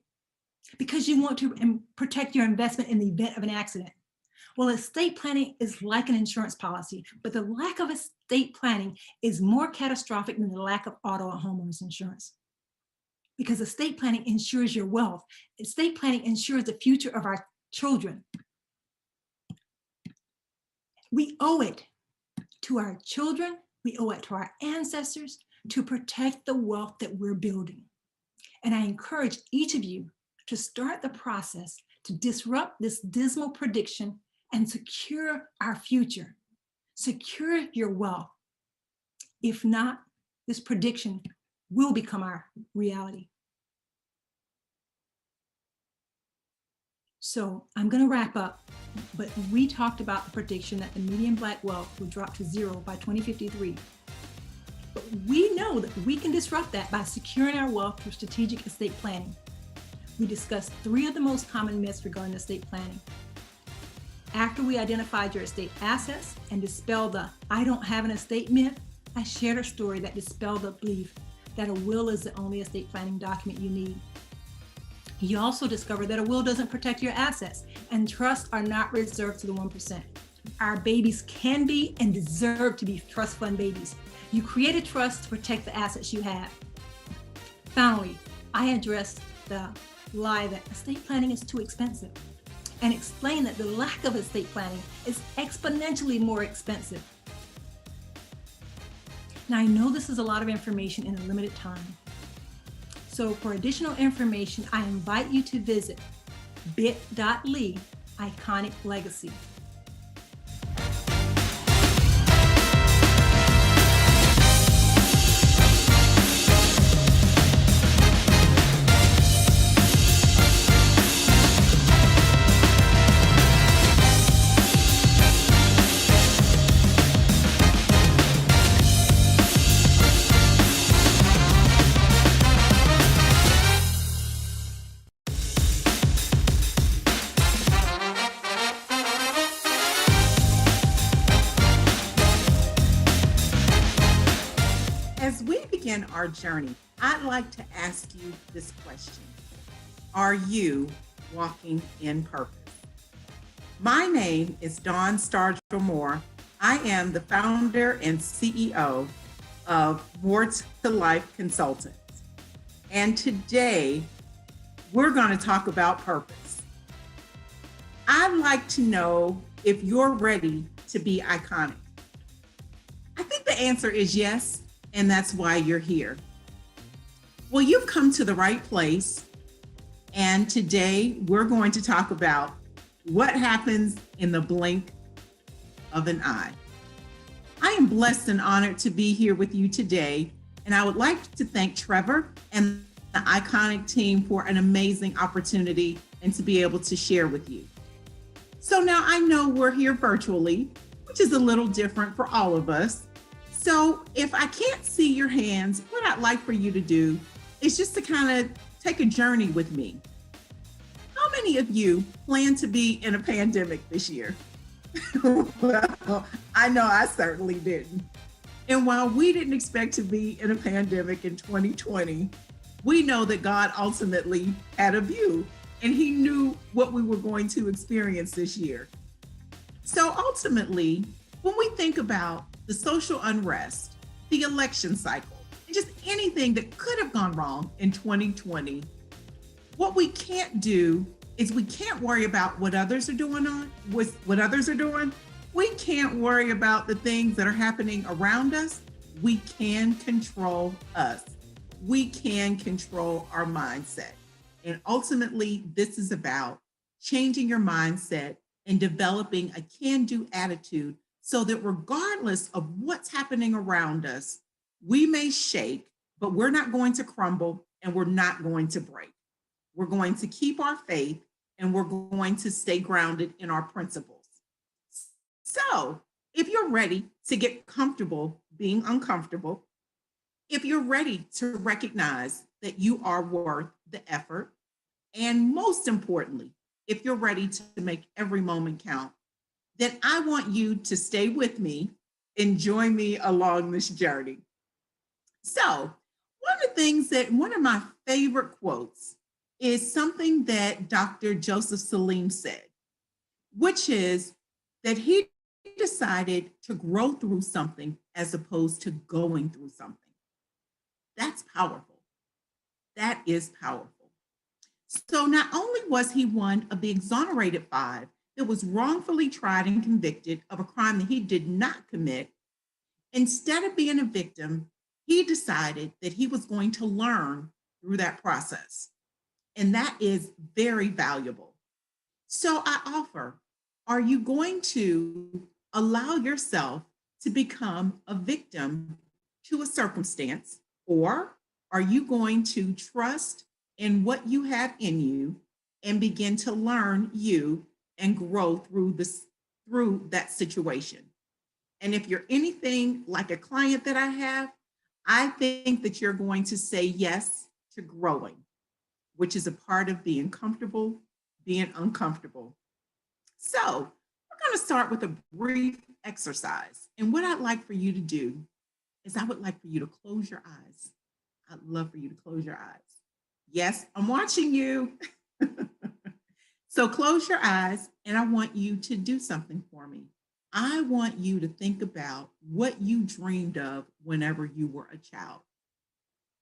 Because you want to protect your investment in the event of an accident. Well, estate planning is like an insurance policy, but the lack of estate planning is more catastrophic than the lack of auto or homeowners insurance. Because estate planning ensures your wealth. Estate planning ensures the future of our children. We owe it to our children, we owe it to our ancestors to protect the wealth that we're building. And I encourage each of you to start the process to disrupt this dismal prediction and secure our future. Secure your wealth. If not, this prediction will become our reality. So I'm going to wrap up, but we talked about the prediction that the median Black wealth would drop to zero by 2053. But we know that we can disrupt that by securing our wealth through strategic estate planning. We discussed 3 of the most common myths regarding estate planning. After we identified your estate assets and dispelled the "I don't have an estate" myth, I shared a story that dispelled the belief that a will is the only estate planning document you need. You also discovered that a will doesn't protect your assets, and trusts are not reserved to the 1%. Our babies can be and deserve to be trust fund babies. You create a trust to protect the assets you have. Finally, I addressed the lie that estate planning is too expensive and explained that the lack of estate planning is exponentially more expensive. Now, I know this is a lot of information in a limited time. So for additional information, I invite you to visit bit.ly Iconic Legacy. Our journey, I'd like to ask you this question. Are you walking in purpose? My name is Dawn Stargell Moore. I am the founder and CEO of More to Life Consultants. And today we're going to talk about purpose. I'd like to know if you're ready to be iconic. I think the answer is yes. And that's why you're here. Well, you've come to the right place. And today we're going to talk about what happens in the blink of an eye. I am blessed and honored to be here with you today. And I would like to thank Trevor and the iconic team for an amazing opportunity and to be able to share with you. So now I know we're here virtually, which is a little different for all of us. So if I can't see your hands, what I'd like for you to do is just to kind of take a journey with me. How many of you plan to be in a pandemic this year? Well, I know I certainly didn't. And while we didn't expect to be in a pandemic in 2020, we know that God ultimately had a view and he knew what we were going to experience this year. So ultimately, when we think about the social unrest, the election cycle, and just anything that could have gone wrong in 2020, what we can't do is we can't worry about what others are doing. We can't worry about the things that are happening around us. We can control us. We can control our mindset. And ultimately, this is about changing your mindset and developing a can-do attitude so that regardless of what's happening around us, we may shake, but we're not going to crumble and we're not going to break. We're going to keep our faith and we're going to stay grounded in our principles. So if you're ready to get comfortable being uncomfortable, if you're ready to recognize that you are worth the effort, and most importantly, if you're ready to make every moment count, then I want you to stay with me and join me along this journey. So one of my favorite quotes is something that Dr. Joseph Salim said, which is that he decided to grow through something as opposed to going through something. That's powerful. That is powerful. So not only was he one of the exonerated 5 that was wrongfully tried and convicted of a crime that he did not commit, instead of being a victim, he decided that he was going to learn through that process. And that is very valuable. So I offer, are you going to allow yourself to become a victim to a circumstance, or are you going to trust in what you have in you and begin to learn you and grow through that situation? And if you're anything like a client that I have, I think that you're going to say yes to growing, which is a part of being comfortable, being uncomfortable. So we're going to start with a brief exercise. And what I'd like for you to do is I would like for you to close your eyes. I'd love for you to close your eyes. Yes, I'm watching you. So close your eyes and I want you to do something for me. I want you to think about what you dreamed of whenever you were a child.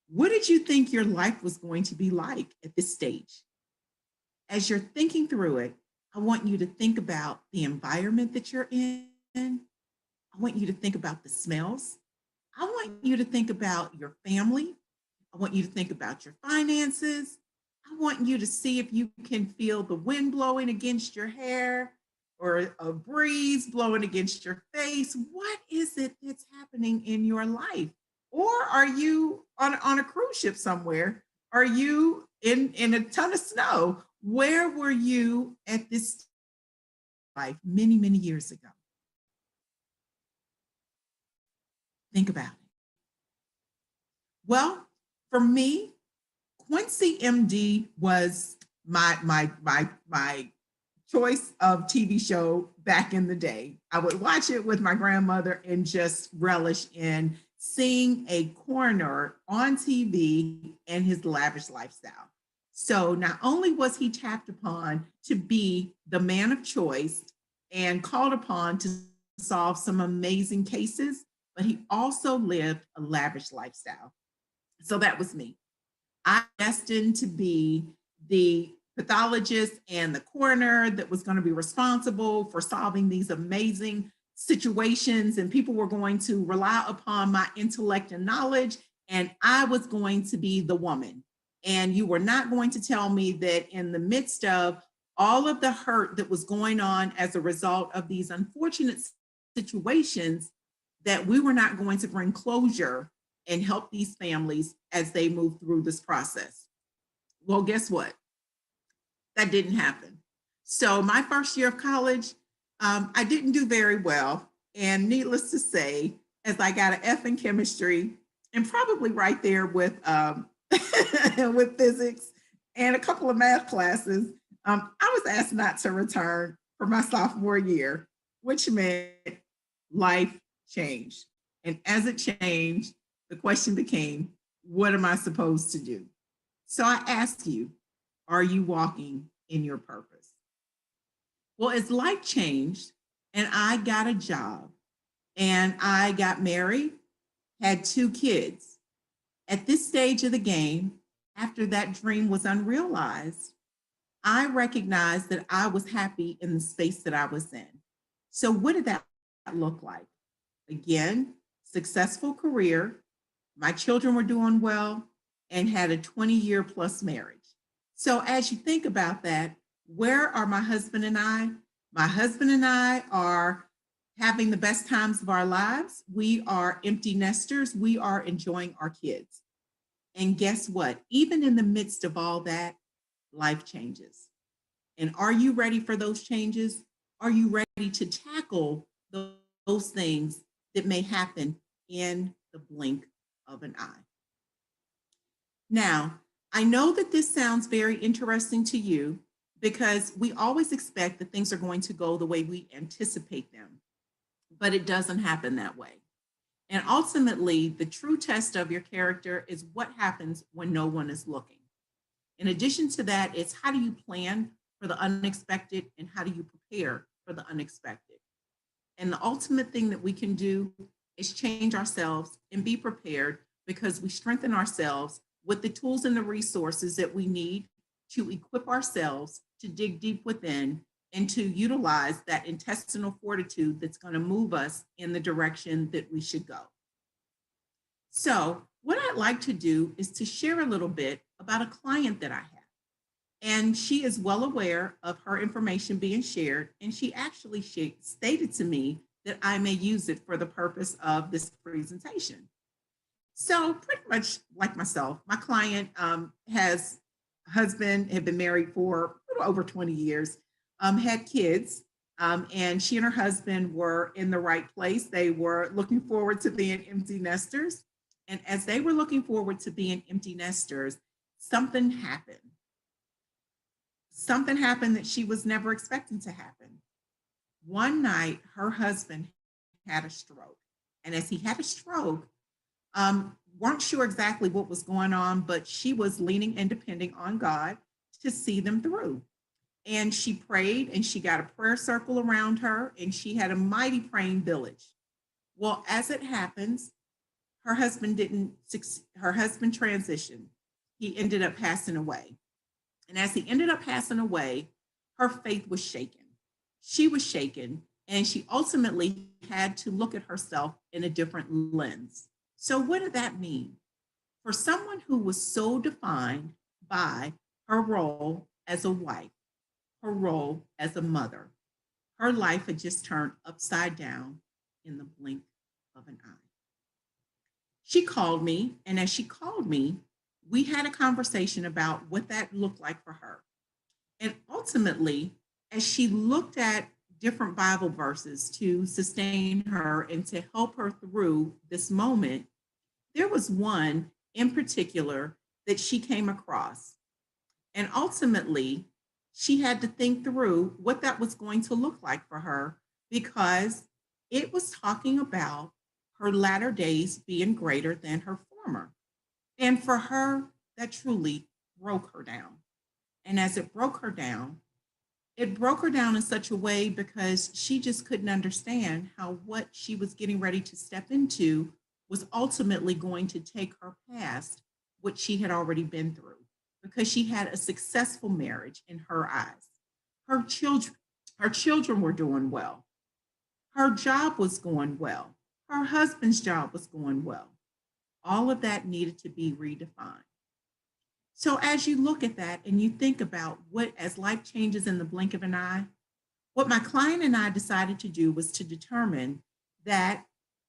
What did you think your life was going to be like at this stage? As you're thinking through it, I want you to think about the environment that you're in. I want you to think about the smells. I want you to think about your family. I want you to think about your finances. I want you to see if you can feel the wind blowing against your hair or a breeze blowing against your face. What is it that's happening in your life? Or are you on a cruise ship somewhere? Are you in a ton of snow? Where were you at this life many, many years ago? Think about it. Well, for me, Quincy MD was my choice of TV show back in the day. I would watch it with my grandmother and just relish in seeing a coroner on TV and his lavish lifestyle. So not only was he tapped upon to be the man of choice and called upon to solve some amazing cases, but he also lived a lavish lifestyle. So that was me. I'm destined to be the pathologist and the coroner that was going to be responsible for solving these amazing situations, and people were going to rely upon my intellect and knowledge, and I was going to be the woman. And you were not going to tell me that in the midst of all of the hurt that was going on as a result of these unfortunate situations, that we were not going to bring closure and help these families as they move through this process. Well, guess what? That didn't happen. So my first year of college, I didn't do very well. And needless to say, as I got an F in chemistry and probably right there with with physics and a couple of math classes, I was asked not to return for my sophomore year, which meant life changed. And as it changed, the question became, what am I supposed to do? So I ask you, are you walking in your purpose? Well, as life changed and I got a job and I got married, had 2 kids, at this stage of the game, after that dream was unrealized, I recognized that I was happy in the space that I was in. So what did that look like? Again, successful career, my children were doing well, and had a 20-year plus marriage. So as you think about that, where are my husband and I? My husband and I are having the best times of our lives. We are empty nesters. We are enjoying our kids. And guess what? Even in the midst of all that, life changes. And are you ready for those changes? Are you ready to tackle those things that may happen in the blink of an eye? Now, I know that this sounds very interesting to you because we always expect that things are going to go the way we anticipate them, but it doesn't happen that way. And ultimately, the true test of your character is what happens when no one is looking. In addition to that, it's how do you plan for the unexpected and how do you prepare for the unexpected? And the ultimate thing that we can do is change ourselves and be prepared because we strengthen ourselves with the tools and the resources that we need to equip ourselves to dig deep within and to utilize that intestinal fortitude that's going to move us in the direction that we should go. So what I'd like to do is to share a little bit about a client that I have. And she is well aware of her information being shared, and she actually stated to me that I may use it for the purpose of this presentation. So pretty much like myself, my client has a husband, had been married for a little over 20 years, had kids, and she and her husband were in the right place. They were looking forward to being empty nesters. And as they were looking forward to being empty nesters, something happened. Something happened that she was never expecting to happen. One night, her husband had a stroke. And as he had a stroke, weren't sure exactly what was going on, but she was leaning and depending on God to see them through. And she prayed and she got a prayer circle around her and she had a mighty praying village. Well, as it happens, her husband transitioned. He ended up passing away. And as he ended up passing away, her faith was shaken. She was shaken, and she ultimately had to look at herself in a different lens. So what did that mean? For someone who was so defined by her role as a wife, her role as a mother, her life had just turned upside down in the blink of an eye. She called me, and as she called me, we had a conversation about what that looked like for her. And ultimately, as she looked at different Bible verses to sustain her and to help her through this moment, there was one in particular that she came across. And ultimately, she had to think through what that was going to look like for her because it was talking about her latter days being greater than her former. And for her, that truly broke her down. And as it broke her down in such a way because she just couldn't understand how what she was getting ready to step into was ultimately going to take her past what she had already been through because she had a successful marriage in her eyes. Her children were doing well. Her job was going well. Her husband's job was going well. All of that needed to be redefined. So as you look at that and you think about what, as life changes in the blink of an eye, what my client and I decided to do was to determine that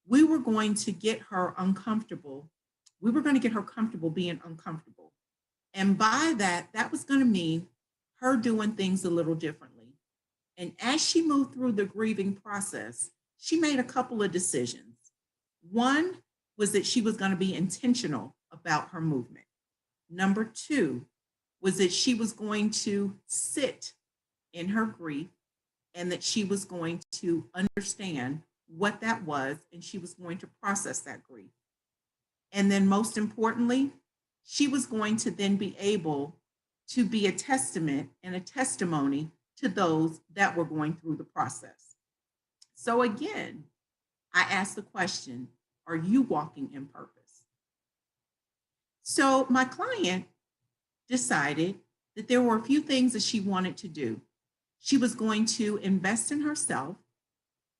we were going to get her uncomfortable. We were going to get her comfortable being uncomfortable. And by that, that was going to mean her doing things a little differently. And as she moved through the grieving process, she made a couple of decisions. One was that she was going to be intentional about her movement. Number two was that she was going to sit in her grief and that she was going to understand what that was and she was going to process that grief. And then most importantly, she was going to then be able to be a testament and a testimony to those that were going through the process. So again, I asked the question, are you walking in purpose? So my client decided that there were a few things that she wanted to do. She was going to invest in herself.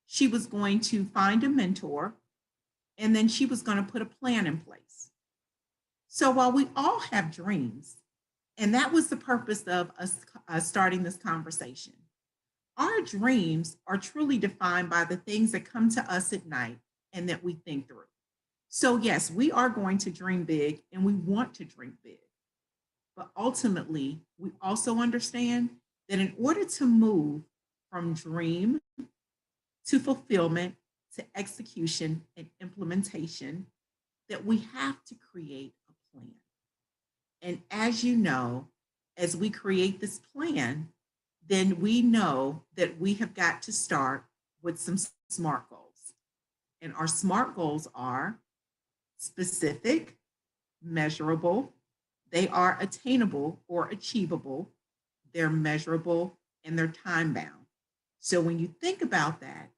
She was going to find a mentor, and then she was going to put a plan in place. So while we all have dreams, and that was the purpose of us starting this conversation, our dreams are truly defined by the things that come to us at night and that we think through. So yes, we are going to dream big and we want to dream big. But ultimately, we also understand that in order to move from dream to fulfillment to execution and implementation, that we have to create a plan. And as you know, as we create this plan, then we know that we have got to start with some SMART goals. And our SMART goals are specific, measurable, they are attainable or achievable, they're measurable, and they're time bound. So when you think about that,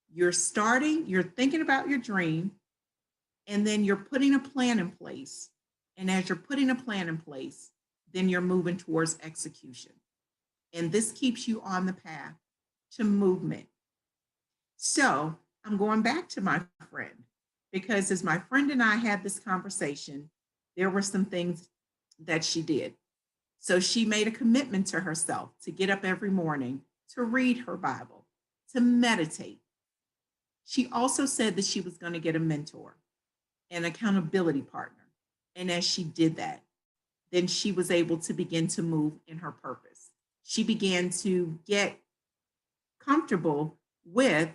you're thinking about your dream, and then you're putting a plan in place. And as you're putting a plan in place, then you're moving towards execution. And this keeps you on the path to movement. So I'm going back to my friend, because as my friend and I had this conversation, there were some things that she did. So she made a commitment to herself to get up every morning, to read her Bible, to meditate. She also said that she was going to get a mentor, an accountability partner. And as she did that, then she was able to begin to move in her purpose. She began to get comfortable with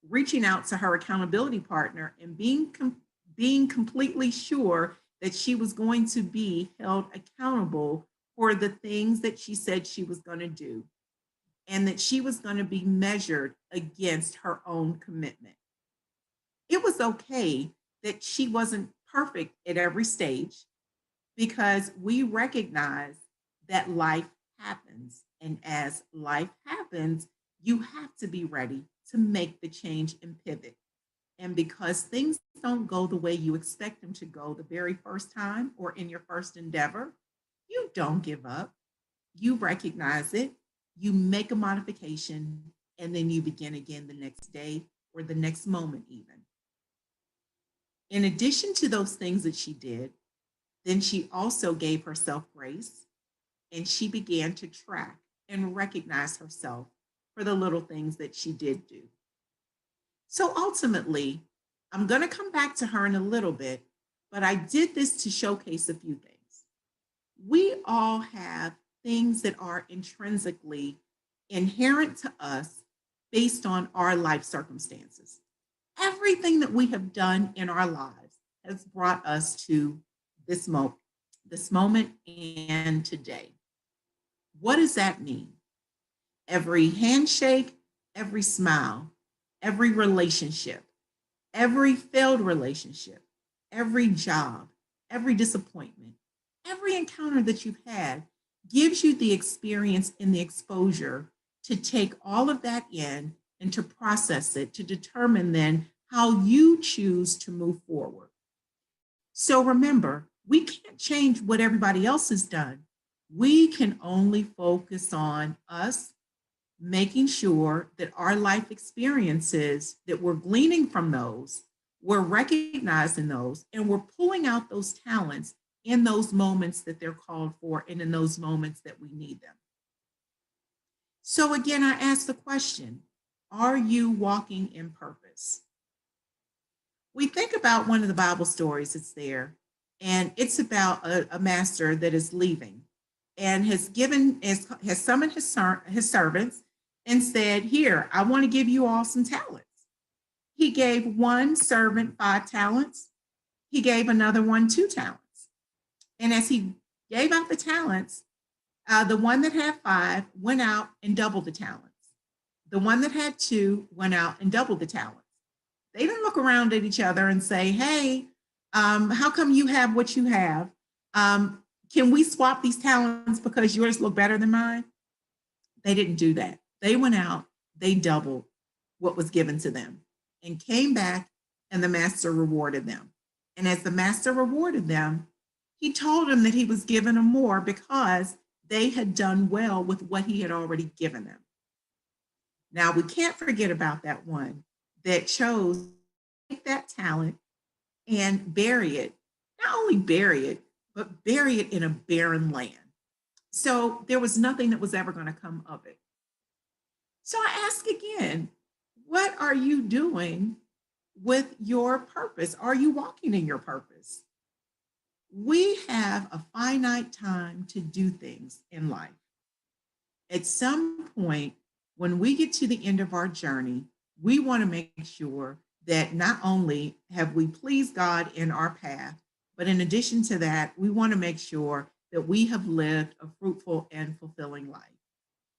reaching out to her accountability partner and being completely sure that she was going to be held accountable for the things that she said she was going to do, and that she was going to be measured against her own commitment. It was okay that she wasn't perfect at every stage, because we recognize that life happens. And as life happens, you have to be ready to make the change and pivot. And because things don't go the way you expect them to go the very first time or in your first endeavor, you don't give up. You recognize it, you make a modification, and then you begin again the next day or the next moment even. In addition to those things that she did, then she also gave herself grace, and she began to track and recognize herself for the little things that she did do. So ultimately, I'm going to come back to her in a little bit, but I did this to showcase a few things. We all have things that are intrinsically inherent to us based on our life circumstances. Everything that we have done in our lives has brought us to this moment and today. What does that mean? Every handshake, every smile, every relationship, every failed relationship, every job, every disappointment, every encounter that you've had gives you the experience and the exposure to take all of that in and to process it, to determine then how you choose to move forward. So remember, we can't change what everybody else has done. We can only focus on us, making sure that our life experiences that we're gleaning from those, we're recognizing those, and we're pulling out those talents in those moments that they're called for and in those moments that we need them. So again, I ask the question, are you walking in purpose? We think about one of the Bible stories that's there, And it's about a master that is leaving and has summoned his servants and said, here, I want to give you all some talents. He gave one servant 5 talents. He gave another one 2 talents. And as he gave out the talents, the one that had 5 went out and doubled the talents. The one that had 2 went out and doubled the talents. They didn't look around at each other and say, hey, how come you have what you have? Can we swap these talents because yours look better than mine? They didn't do that. They went out, they doubled what was given to them and came back, and the master rewarded them. And as the master rewarded them, he told them that he was giving them more because they had done well with what he had already given them. Now, we can't forget about that one that chose to take that talent and bury it. Not only bury it, but bury it in a barren land. So there was nothing that was ever going to come of it. So I ask again, what are you doing with your purpose? Are you walking in your purpose? We have a finite time to do things in life. At some point, when we get to the end of our journey, we want to make sure that not only have we pleased God in our path, but in addition to that, we want to make sure that we have lived a fruitful and fulfilling life.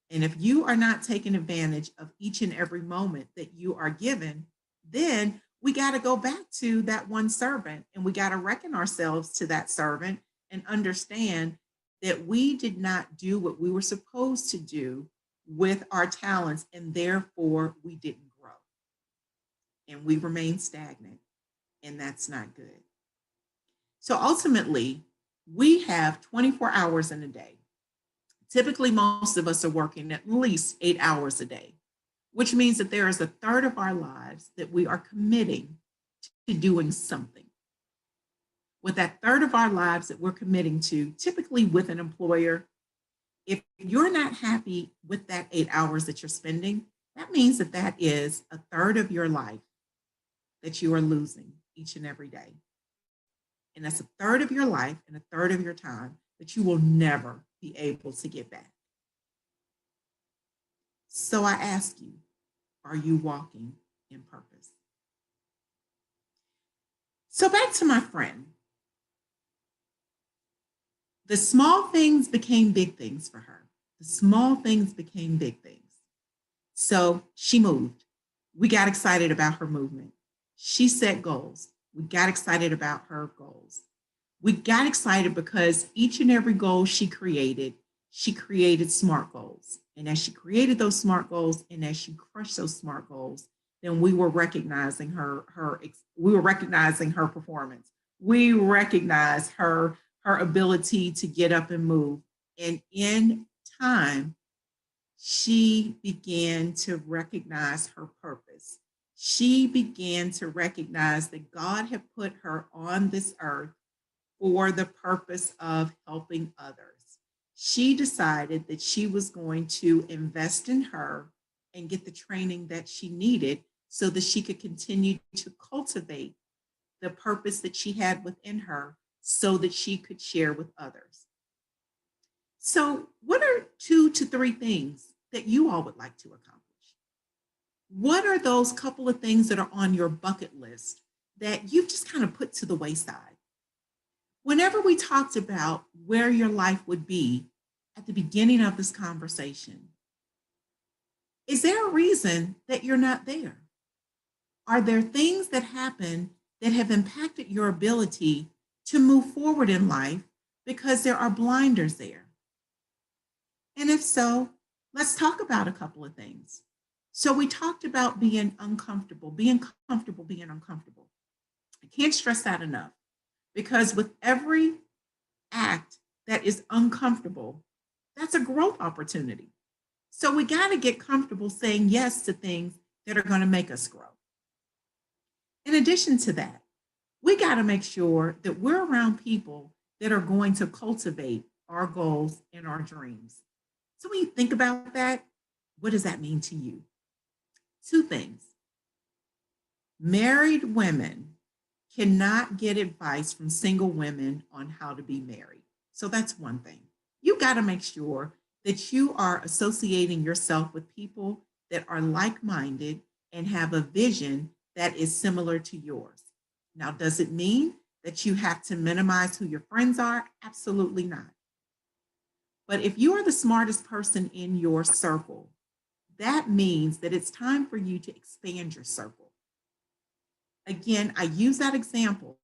And if you are not taking advantage of each and every moment that you are given, then we got to go back to that one servant, and we got to reckon ourselves to that servant and understand that we did not do what we were supposed to do with our talents, and therefore we didn't grow. And we remain stagnant, and that's not good. So ultimately, we have 24 hours in a day. Typically, most of us are working at least 8 hours a day, which means that there is a third of our lives that we are committing to doing something. With that third of our lives that we're committing to, typically with an employer, if you're not happy with that 8 hours that you're spending, that means that that is a third of your life that you are losing each and every day. And that's a third of your life and a third of your time that you will never be able to get back. So I ask you, are you walking in purpose? So back to my friend. The small things became big things for her. The small things became big things. So she moved. We got excited about her movement. She set goals. We got excited about her goals. We got excited because each and every goal she created SMART goals. And as she created those SMART goals and as she crushed those SMART goals, then we were recognizing her performance. We recognized her ability to get up and move. And in time, she began to recognize her purpose. She began to recognize that God had put her on this earth for the purpose of helping others. She decided that she was going to invest in her and get the training that she needed so that she could continue to cultivate the purpose that she had within her so that she could share with others. So, what are 2 to 3 things that you all would like to accomplish? What are those couple of things that are on your bucket list that you've just kind of put to the wayside? Whenever we talked about where your life would be at the beginning of this conversation, is there a reason that you're not there? Are there things that happen that have impacted your ability to move forward in life because there are blinders there? And if so, let's talk about a couple of things. So we talked about being uncomfortable, being comfortable, being uncomfortable. I can't stress that enough because with every act that is uncomfortable, that's a growth opportunity. So we got to get comfortable saying yes to things that are going to make us grow. In addition to that, we got to make sure that we're around people that are going to cultivate our goals and our dreams. So when you think about that, what does that mean to you? 2 things. Married women cannot get advice from single women on how to be married. So that's one thing. You got to make sure that you are associating yourself with people that are like-minded and have a vision that is similar to yours. Now, does it mean that you have to minimize who your friends are? Absolutely not. But if you are the smartest person in your circle, that means that it's time for you to expand your circle. Again, I use that example.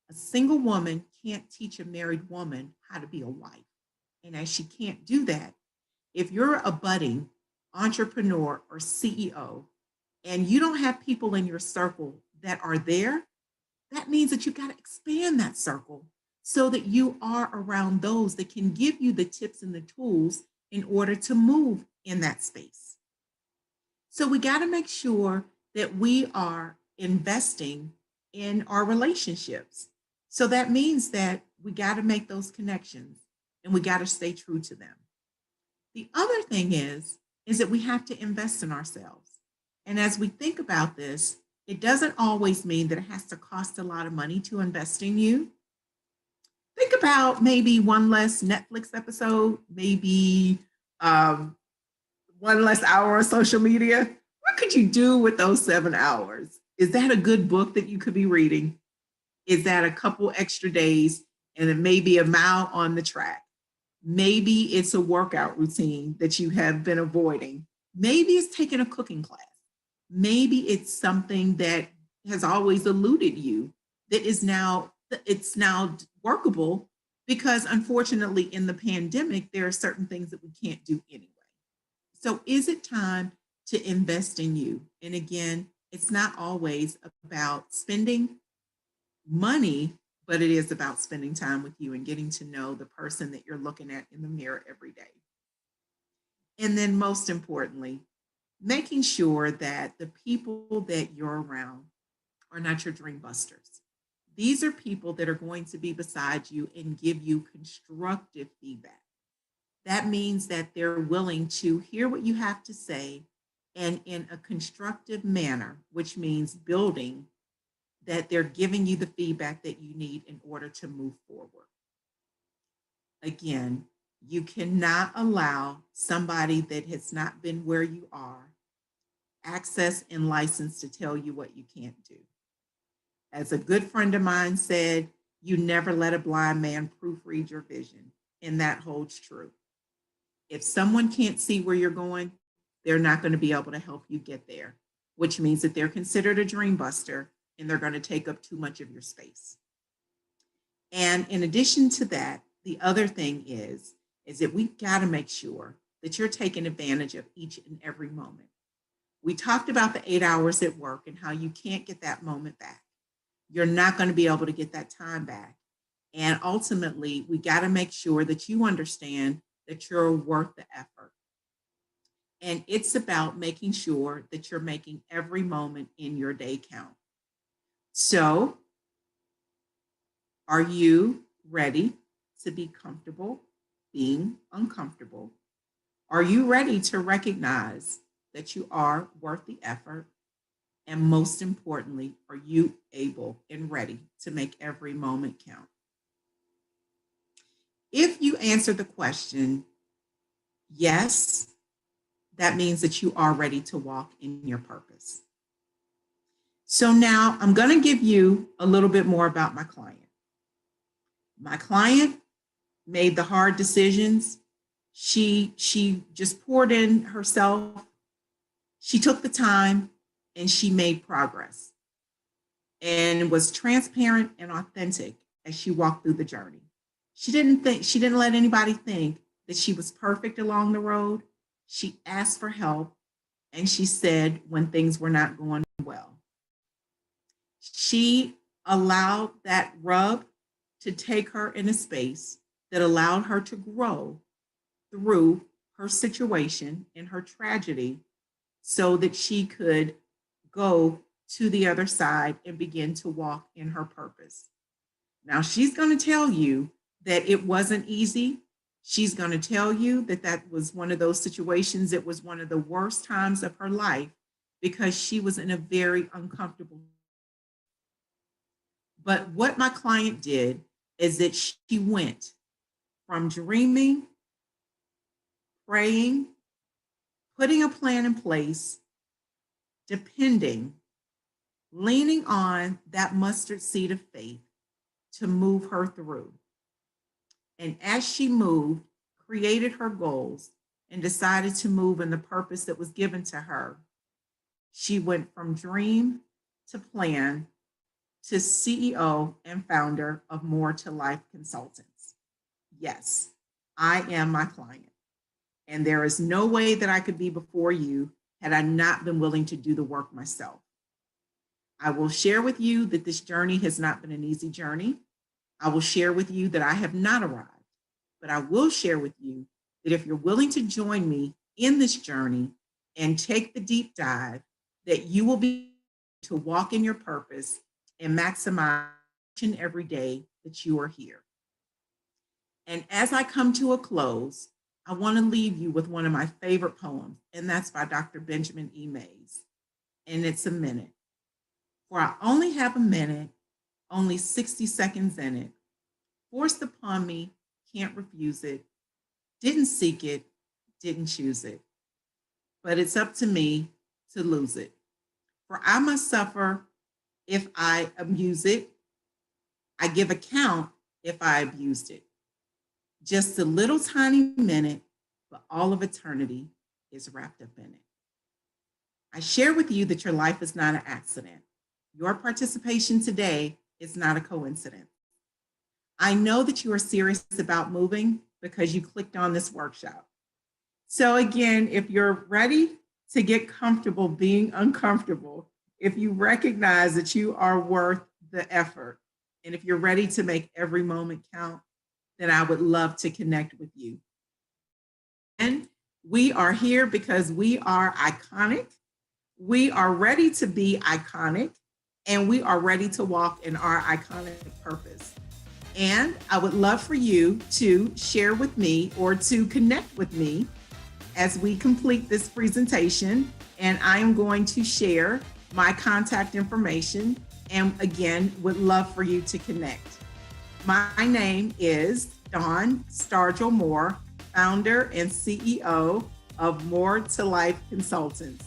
A single woman can't teach a married woman how to be a wife. And as she can't do that, if you're a budding entrepreneur or CEO and you don't have people in your circle that are there, that means that you got to expand that circle so that you are around those that can give you the tips and the tools in order to move in that space. So we got to make sure that we are investing in our relationships. So that means that we got to make those connections and we got to stay true to them. The other thing is that we have to invest in ourselves. And as we think about this, it doesn't always mean that it has to cost a lot of money to invest in you. Think about maybe one less Netflix episode, maybe one less hour of social media. What could you do with those 7 hours? Is that a good book that you could be reading? Is that a couple extra days and it may be a mile on the track? Maybe it's a workout routine that you have been avoiding. Maybe it's taking a cooking class. Maybe it's something that has always eluded you that is now workable because unfortunately in the pandemic, there are certain things that we can't do anyway. So is it time to invest in you? And again, it's not always about spending money, but it is about spending time with you and getting to know the person that you're looking at in the mirror every day. And then most importantly, making sure that the people that you're around are not your dream busters. These are people that are going to be beside you and give you constructive feedback. That means that they're willing to hear what you have to say and in a constructive manner, which means building, that they're giving you the feedback that you need in order to move forward. Again, you cannot allow somebody that has not been where you are access and license to tell you what you can't do. As a good friend of mine said, you never let a blind man proofread your vision, and that holds true. If someone can't see where you're going, they're not going to be able to help you get there, which means that they're considered a dream buster and they're going to take up too much of your space. And in addition to that, the other thing is that we got to make sure that you're taking advantage of each and every moment. We talked about the 8 hours at work and how you can't get that moment back. You're not going to be able to get that time back. And ultimately, we got to make sure that you understand that you're worth the effort. And it's about making sure that you're making every moment in your day count. So, are you ready to be comfortable being uncomfortable? Are you ready to recognize that you are worth the effort? And most importantly, are you able and ready to make every moment count? If you answer the question, yes, that means that you are ready to walk in your purpose. So now I'm going to give you a little bit more about my client. My client made the hard decisions. She just poured in herself. She took the time and she made progress and was transparent and authentic as she walked through the journey. She didn't let anybody think that she was perfect along the road. She asked for help and she said when things were not going well. She allowed that rub to take her in a space that allowed her to grow through her situation and her tragedy so that she could go to the other side and begin to walk in her purpose. Now, she's going to tell you that it wasn't easy. She's going to tell you that that was one of those situations. It was one of the worst times of her life because she was in a very uncomfortable. But what my client did is that she went from dreaming, praying, putting a plan in place, depending, leaning on that mustard seed of faith to move her through. And as she moved, created her goals, and decided to move in the purpose that was given to her, she went from dream to plan to CEO and founder of More to Life Consultants. Yes, I am my client. And there is no way that I could be before you had I not been willing to do the work myself. I will share with you that this journey has not been an easy journey. I will share with you that I have not arrived, but I will share with you that if you're willing to join me in this journey and take the deep dive, that you will be able to walk in your purpose and maximize each and every day that you are here. And as I come to a close, I want to leave you with one of my favorite poems, and that's by Dr. Benjamin E. Mays. And it's a minute. For I only have a minute, only 60 seconds in it. Forced upon me, can't refuse it. Didn't seek it, didn't choose it. But it's up to me to lose it. For I must suffer if I abuse it. I give account if I abused it. Just a little tiny minute, but all of eternity is wrapped up in it. I share with you that your life is not an accident. Your participation today is not a coincidence. I know that you are serious about moving because you clicked on this workshop. So again, if you're ready to get comfortable being uncomfortable, if you recognize that you are worth the effort, and if you're ready to make every moment count, then I would love to connect with you. And we are here because we are iconic. We are ready to be iconic, and we are ready to walk in our iconic purpose. And I would love for you to share with me or to connect with me as we complete this presentation. And I am going to share my contact information, and again, would love for you to connect. My name is Dawn Stargell Moore, founder and CEO of More to Life Consultants.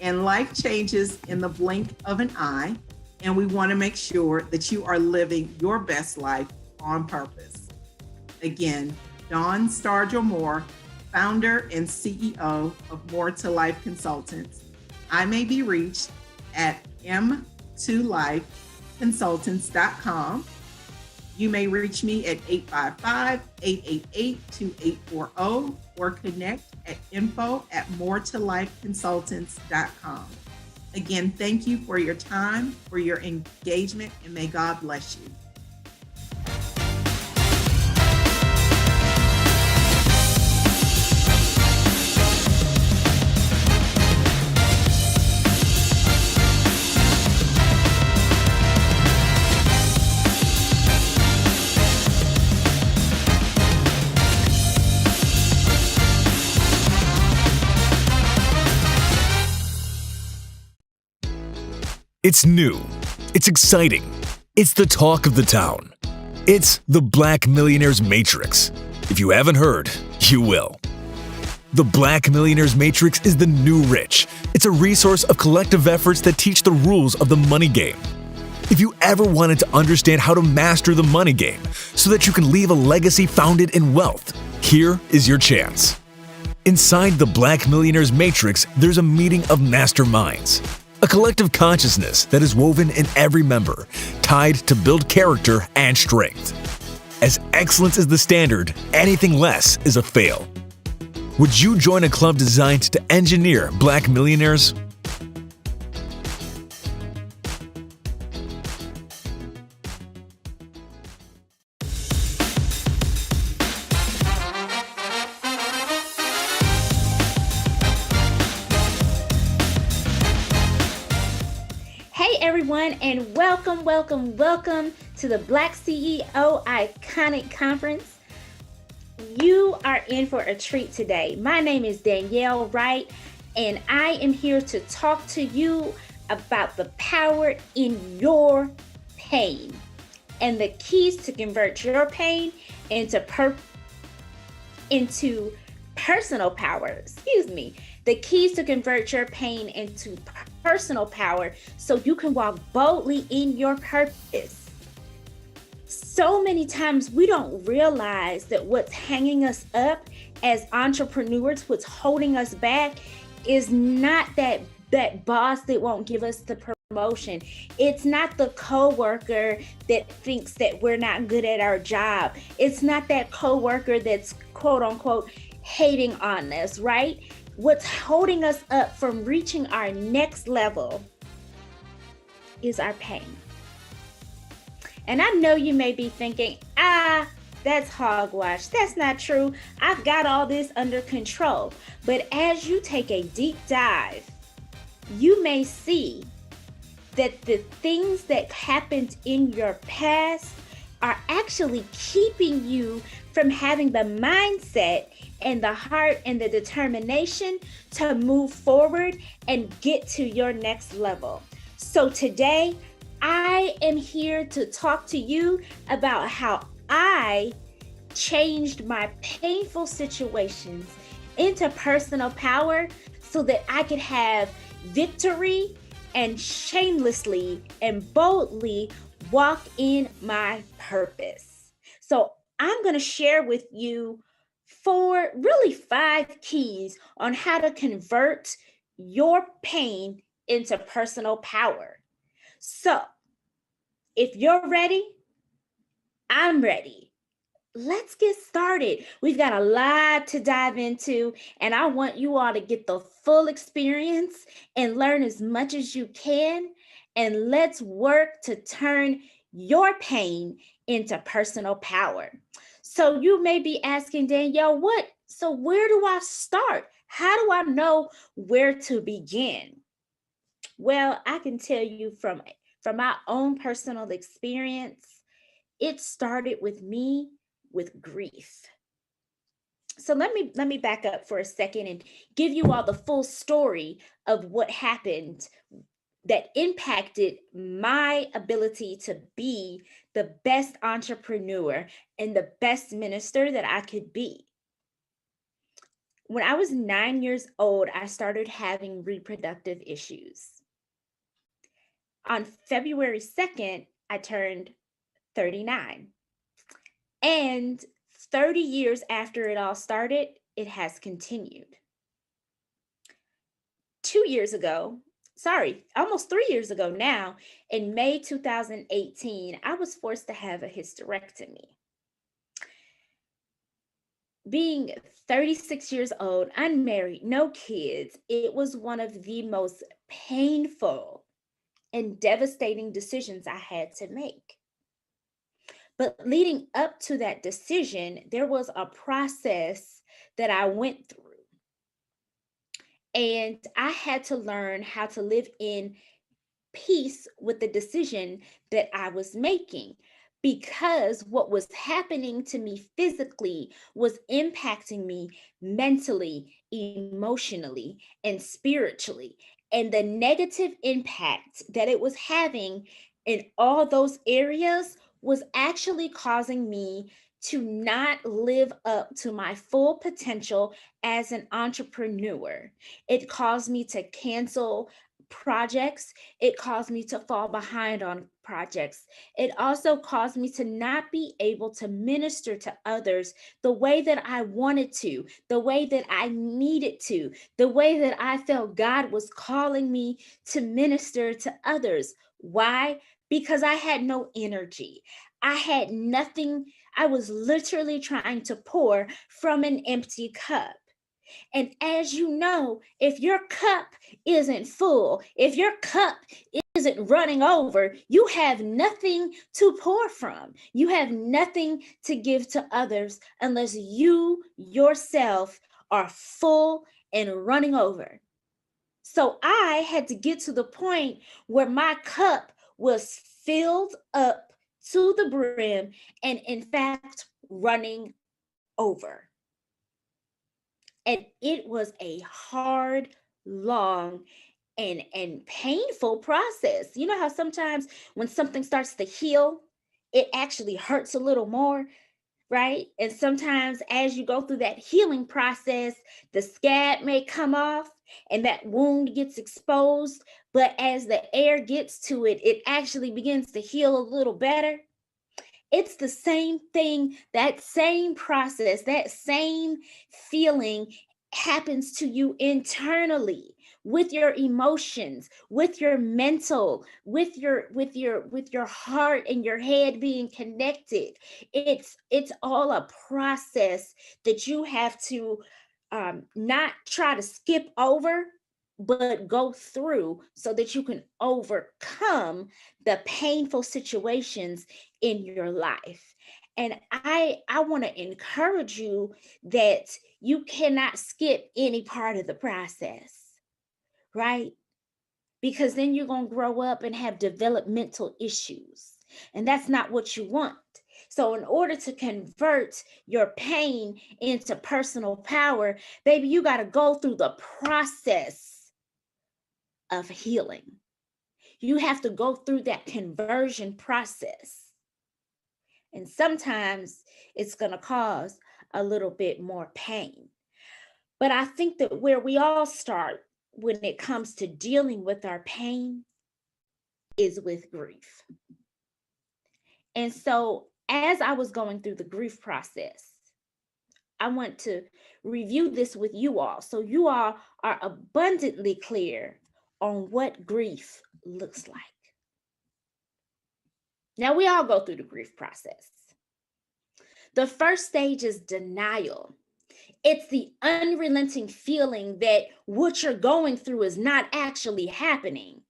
And life changes in the blink of an eye, and we want to make sure that you are living your best life on purpose. Again, Dawn Stargell Moore, founder and CEO of More to Life Consultants. I may be reached at m2lifeconsultants.com. You may reach me at 855-888-2840 or connect at info@moretolifeconsultants.com. Again, thank you for your time, for your engagement, and may God bless you. It's new. It's exciting. It's the talk of the town. It's the Black Millionaires Matrix. If you haven't heard, you will. The Black Millionaires Matrix is the new rich. It's a resource of collective efforts that teach the rules of the money game. If you ever wanted to understand how to master the money game so that you can leave a legacy founded in wealth, here is your chance. Inside the Black Millionaires Matrix, there's a meeting of masterminds. A collective consciousness that is woven in every member, tied to build character and strength. As excellence is the standard, anything less is a fail. Would you join a club designed to engineer Black millionaires? Everyone, and welcome to the BlackCEO Iconic Conference. You are in for a treat today. My name is Danielle Wright, and I am here to talk to you about the power in your pain. And the keys to convert your pain into personal power. The keys to convert your pain into personal power so you can walk boldly in your purpose. So many times we don't realize that what's hanging us up as entrepreneurs, what's holding us back, is not that boss that won't give us the promotion. It's not the coworker that thinks that we're not good at our job. It's not that coworker that's quote unquote hating on us, right? What's holding us up from reaching our next level is our pain. And I know you may be thinking, that's hogwash. That's not true. I've got all this under control. But as you take a deep dive, you may see that the things that happened in your past are actually keeping you from having the mindset and the heart and the determination to move forward and get to your next level. So today, I am here to talk to you about how I changed my painful situations into personal power so that I could have victory and shamelessly and boldly walk in my purpose. So I'm going to share with you 5 keys on how to convert your pain into personal power. So if you're ready, I'm ready. Let's get started. We've got a lot to dive into, and I want you all to get the full experience and learn as much as you can. And let's work to turn your pain into personal power. So you may be asking, Danielle, where do I start? How do I know where to begin? Well, I can tell you from my own personal experience, it started with me with grief. So let me back up for a second and give you all the full story of what happened that impacted my ability to be the best entrepreneur and the best minister that I could be. When I was 9 years old, I started having reproductive issues. On February 2nd, I turned 39. And 30 years after it all started, it has continued. Almost 3 years ago now, in May 2018, I was forced to have a hysterectomy. Being 36 years old, unmarried, no kids, it was one of the most painful and devastating decisions I had to make. But leading up to that decision, there was a process that I went through. And I had to learn how to live in peace with the decision that I was making, because what was happening to me physically was impacting me mentally, emotionally, and spiritually. And the negative impact that it was having in all those areas was actually causing me to not live up to my full potential as an entrepreneur. It caused me to cancel projects. It caused me to fall behind on projects. It also caused me to not be able to minister to others the way that I wanted to, the way that I needed to, the way that I felt God was calling me to minister to others. Why? Because I had no energy. I had nothing. I was literally trying to pour from an empty cup. And as you know, if your cup isn't full, if your cup isn't running over, you have nothing to pour from. You have nothing to give to others unless you yourself are full and running over. So I had to get to the point where my cup was filled up to the brim and in fact running over. And it was a hard, long, and painful process. You know how sometimes when something starts to heal, it actually hurts a little more, right? And sometimes as you go through that healing process, the scab may come off and that wound gets exposed, but as the air gets to it, it actually begins to heal a little better. It's the same thing, that same process, that same feeling happens to you internally with your emotions, with your mental, with your heart and your head being connected. It's all a process that you have to not try to skip over, but go through so that you can overcome the painful situations in your life. And I want to encourage you that you cannot skip any part of the process, right? Because then you're going to grow up and have developmental issues. And that's not what you want. So in order to convert your pain into personal power, baby, you got to go through the process of healing. You have to go through that conversion process. And sometimes it's going to cause a little bit more pain. But I think that where we all start when it comes to dealing with our pain is with grief. And so as I was going through the grief process, I want to review this with you all so you all are abundantly clear on what grief looks like. Now, we all go through the grief process. The first stage is denial. It's the unrelenting feeling that what you're going through is not actually happening,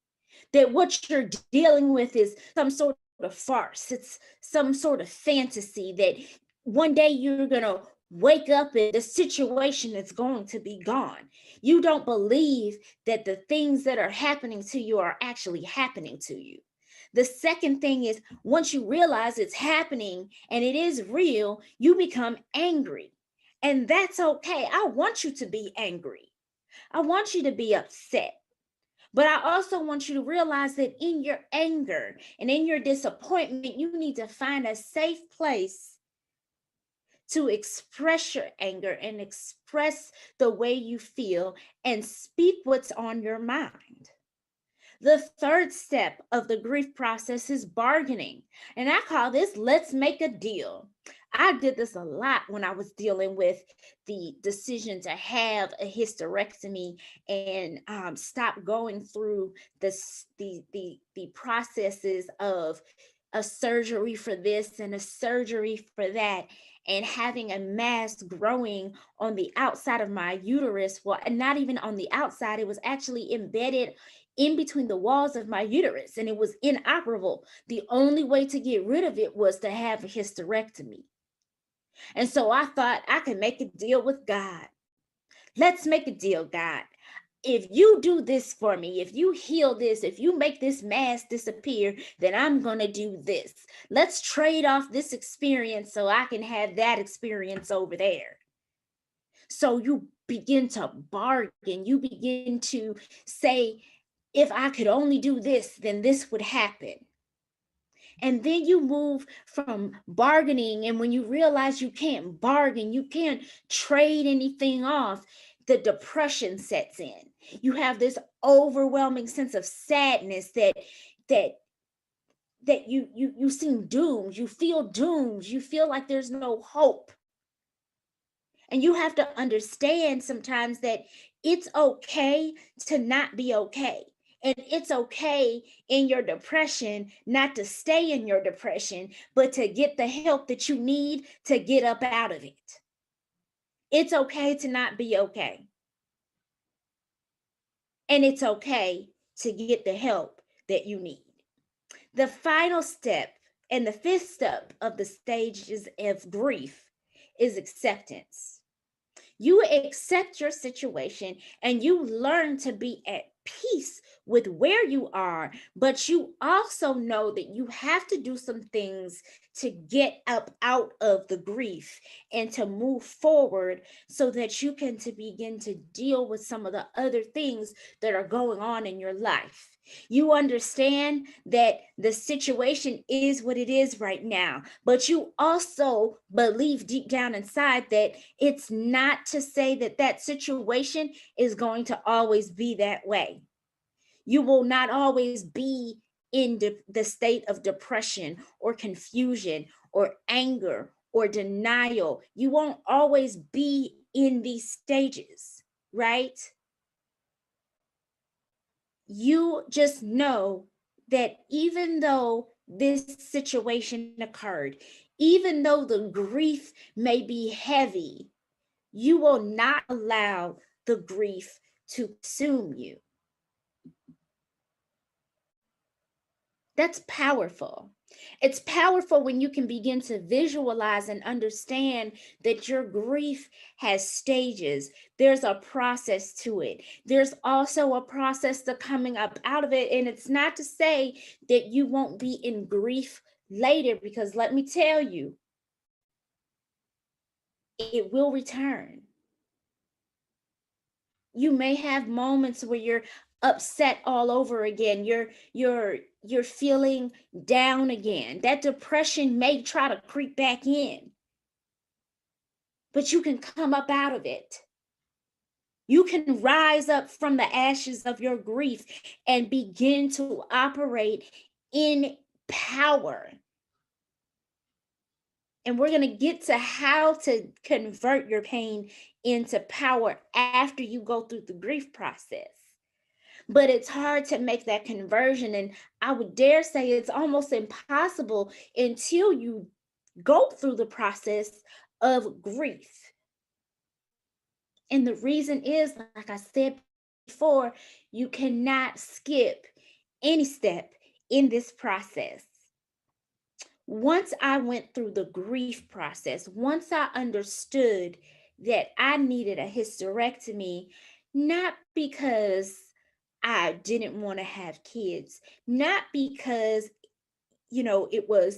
that what you're dealing with is some sort of farce. It's some sort of fantasy that one day you're going to wake up and the situation is going to be gone. You don't believe that the things that are happening to you are actually happening to you. The second thing is, once you realize it's happening and it is real, you become angry. And that's okay. I want you to be angry. I want you to be upset. But I also want you to realize that in your anger and in your disappointment, you need to find a safe place to express your anger and express the way you feel and speak what's on your mind. The third step of the grief process is bargaining. And I call this, let's make a deal. I did this a lot when I was dealing with the decision to have a hysterectomy and stop going through the processes of a surgery for this and a surgery for that, and having a mass growing on the outside of my uterus. Well, and not even on the outside, it was actually embedded in between the walls of my uterus, and it was inoperable. The only way to get rid of it was to have a hysterectomy. And so I thought I could make a deal with God. Let's make a deal, God. If you do this for me, if you heal this, if you make this mass disappear, then I'm going to do this. Let's trade off this experience so I can have that experience over there. So you begin to bargain. You begin to say, if I could only do this, then this would happen. And then you move from bargaining, and when you realize you can't bargain, you can't trade anything off, the depression sets in. You have this overwhelming sense of sadness that you seem doomed. You feel doomed. You feel like there's no hope. And you have to understand sometimes that it's okay to not be okay. And it's okay in your depression not to stay in your depression, but to get the help that you need to get up out of it. It's okay to not be okay. And it's okay to get the help that you need. The final step and the fifth step of the stages of grief is acceptance. You accept your situation and you learn to be at peace with where you are, but you also know that you have to do some things to get up out of the grief and to move forward so that you can to begin to deal with some of the other things that are going on in your life. You understand that the situation is what it is right now, but you also believe deep down inside that it's not to say that that situation is going to always be that way. You will not always be in the state of depression or confusion or anger or denial. You won't always be in these stages, right? You just know that even though this situation occurred, even though the grief may be heavy, you will not allow the grief to consume you. That's powerful. It's powerful when you can begin to visualize and understand that your grief has stages. There's a process to it. There's also a process to coming up out of it. And it's not to say that you won't be in grief later, because let me tell you, it will return. You may have moments where you're upset all over again. You're feeling down again. That depression may try to creep back in, but you can come up out of it. You can rise up from the ashes of your grief and begin to operate in power. And we're going to get to how to convert your pain into power after you go through the grief process. But it's hard to make that conversion. And I would dare say it's almost impossible until you go through the process of grief. And the reason is, like I said before, you cannot skip any step in this process. Once I went through the grief process, once I understood that I needed a hysterectomy, not because I didn't want to have kids, not because, it was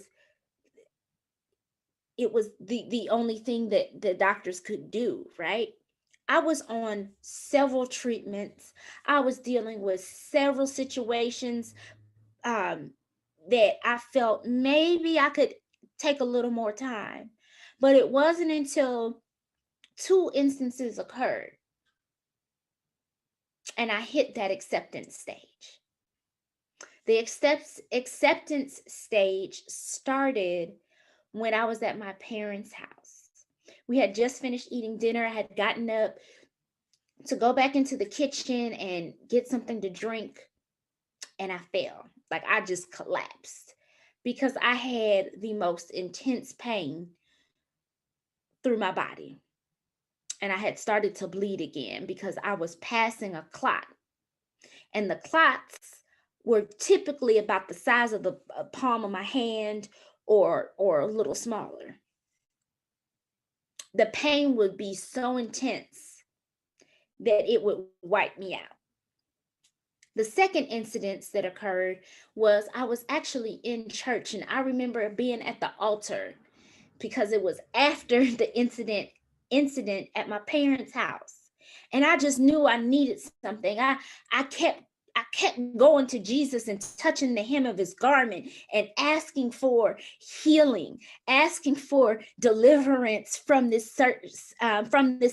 the only thing that the doctors could do, right? I was on several treatments. I was dealing with several situations that I felt maybe I could take a little more time. But it wasn't until 2 instances occurred and I hit that acceptance stage. The acceptance stage started when I was at my parents' house. We had just finished eating dinner. I had gotten up to go back into the kitchen and get something to drink, and I fell. Like, I just collapsed because I had the most intense pain through my body. And I had started to bleed again because I was passing a clot. And the clots were typically about the size of the palm of my hand or a little smaller. The pain would be so intense that it would wipe me out. The second incident that occurred was I was actually in church, and I remember being at the altar because it was after the incident at my parents' house. And I just knew I needed something. I kept going to Jesus and touching the hem of his garment and asking for healing, asking for deliverance from this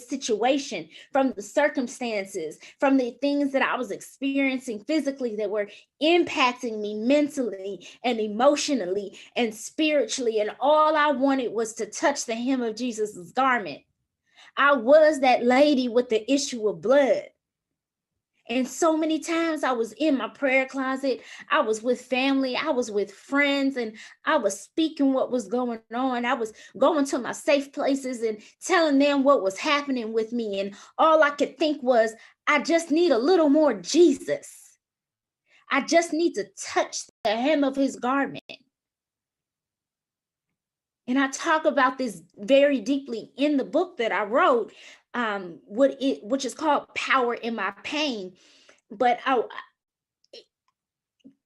situation, from the circumstances, from the things that I was experiencing physically that were impacting me mentally and emotionally and spiritually. And all I wanted was to touch the hem of Jesus's garment. I was that lady with the issue of blood. And so many times I was in my prayer closet, I was with family, I was with friends, and I was speaking what was going on. I was going to my safe places and telling them what was happening with me. And all I could think was, I just need a little more Jesus. I just need to touch the hem of his garment. And I talk about this very deeply in the book that I wrote, which is called Power in My Pain. But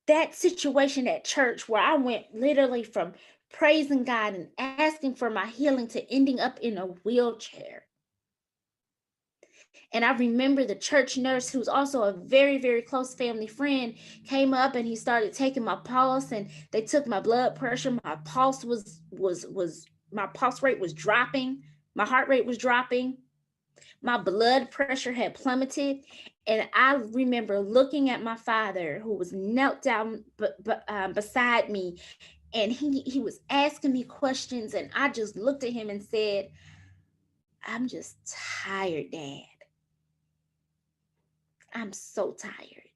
that situation at church where I went literally from praising God and asking for my healing to ending up in a wheelchair. And I remember the church nurse, who's also a very, very close family friend, came up and he started taking my pulse, and they took my blood pressure. My pulse my pulse rate was dropping. My heart rate was dropping. My blood pressure had plummeted. And I remember looking at my father, who was knelt down beside me, and he was asking me questions, and I just looked at him and said, "I'm just tired, Dad. I'm so tired."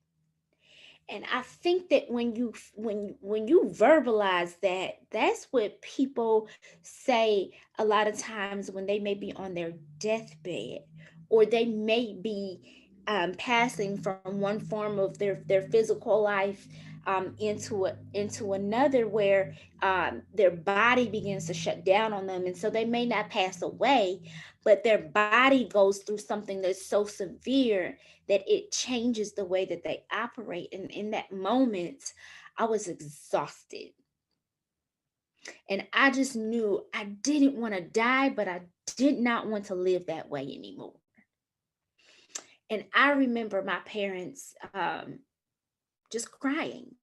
And I think that when you verbalize that, that's what people say a lot of times when they may be on their deathbed, or they may be passing from one form of their physical life into another, where their body begins to shut down on them, and so they may not pass away, but their body goes through something that's so severe that it changes the way that they operate. And in that moment, I was exhausted. And I just knew I didn't want to die, but I did not want to live that way anymore. And I remember my parents just crying.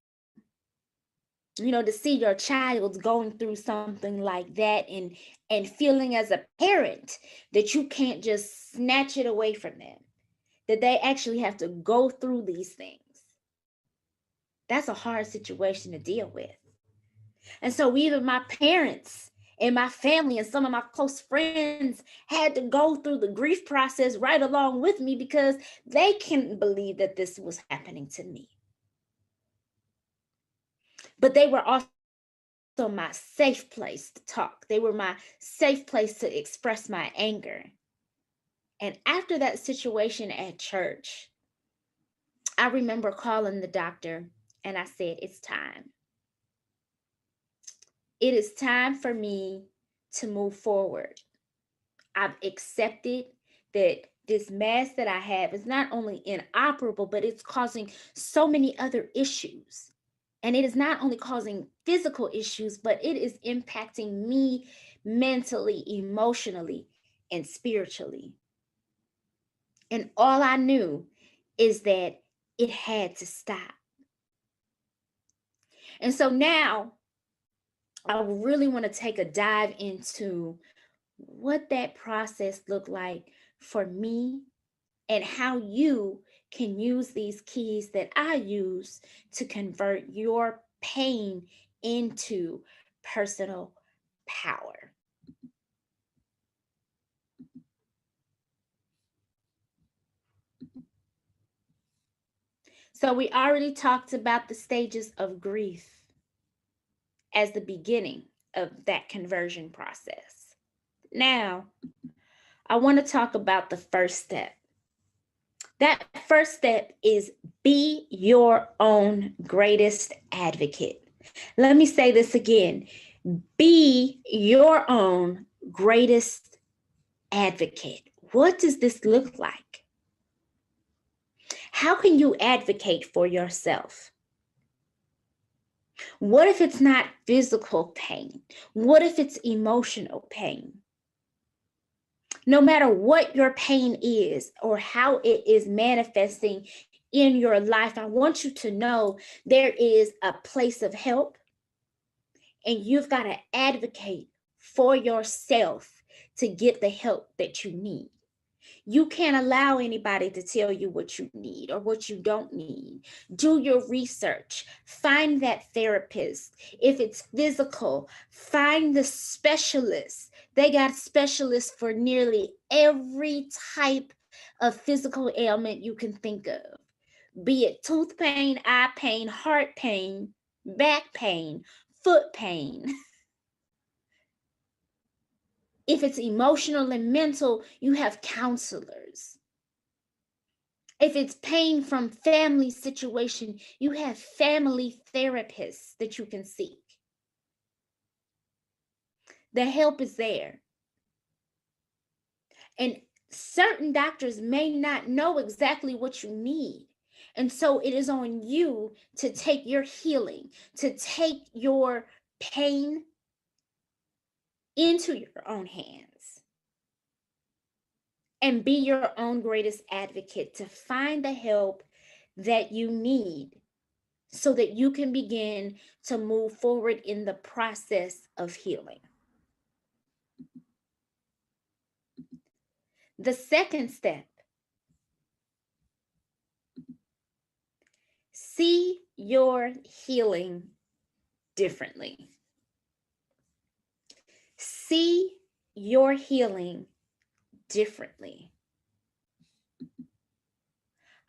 To see your child going through something like that, and feeling as a parent that you can't just snatch it away from them, that they actually have to go through these things. That's a hard situation to deal with. And so even my parents and my family and some of my close friends had to go through the grief process right along with me, because they couldn't believe that this was happening to me. But they were also my safe place to talk. They were my safe place to express my anger. And after that situation at church, I remember calling the doctor and I said, "It's time. It is time for me to move forward. I've accepted that this mass that I have is not only inoperable, but it's causing so many other issues. And it is not only causing physical issues, but it is impacting me mentally, emotionally, and spiritually." And all I knew is that it had to stop. And so now I really want to take a dive into what that process looked like for me, and how you can use these keys that I use to convert your pain into personal power. So we already talked about the stages of grief as the beginning of that conversion process. Now, I want to talk about the first step. That first step is be your own greatest advocate. Let me say this again. Be your own greatest advocate. What does this look like? How can you advocate for yourself? What if it's not physical pain? What if it's emotional pain? No matter what your pain is or how it is manifesting in your life, I want you to know there is a place of help, and you've got to advocate for yourself to get the help that you need. You can't allow anybody to tell you what you need or what you don't need. Do your research. Find that therapist. If it's physical, find the specialist. They got specialists for nearly every type of physical ailment you can think of, be it tooth pain, eye pain, heart pain, back pain, foot pain. If it's emotional and mental, you have counselors. If it's pain from family situation, you have family therapists that you can seek. The help is there. And certain doctors may not know exactly what you need. And so it is on you to take your healing, to take your pain into your own hands and be your own greatest advocate to find the help that you need so that you can begin to move forward in the process of healing. The second step, see your healing differently. See your healing differently.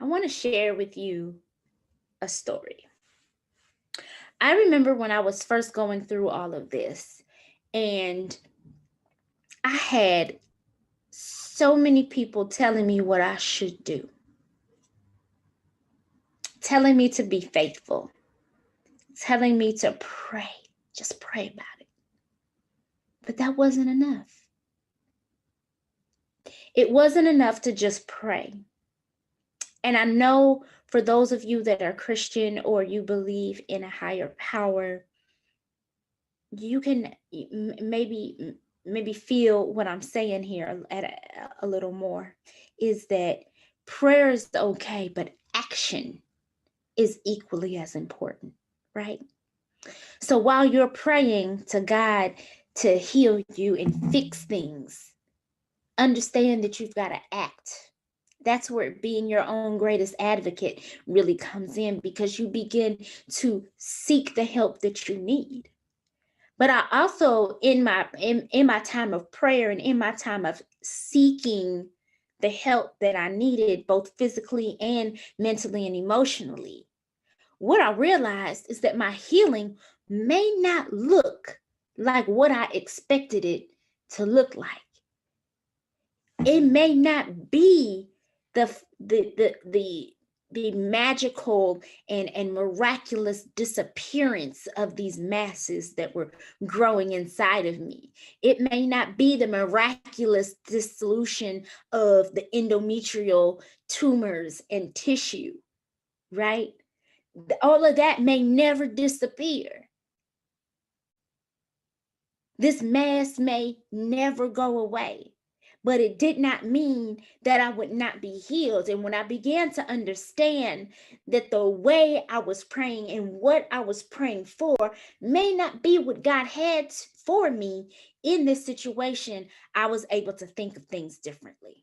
I want to share with you a story. I remember when I was first going through all of this, and I had so many people telling me what I should do, telling me to be faithful, telling me to pray, just pray about it. But that wasn't enough. It wasn't enough to just pray. And I know for those of you that are Christian or you believe in a higher power, you can maybe feel what I'm saying here a little more, is that prayer is okay, but action is equally as important, right? So while you're praying to God to heal you and fix things, understand that you've got to act. That's where being your own greatest advocate really comes in, because you begin to seek the help that you need. But I also, in my time of prayer and in my time of seeking the help that I needed, both physically and mentally and emotionally, what I realized is that my healing may not look like what I expected it to look like. It may not be the magical and miraculous disappearance of these masses that were growing inside of me. It may not be the miraculous dissolution of the endometrial tumors and tissue, right? All of that may never disappear. This mass may never go away. But it did not mean that I would not be healed. And when I began to understand that the way I was praying and what I was praying for may not be what God had for me in this situation, I was able to think of things differently.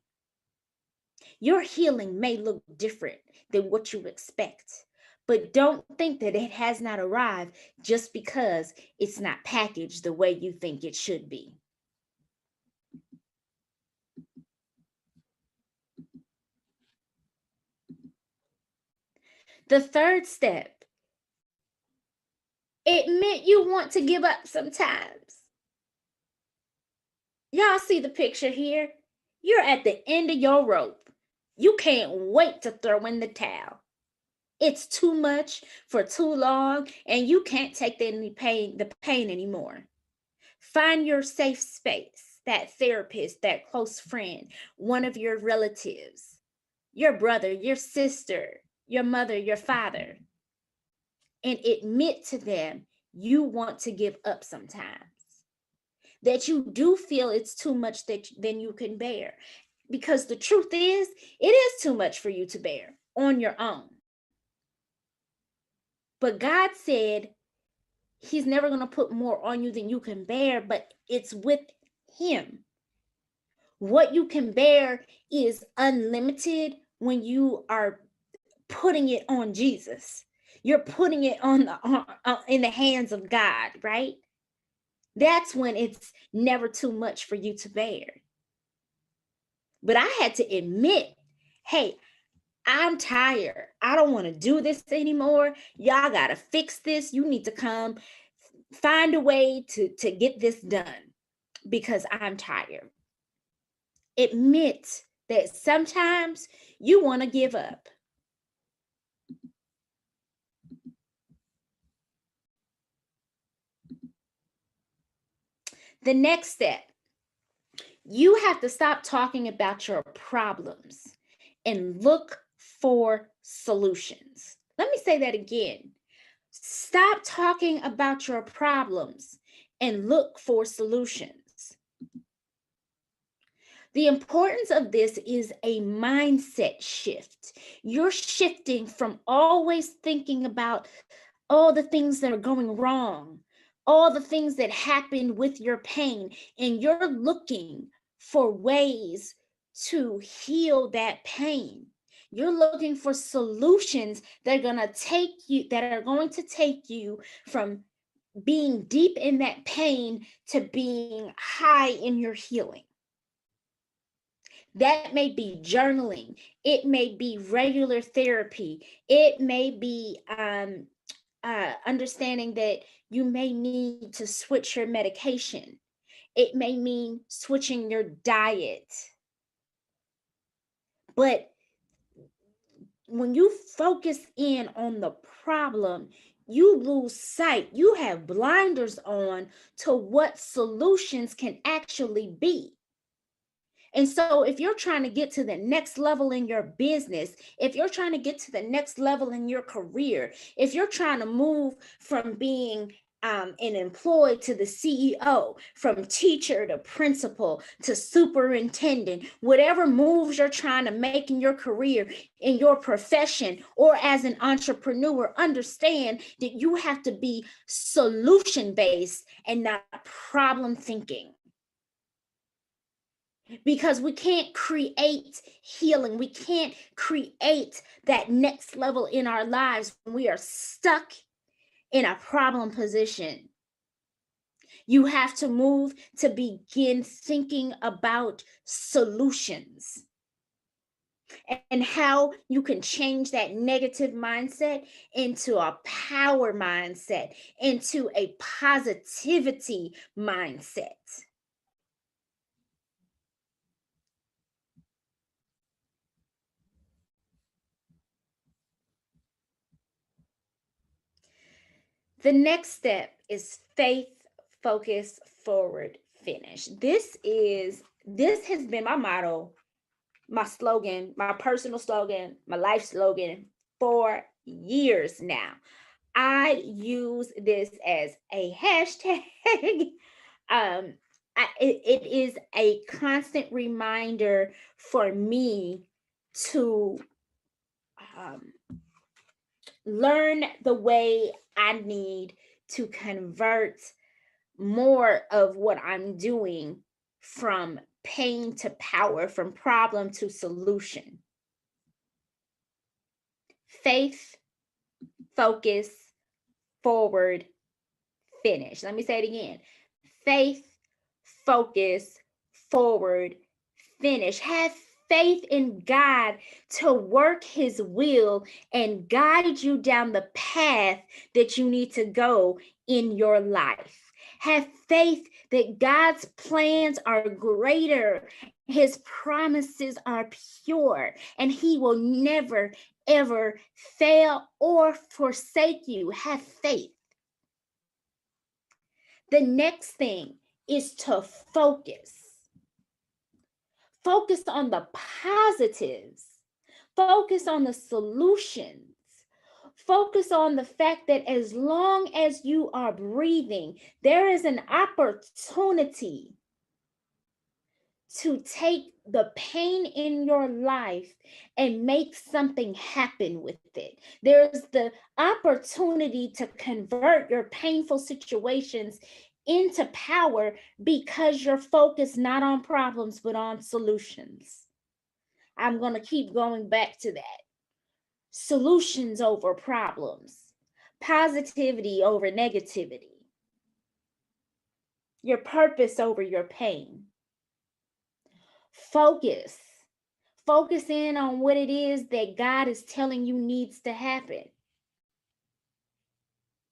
Your healing may look different than what you expect, but don't think that it has not arrived just because it's not packaged the way you think it should be. The third step, admit you want to give up sometimes. Y'all see the picture here? You're at the end of your rope. You can't wait to throw in the towel. It's too much for too long, and you can't take the pain anymore. Find your safe space, that therapist, that close friend, one of your relatives, your brother, your sister, your mother, your father, and admit to them you want to give up sometimes, that you do feel it's too much than you can bear. Because the truth is, it is too much for you to bear on your own. But God said he's never going to put more on you than you can bear, but it's with him. What you can bear is unlimited when you are putting it on Jesus. You're putting it in the hands of God, right? That's when it's never too much for you to bear. But I had to admit, hey, I'm tired. I don't want to do this anymore. Y'all got to fix this. You need to come find a way to get this done because I'm tired. Admit that sometimes you want to give up. The next step, you have to stop talking about your problems and look for solutions. Let me say that again. Stop talking about your problems and look for solutions. The importance of this is a mindset shift. You're shifting from always thinking about all the things that are going wrong, all the things that happen with your pain, and you're looking for ways to heal that pain. You're looking for solutions that are going to take you from being deep in that pain to being high in your healing. That may be journaling. It may be regular therapy. It may be understanding that you may need to switch your medication. It may mean switching your diet. But when you focus in on the problem, you lose sight. You have blinders on to what solutions can actually be. And so if you're trying to get to the next level in your business, if you're trying to get to the next level in your career, if you're trying to move from being an employee to the CEO, from teacher to principal to superintendent, whatever moves you're trying to make in your career, in your profession, or as an entrepreneur, understand that you have to be solution-based and not problem thinking. Because we can't create healing. We can't create that next level in our lives when we are stuck in a problem position. You have to move to begin thinking about solutions and how you can change that negative mindset into a power mindset, into a positivity mindset. The next step is faith, focus, forward, finish. This has been my motto, my slogan, my personal slogan, my life slogan for years now. I use this as a hashtag. It is a constant reminder for me to learn the way I need to convert more of what I'm doing from pain to power, from problem to solution. Faith, focus, forward, finish. Let me say it again. Faith, focus, forward, finish. Have faith in God to work his will and guide you down the path that you need to go in your life. Have faith that God's plans are greater, his promises are pure, and he will never, ever fail or forsake you. Have faith. The next thing is to focus. Focus on the positives. Focus on the solutions. Focus on the fact that as long as you are breathing, there is an opportunity to take the pain in your life and make something happen with it. There's the opportunity to convert your painful situations into power because you're focused not on problems, but on solutions. I'm going to keep going back to that. Solutions over problems, positivity over negativity, your purpose over your pain. Focus in on what it is that God is telling you needs to happen.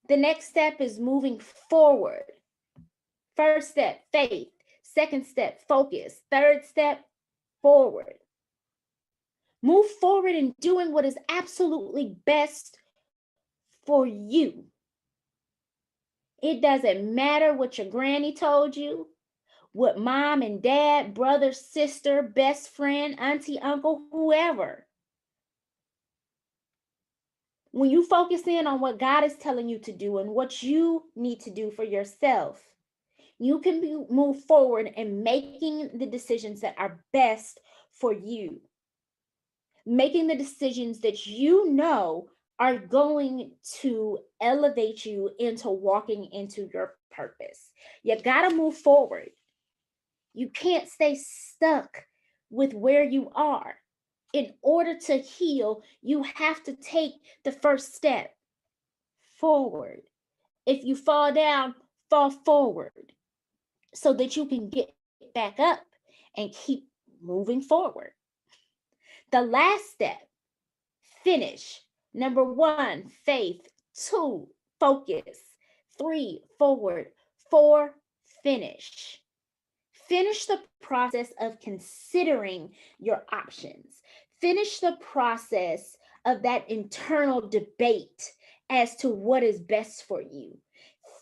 The next step is moving forward. First step, faith. Second step, focus. Third step, forward. Move forward in doing what is absolutely best for you. It doesn't matter what your granny told you, what mom and dad, brother, sister, best friend, auntie, uncle, whoever. When you focus in on what God is telling you to do and what you need to do for yourself, you can move forward in making the decisions that are best for you. Making the decisions that you know are going to elevate you into walking into your purpose. You got to move forward. You can't stay stuck with where you are. In order to heal, you have to take the first step forward. If you fall down, fall forward so that you can get back up and keep moving forward. The last step, finish. Number 1, faith. 2, focus. 3, forward. 4, finish. Finish the process of considering your options. Finish the process of that internal debate as to what is best for you.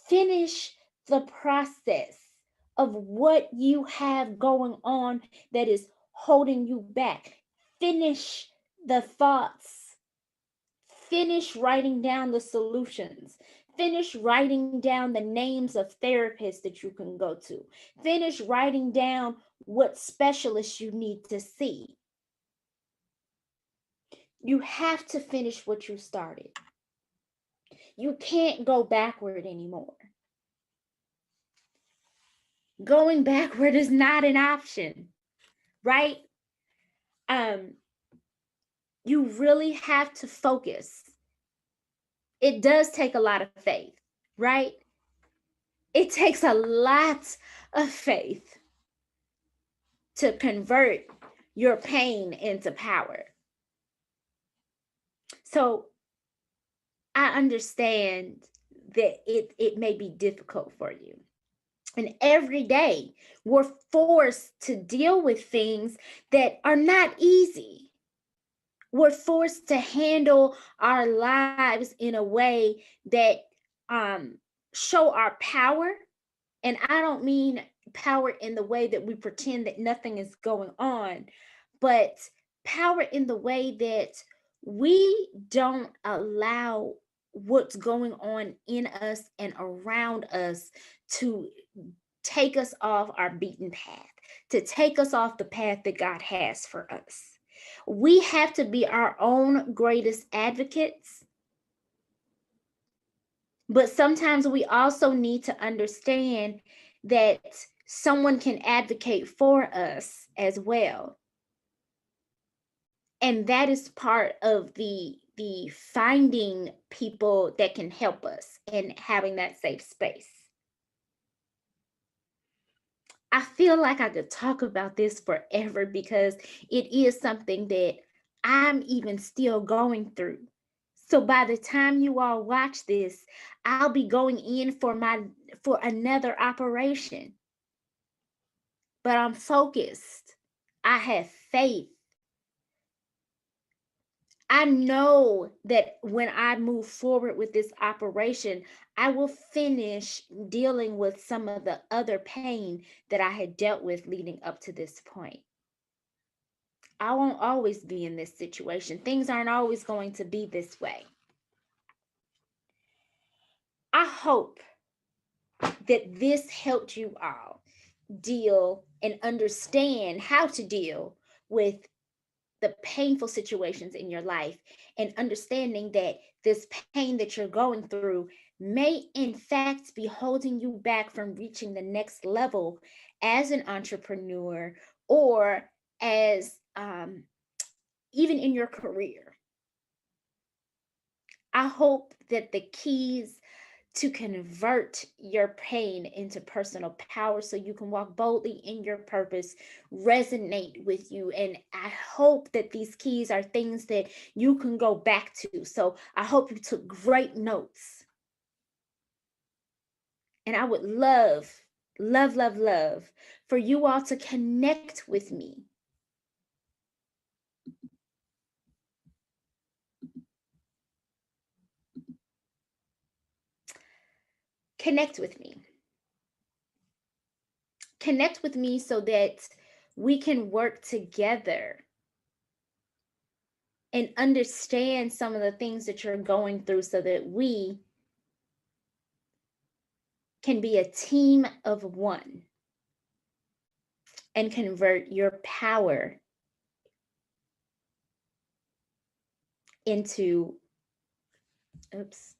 Finish the process of what you have going on that is holding you back. Finish the thoughts. Finish writing down the solutions. Finish writing down the names of therapists that you can go to. Finish writing down what specialists you need to see. You have to finish what you started. You can't go backward anymore. Going backward is not an option, right? You really have to focus. It does take a lot of faith, right? It takes a lot of faith to convert your pain into power. So I understand that it may be difficult for you. And every day we're forced to deal with things that are not easy. We're forced to handle our lives in a way that show our power. And I don't mean power in the way that we pretend that nothing is going on, but power in the way that we don't allow what's going on in us and around us to take us off our beaten path, to take us off the path that God has for us. We have to be our own greatest advocates. But sometimes we also need to understand that someone can advocate for us as well. And that is part of the finding people that can help us and having that safe space. I feel like I could talk about this forever because it is something that I'm even still going through. So by the time you all watch this, I'll be going in for another operation. But I'm focused. I have faith. I know that when I move forward with this operation, I will finish dealing with some of the other pain that I had dealt with leading up to this point. I won't always be in this situation. Things aren't always going to be this way. I hope that this helped you all deal and understand how to deal with the painful situations in your life, and understanding that this pain that you're going through may in fact be holding you back from reaching the next level as an entrepreneur or as even in your career. I hope that the keys to convert your pain into personal power so you can walk boldly in your purpose resonate with you. And I hope that these keys are things that you can go back to. So I hope you took great notes. And I would love for you all to connect with me. Connect with me. Connect with me so that we can work together and understand some of the things that you're going through so that we can be a team of one and convert your power into, oops.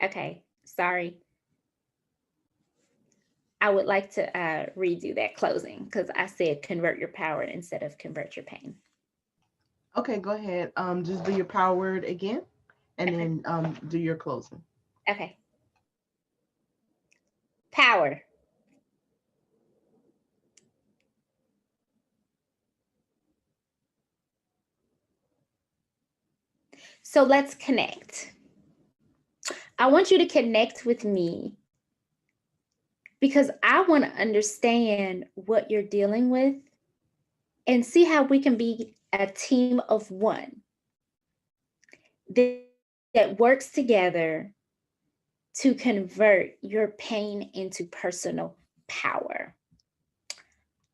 Okay, sorry. I would like to redo that closing because I said convert your power instead of convert your pain. Okay, go ahead. Just do your power word again, and then do your closing. Okay. Power. So let's connect. I want you to connect with me because I want to understand what you're dealing with and see how we can be a team of one that works together to convert your pain into personal power.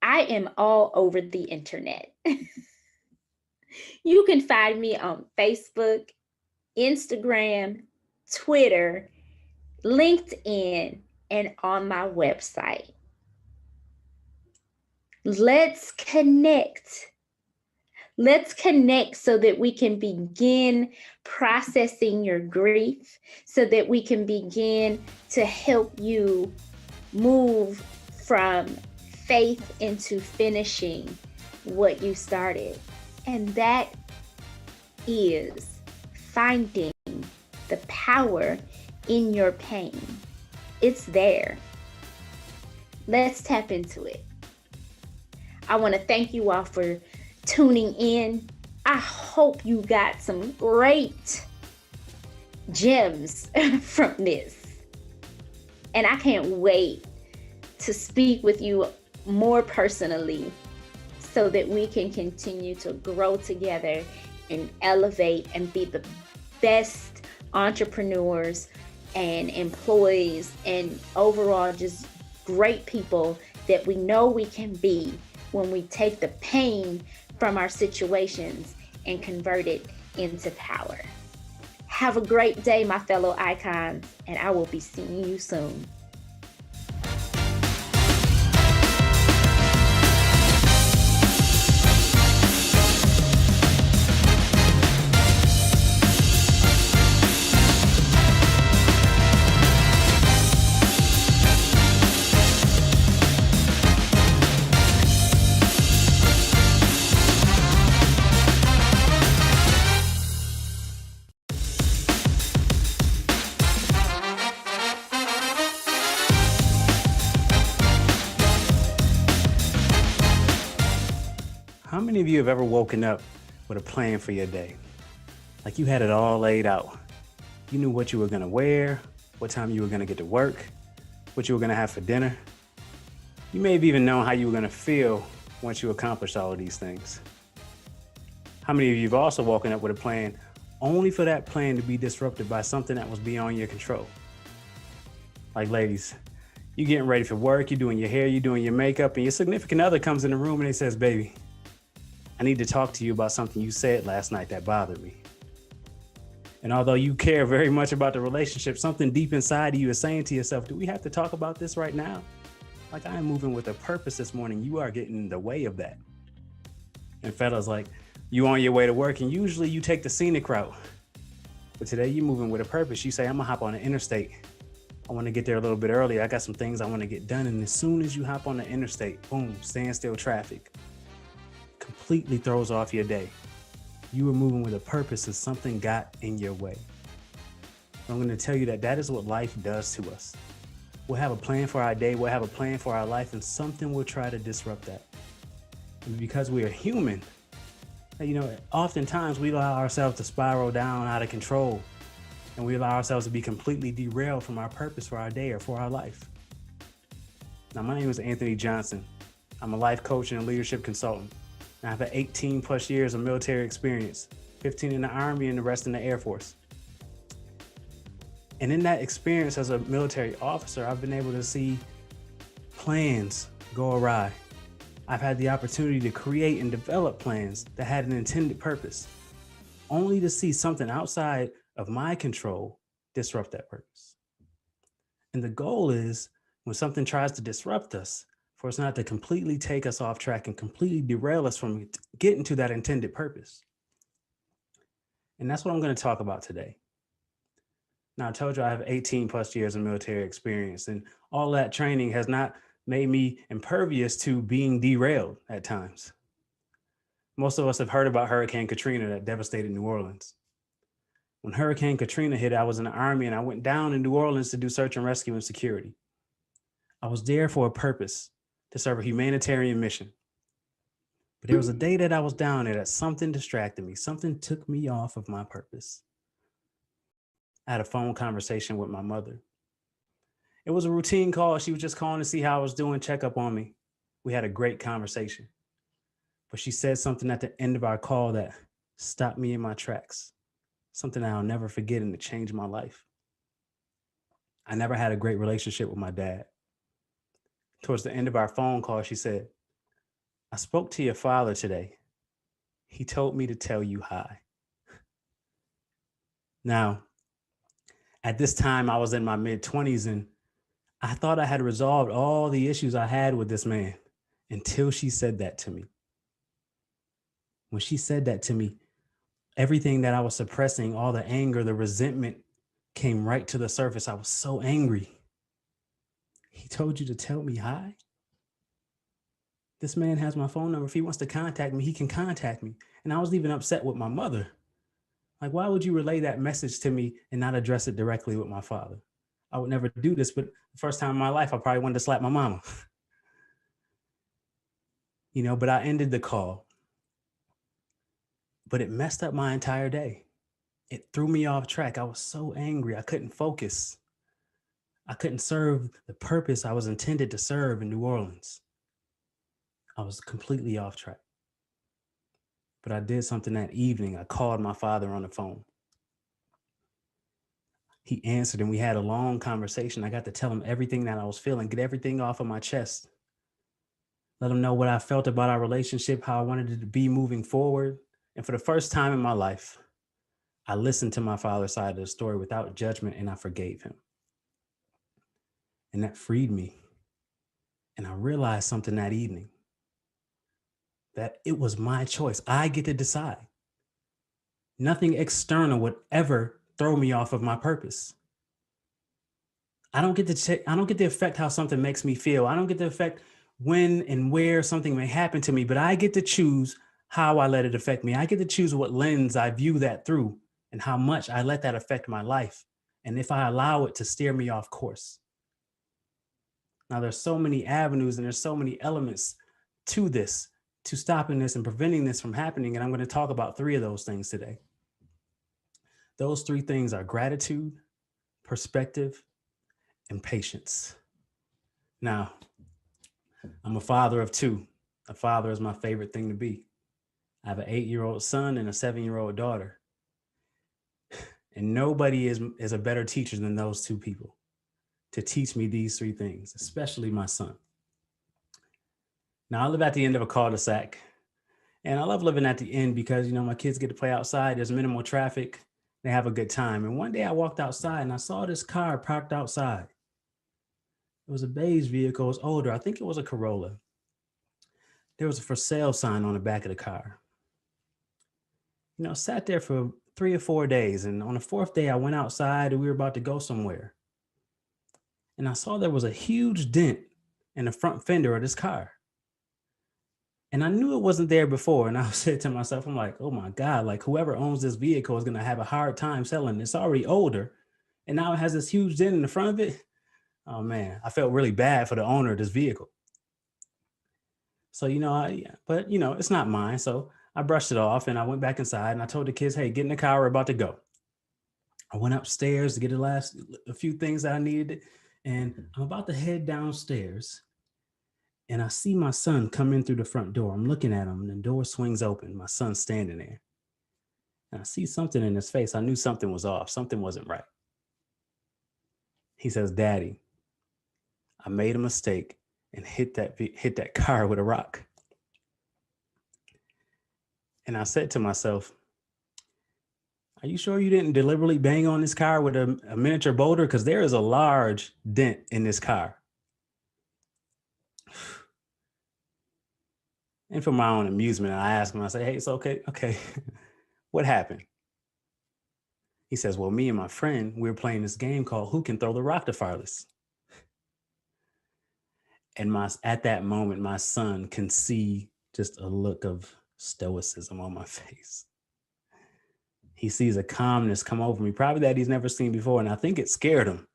I am all over the internet. You can find me on Facebook, Instagram, Twitter, LinkedIn, and on my website. Let's connect. Let's connect so that we can begin processing your grief, so that we can begin to help you move from faith into finishing what you started. And that is finding the power in your pain. It's there. Let's tap into it. I want to thank you all for tuning in. I hope you got some great gems from this. And I can't wait to speak with you more personally so that we can continue to grow together and elevate and be the best entrepreneurs and employees and overall just great people that we know we can be when we take the pain from our situations and convert it into power. Have a great day, my fellow icons, and I will be seeing you soon. How many of you have ever woken up with a plan for your day? Like you had it all laid out. You knew what you were gonna wear, what time you were gonna get to work, what you were gonna have for dinner. You may have even known how you were gonna feel once you accomplished all of these things. How many of you have also woken up with a plan only for that plan to be disrupted by something that was beyond your control? Like ladies, you getting ready for work, you're doing your hair, you're doing your makeup, and your significant other comes in the room and they says, baby, I need to talk to you about something you said last night that bothered me. And although you care very much about the relationship, something deep inside of you is saying to yourself, do we have to talk about this right now? Like, I am moving with a purpose this morning. You are getting in the way of that. And fellas, like, you on your way to work and usually you take the scenic route. But today you're moving with a purpose. You say, I'm gonna hop on the interstate. I wanna get there a little bit earlier. I got some things I wanna get done. And as soon as you hop on the interstate, boom, standstill traffic. Completely throws off your day. You were moving with a purpose and something got in your way. I'm going to tell you that that is what life does to us. We'll have a plan for our day, we'll have a plan for our life, and something will try to disrupt that. And because we are human, you know, oftentimes we allow ourselves to spiral down out of control, and we allow ourselves to be completely derailed from our purpose for our day or for our life. Now, my name is Anthony Johnson. I'm a life coach and a leadership consultant. I have 18 plus years of military experience, 15 in the Army and the rest in the Air Force. And in that experience as a military officer, I've been able to see plans go awry, I've had the opportunity to create and develop plans that had an intended purpose, only to see something outside of my control disrupt that purpose. And the goal is, when something tries to disrupt us, for us not to completely take us off track and completely derail us from getting to that intended purpose. And that's what I'm going to talk about today. Now, I told you I have 18 plus years of military experience, and all that training has not made me impervious to being derailed at times. Most of us have heard about Hurricane Katrina that devastated New Orleans. When Hurricane Katrina hit, I was in the Army and I went down in New Orleans to do search and rescue and security. I was there for a purpose, to serve a humanitarian mission. But there was a day that I was down there that something distracted me. Something took me off of my purpose. I had a phone conversation with my mother. It was a routine call. She was just calling to see how I was doing, check up on me. We had a great conversation. But she said something at the end of our call that stopped me in my tracks. Something that I'll never forget, and it changed my life. I never had a great relationship with my dad. Towards the end of our phone call, she said, "I spoke to your father today. He told me to tell you hi." Now, at this time, I was in my mid-20s, and I thought I had resolved all the issues I had with this man until she said that to me. When she said that to me, everything that I was suppressing, all the anger, the resentment, came right to the surface. I was so angry. "He told you to tell me hi? This man has my phone number. If he wants to contact me, he can contact me." And I was even upset with my mother. Like, why would you relay that message to me and not address it directly with my father? I would never do this, but the first time in my life, I probably wanted to slap my mama. But I ended the call. But it messed up my entire day. It threw me off track. I was so angry. I couldn't focus. I couldn't serve the purpose I was intended to serve in New Orleans. I was completely off track. But I did something that evening. I called my father on the phone. He answered and we had a long conversation. I got to tell him everything that I was feeling, get everything off of my chest. Let him know what I felt about our relationship, how I wanted it to be moving forward. And for the first time in my life, I listened to my father's side of the story without judgment, and I forgave him. And that freed me. And I realized something that evening, that it was my choice. I get to decide. Nothing external would ever throw me off of my purpose. I don't get to affect how something makes me feel. I don't get to affect when and where something may happen to me, but I get to choose how I let it affect me. I get to choose what lens I view that through and how much I let that affect my life, and if I allow it to steer me off course. Now, there's so many avenues and there's so many elements to this, to stopping this and preventing this from happening, and I'm going to talk about 3 of those things today. Those 3 things are gratitude, perspective, and patience. Now, I'm a father of 2. A father is my favorite thing to be. I have an 8-year-old son and a 7-year-old daughter. And nobody is a better teacher than those 2 people to teach me these 3 things, especially my son. Now, I live at the end of a cul-de-sac, and I love living at the end because, my kids get to play outside. There's minimal traffic. They have a good time. And one day I walked outside and I saw this car parked outside. It was a beige vehicle. It was older. I think it was a Corolla. There was a for sale sign on the back of the car. Sat there for 3 or 4 days. And on the 4th day, I went outside and we were about to go somewhere. And I saw there was a huge dent in the front fender of this car. And I knew it wasn't there before. And I said to myself, I'm like, oh my God, like whoever owns this vehicle is going to have a hard time selling. It's already older. And now it has this huge dent in the front of it. Oh man, I felt really bad for the owner of this vehicle. So, it's not mine. So I brushed it off and I went back inside and I told the kids, hey, get in the car. We're about to go. I went upstairs to get a few things that I needed. And I'm about to head downstairs. And I see my son come in through the front door. I'm looking at him and the door swings open. My son's standing there. And I see something in his face. I knew something was off. Something wasn't right. He says, Daddy, I made a mistake and hit that car with a rock. And I said to myself, are you sure you didn't deliberately bang on this car with a miniature boulder? Because there is a large dent in this car. And for my own amusement, I asked him, I said, hey, it's okay. What happened? He says, well, me and my friend, we were playing this game called Who Can Throw the Rock the Farthest? And at that moment, my son can see just a look of stoicism on my face. He sees a calmness come over me, probably that he's never seen before. And I think it scared him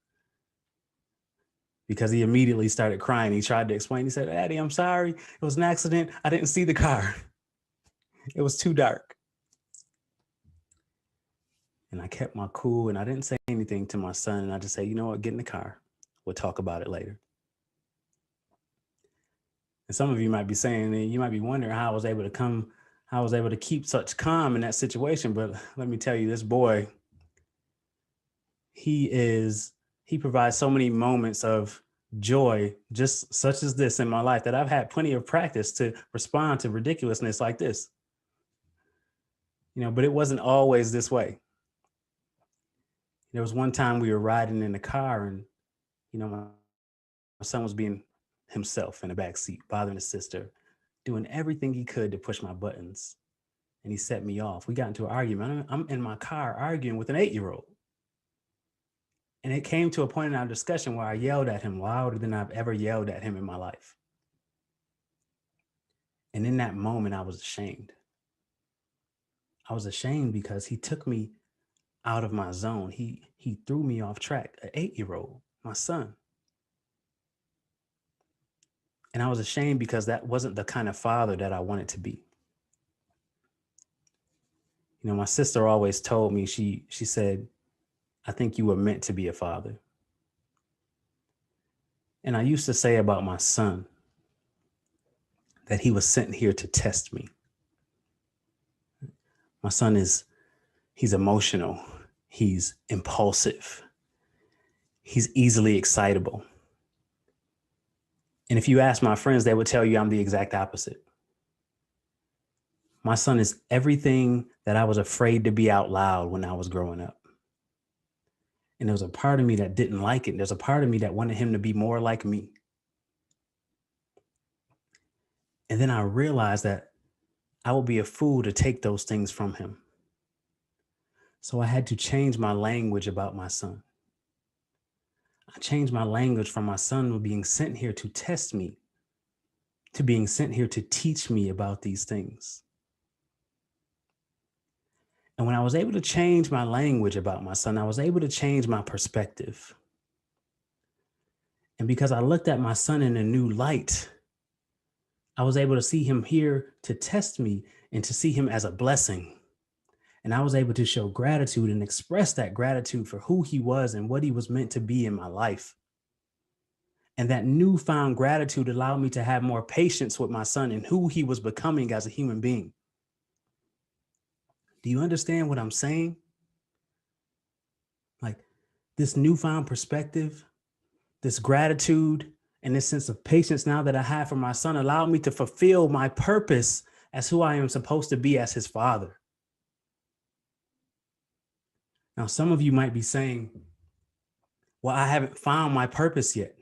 because he immediately started crying. He tried to explain. He said, Daddy, I'm sorry. It was an accident. I didn't see the car. It was too dark. And I kept my cool and I didn't say anything to my son. And I just said, you know what, get in the car. We'll talk about it later. And some of you might be saying, you might be wondering how I was able to keep such calm in that situation. But let me tell you, this boy, he provides so many moments of joy, just such as this in my life, that I've had plenty of practice to respond to ridiculousness like this. But it wasn't always this way. There was one time we were riding in the car and, my son was being himself in the back seat, bothering his sister, doing everything he could to push my buttons. And he set me off. We got into an argument. I'm in my car arguing with an 8-year-old. And it came to a point in our discussion where I yelled at him louder than I've ever yelled at him in my life. And in that moment, I was ashamed. I was ashamed because he took me out of my zone. He threw me off track, an 8-year-old, my son. And I was ashamed because that wasn't the kind of father that I wanted to be. My sister always told me, she said, I think you were meant to be a father. And I used to say about my son that he was sent here to test me. My son he's emotional. He's impulsive. He's easily excitable. And if you ask my friends, they would tell you I'm the exact opposite. My son is everything that I was afraid to be out loud when I was growing up. And there was a part of me that didn't like it. There's a part of me that wanted him to be more like me. And then I realized that I would be a fool to take those things from him. So I had to change my language about my son. I changed my language from my son being sent here to test me to being sent here to teach me about these things. And when I was able to change my language about my son, I was able to change my perspective. And because I looked at my son in a new light, I was able to see him here to test me and to see him as a blessing. And I was able to show gratitude and express that gratitude for who he was and what he was meant to be in my life. And that newfound gratitude allowed me to have more patience with my son and who he was becoming as a human being. Do you understand what I'm saying? Like this newfound perspective, this gratitude, and this sense of patience now that I have for my son allowed me to fulfill my purpose as who I am supposed to be as his father. Now, some of you might be saying, well, I haven't found my purpose yet.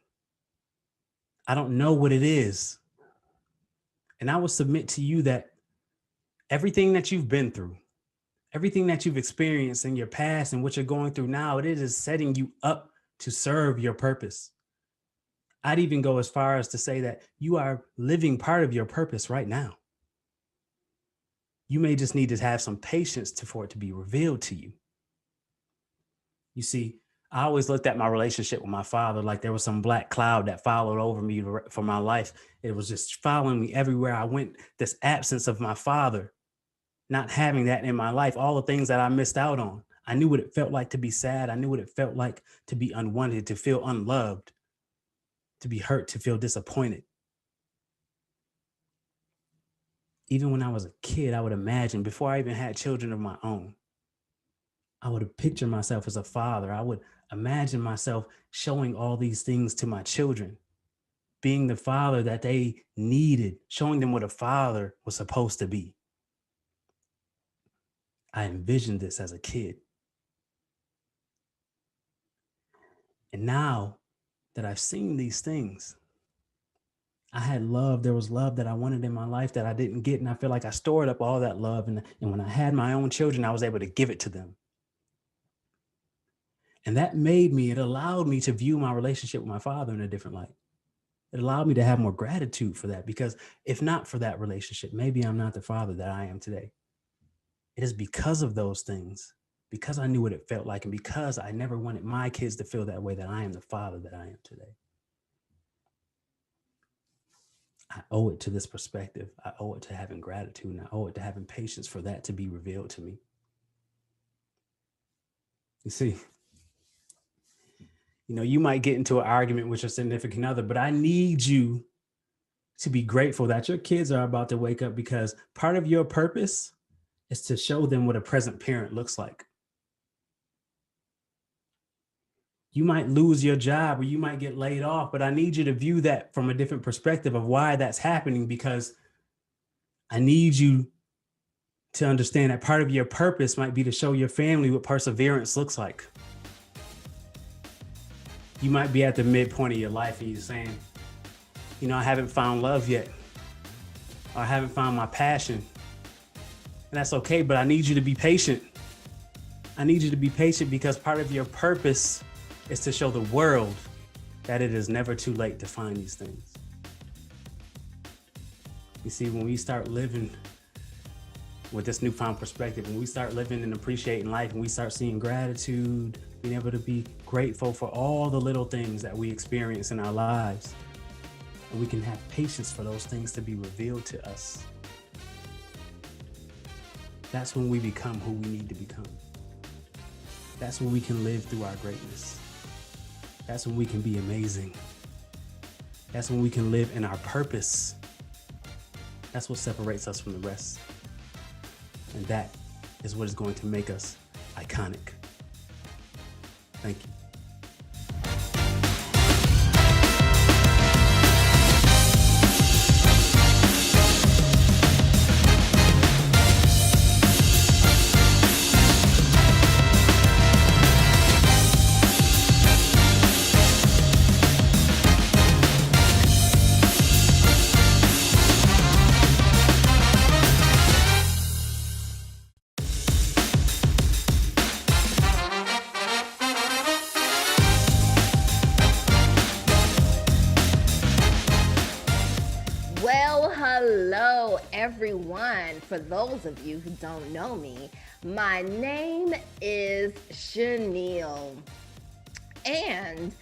I don't know what it is. And I will submit to you that everything that you've been through, everything that you've experienced in your past and what you're going through now, it is setting you up to serve your purpose. I'd even go as far as to say that you are living part of your purpose right now. You may just need to have some patience for it to be revealed to you. You see, I always looked at my relationship with my father like there was some black cloud that followed over me for my life. It was just following me everywhere I went. This absence of my father, not having that in my life, all the things that I missed out on. I knew what it felt like to be sad. I knew what it felt like to be unwanted, to feel unloved, to be hurt, to feel disappointed. Even when I was a kid, I would imagine, before I even had children of my own, I would have pictured myself as a father. I would imagine myself showing all these things to my children, being the father that they needed, showing them what a father was supposed to be. I envisioned this as a kid. And now that I've seen these things, I had love. There was love that I wanted in my life that I didn't get. And I feel like I stored up all that love. And when I had my own children, I was able to give it to them. And that it allowed me to view my relationship with my father in a different light. It allowed me to have more gratitude for that, because if not for that relationship, maybe I'm not the father that I am today. It is because of those things, because I knew what it felt like, and because I never wanted my kids to feel that way, that I am the father that I am today. I owe it to this perspective. I owe it to having gratitude, and I owe it to having patience for that to be revealed to me. You see, you might get into an argument with your significant other, but I need you to be grateful that your kids are about to wake up, because part of your purpose is to show them what a present parent looks like. You might lose your job or you might get laid off, but I need you to view that from a different perspective of why that's happening, because I need you to understand that part of your purpose might be to show your family what perseverance looks like. You might be at the midpoint of your life and you're saying, I haven't found love yet, or I haven't found my passion. And that's okay, but I need you to be patient. I need you to be patient, because part of your purpose is to show the world that it is never too late to find these things. You see, when we start living with this newfound perspective, when we start living and appreciating life, and we start seeing gratitude, being able to be grateful for all the little things that we experience in our lives, and we can have patience for those things to be revealed to us, that's when we become who we need to become. That's when we can live through our greatness. That's when we can be amazing. That's when we can live in our purpose. That's what separates us from the rest. And that is what is going to make us iconic. Thank you. Hello, everyone. For those of you who don't know me, my name is Chanel. And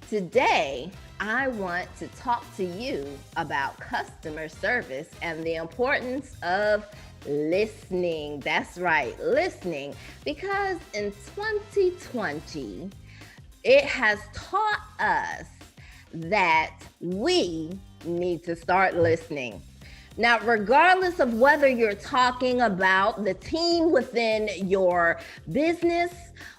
today, I want to talk to you about customer service and the importance of listening. That's right, listening. Because in 2020, it has taught us that we need to start listening. Now, regardless of whether you're talking about the team within your business,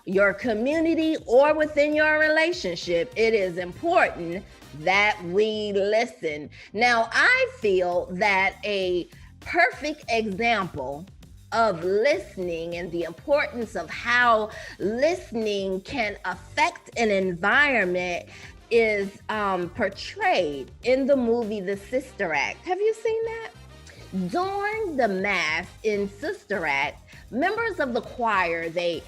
your community, or within your relationship, it is important that we listen. Now, I feel that a perfect example of listening and the importance of how listening can affect an environment is portrayed in the movie The Sister Act. Have you seen that? During the mass in Sister Act, members of the choir, they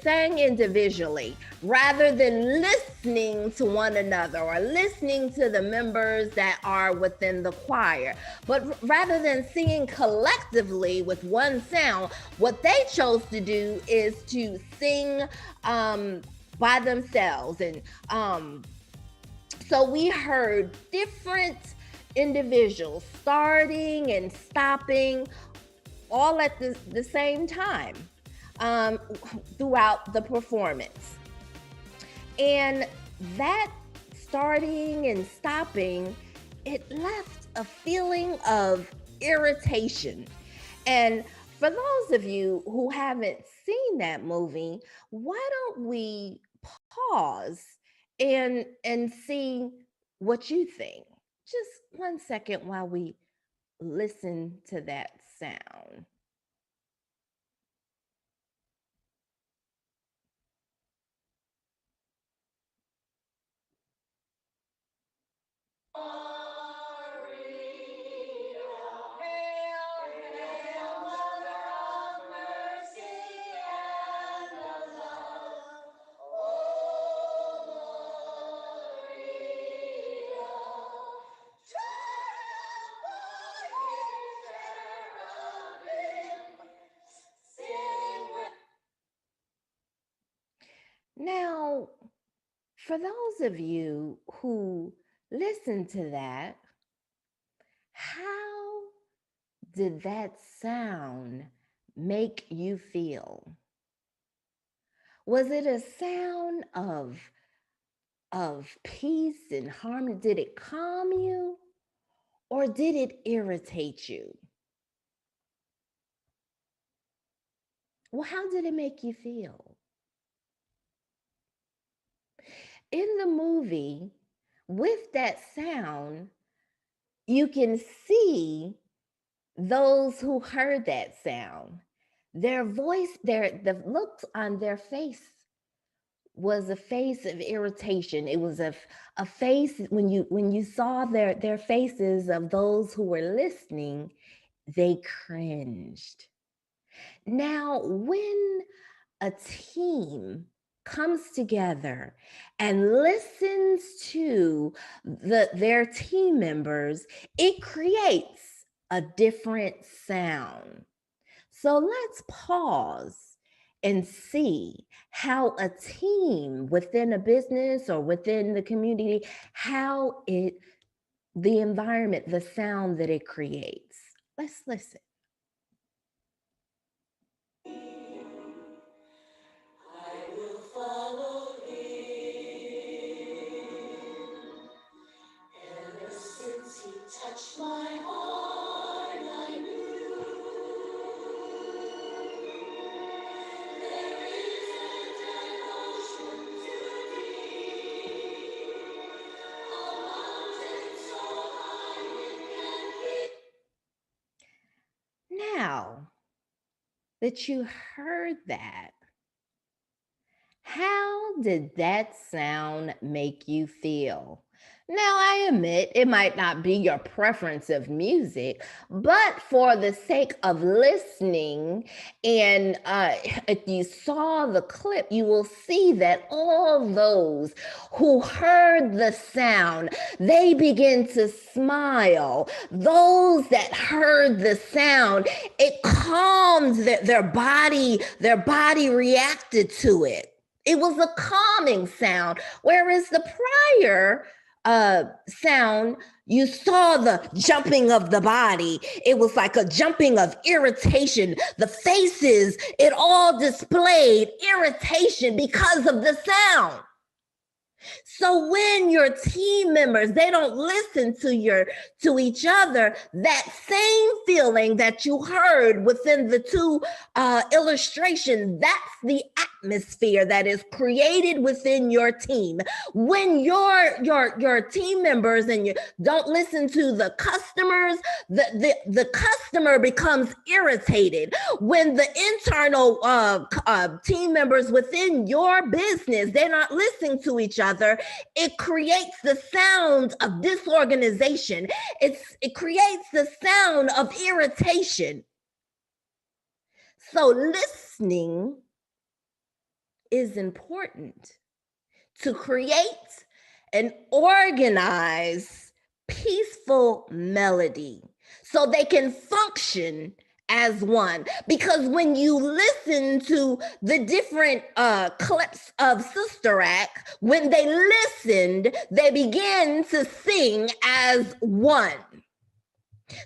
sang individually rather than listening to one another or listening to the members that are within the choir. But rather than singing collectively with one sound, what they chose to do is to sing by themselves. And so we heard different individuals starting and stopping all at the same time throughout the performance. And that starting and stopping, it left a feeling of irritation. And for those of you who haven't seen that movie, why don't we pause and see what you think? Just 1 second while we listen to that sound. for those of you who listen to that, how did that sound make you feel? Was it a sound of peace and harmony? Did it calm you or did it irritate you? Well, how did it make you feel? In the movie, with that sound, you can see those who heard that sound. Their voice, the looks on their face was a face of irritation. It was a face when you saw their faces of those who were listening, they cringed. Now, when a team comes together and listens to their team members, it creates a different sound. So let's pause and see how a team within a business or within the community, how the environment, the sound that it creates. Let's listen. Touch my heart, I knew there isn't an ocean too deep, a mountain so high it can keep. Now that you heard that, how did that sound make you feel? Now, I admit it might not be your preference of music, but for the sake of listening, and if you saw the clip, you will see that all those who heard the sound, they begin to smile. Those that heard the sound, it calmed their body reacted to it. It was a calming sound, whereas the prior sound, you saw the jumping of the body. It was like a jumping of irritation. The faces, it all displayed irritation because of the sound. So when your team members, they don't listen to each other, that same feeling that you heard within the two illustrations, that's the atmosphere that is created within your team. When your team members and you don't listen to the customers, the customer becomes irritated. When the internal team members within your business, they're not listening to each other, it creates the sound of disorganization. It creates the sound of irritation. So listening is important to create an organized, peaceful melody so they can function as one. Because when you listen to the different clips of Sister Act, when they listened, they began to sing as one.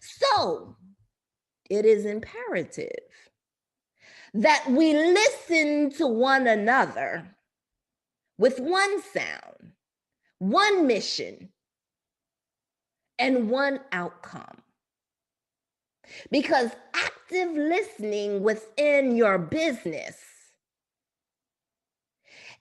So it is imperative that we listen to one another with one sound, one mission, and one outcome. Because active listening within your business,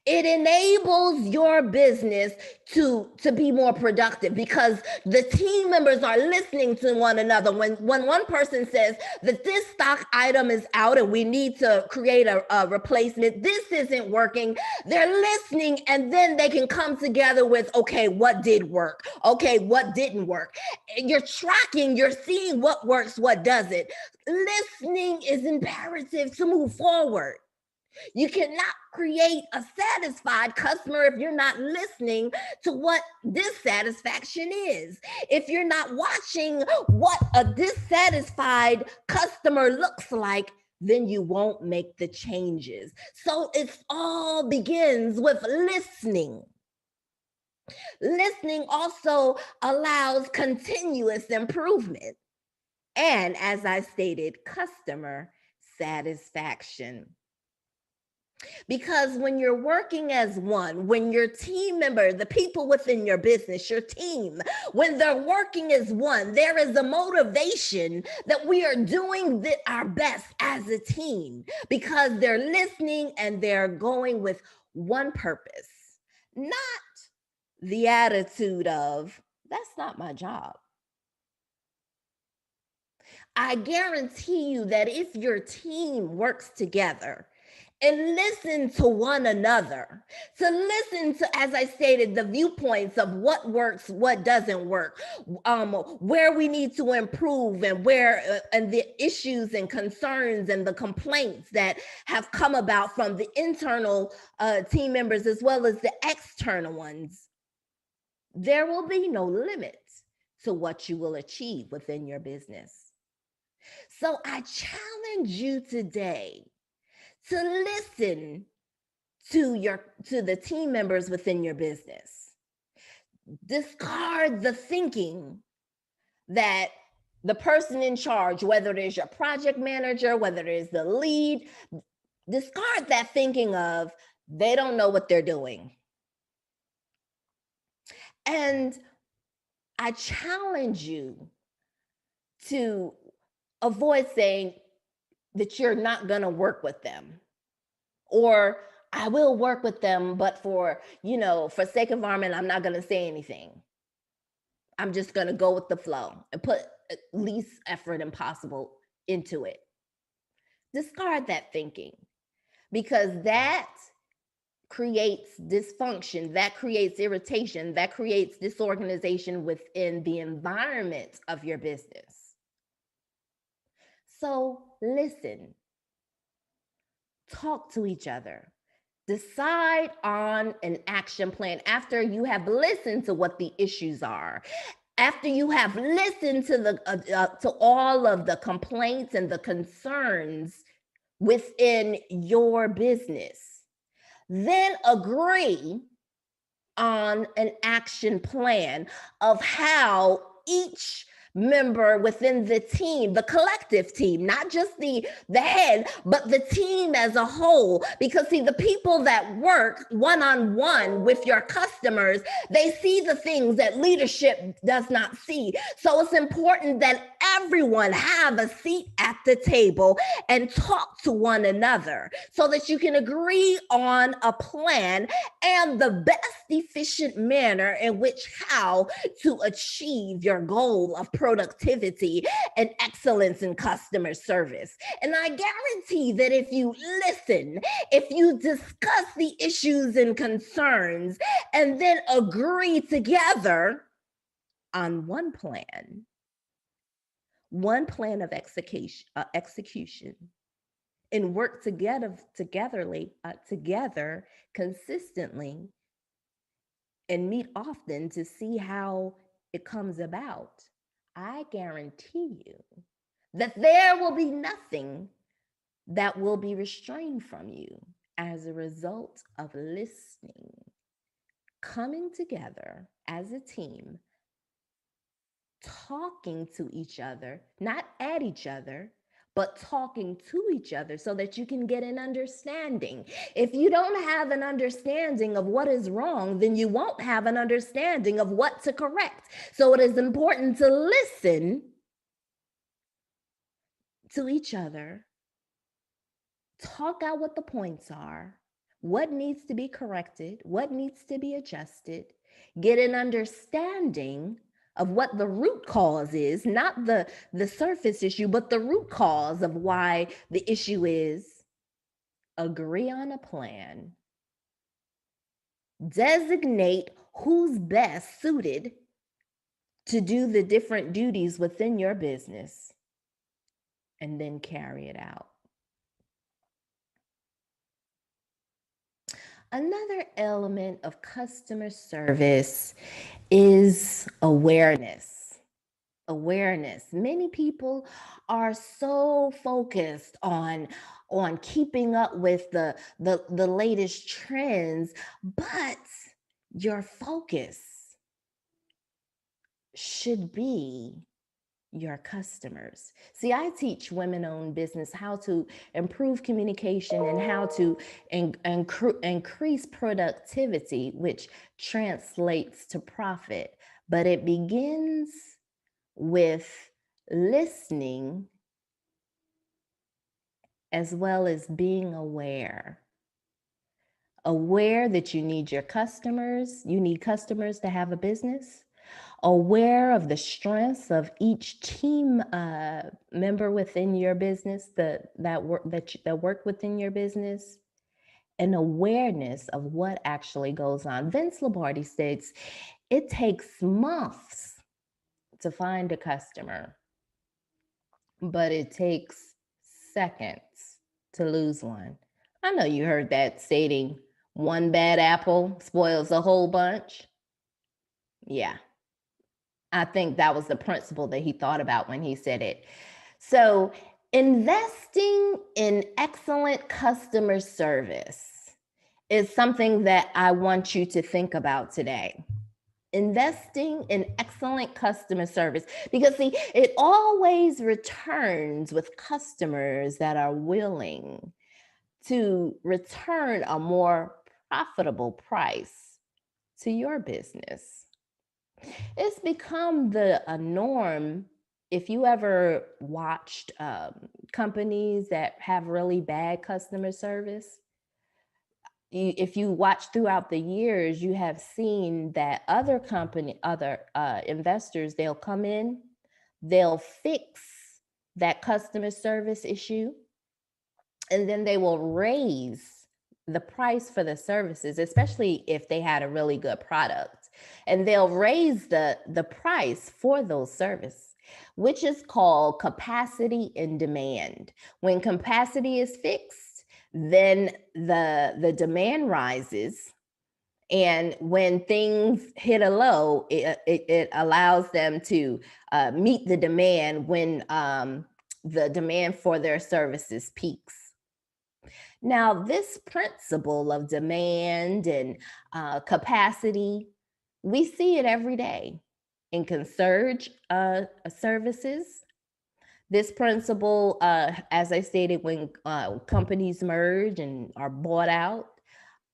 it enables your business to be more productive because the team members are listening to one another. When one person says that this stock item is out and we need to create a replacement, this isn't working, they're listening and then they can come together with, okay, what did work? Okay, what didn't work? You're tracking, you're seeing what works, what doesn't. Listening is imperative to move forward. You cannot create a satisfied customer if you're not listening to what dissatisfaction is. If you're not watching what a dissatisfied customer looks like, then you won't make the changes. So it all begins with listening. Listening also allows continuous improvement. And as I stated, customer satisfaction. Because when you're working as one, when your team member, the people within your business, your team, when they're working as one, there is a motivation that we are doing our best as a team because they're listening and they're going with one purpose, not the attitude of, that's not my job. I guarantee you that if your team works together and listen to one another, to listen to, as I stated, the viewpoints of what works, what doesn't work, where we need to improve, and where and the issues and concerns and the complaints that have come about from the internal team members as well as the external ones, there will be no limit to what you will achieve within your business. So I challenge you today to listen to the team members within your business. Discard the thinking that the person in charge, whether it is your project manager, whether it is the lead, discard that thinking of they don't know what they're doing. And I challenge you to avoid saying that you're not going to work with them, or I will work with them, but for sake of environment, I'm not going to say anything. I'm just going to go with the flow and put least effort impossible into it. Discard that thinking, because that creates dysfunction, that creates irritation, that creates disorganization within the environment of your business. So listen, talk to each other, decide on an action plan after you have listened to what the issues are, after you have listened to all of the complaints and the concerns within your business. Then agree on an action plan of how each member within the team, the collective team, not just the head, but the team as a whole. Because see, the people that work one-on-one with your customers, they see the things that leadership does not see. So it's important that everyone have a seat at the table and talk to one another so that you can agree on a plan and the best efficient manner in which how to achieve your goal of productivity and excellence in customer service. And I guarantee that if you listen, if you discuss the issues and concerns, and then agree together on one plan of execution, and work together consistently, and meet often to see how it comes about, I guarantee you that there will be nothing that will be restrained from you as a result of listening, coming together as a team, talking to each other, not at each other, but talking to each other so that you can get an understanding. If you don't have an understanding of what is wrong, then you won't have an understanding of what to correct. So it is important to listen to each other, talk out what the points are, what needs to be corrected, what needs to be adjusted, get an understanding of what the root cause is, not the surface issue, but the root cause of why the issue is. Agree on a plan. Designate who's best suited to do the different duties within your business, and then carry it out. Another element of customer service is awareness. Many people are so focused on keeping up with the latest trends, but your focus should be your customers. See, I teach women-owned business how to improve communication and how to increase productivity, which translates to profit. But it begins with listening as well as being aware. Aware that you need your customers, you need customers to have a business. Aware of the strengths of each team member within your business that work within your business, and awareness of what actually goes on. Vince Lombardi states, it takes months to find a customer, but it takes seconds to lose one. I know you heard that stating, one bad apple spoils a whole bunch. Yeah. I think that was the principle that he thought about when he said it. So, investing in excellent customer service is something that I want you to think about today. Investing in excellent customer service, because see, it always returns with customers that are willing to return a more profitable price to your business. It's become a norm. If you ever watched companies that have really bad customer service, if you watch throughout the years, you have seen that other investors, they'll come in, they'll fix that customer service issue, and then they will raise the price for the services, especially if they had a really good product. And they'll raise the price for those services, which is called capacity and demand. When capacity is fixed, then the demand rises. And when things hit a low, it allows them to meet the demand when the demand for their services peaks. Now, this principle of demand and capacity, we see it every day in concierge services. This principle, as I stated, when companies merge and are bought out,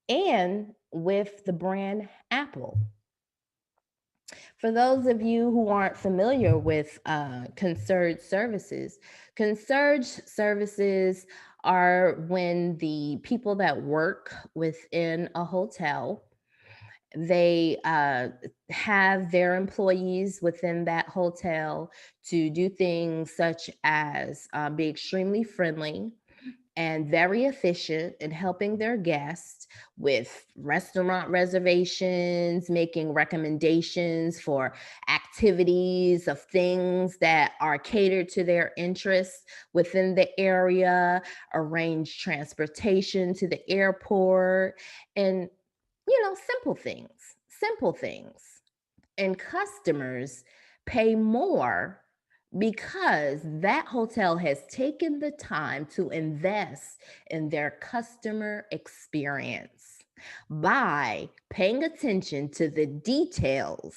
and with the brand Apple. For those of you who aren't familiar with concierge services are when the people that work within a hotel, they have their employees within that hotel to do things such as be extremely friendly and very efficient in helping their guests with restaurant reservations, making recommendations for activities of things that are catered to their interests within the area, arrange transportation to the airport, and simple things. And customers pay more because that hotel has taken the time to invest in their customer experience by paying attention to the details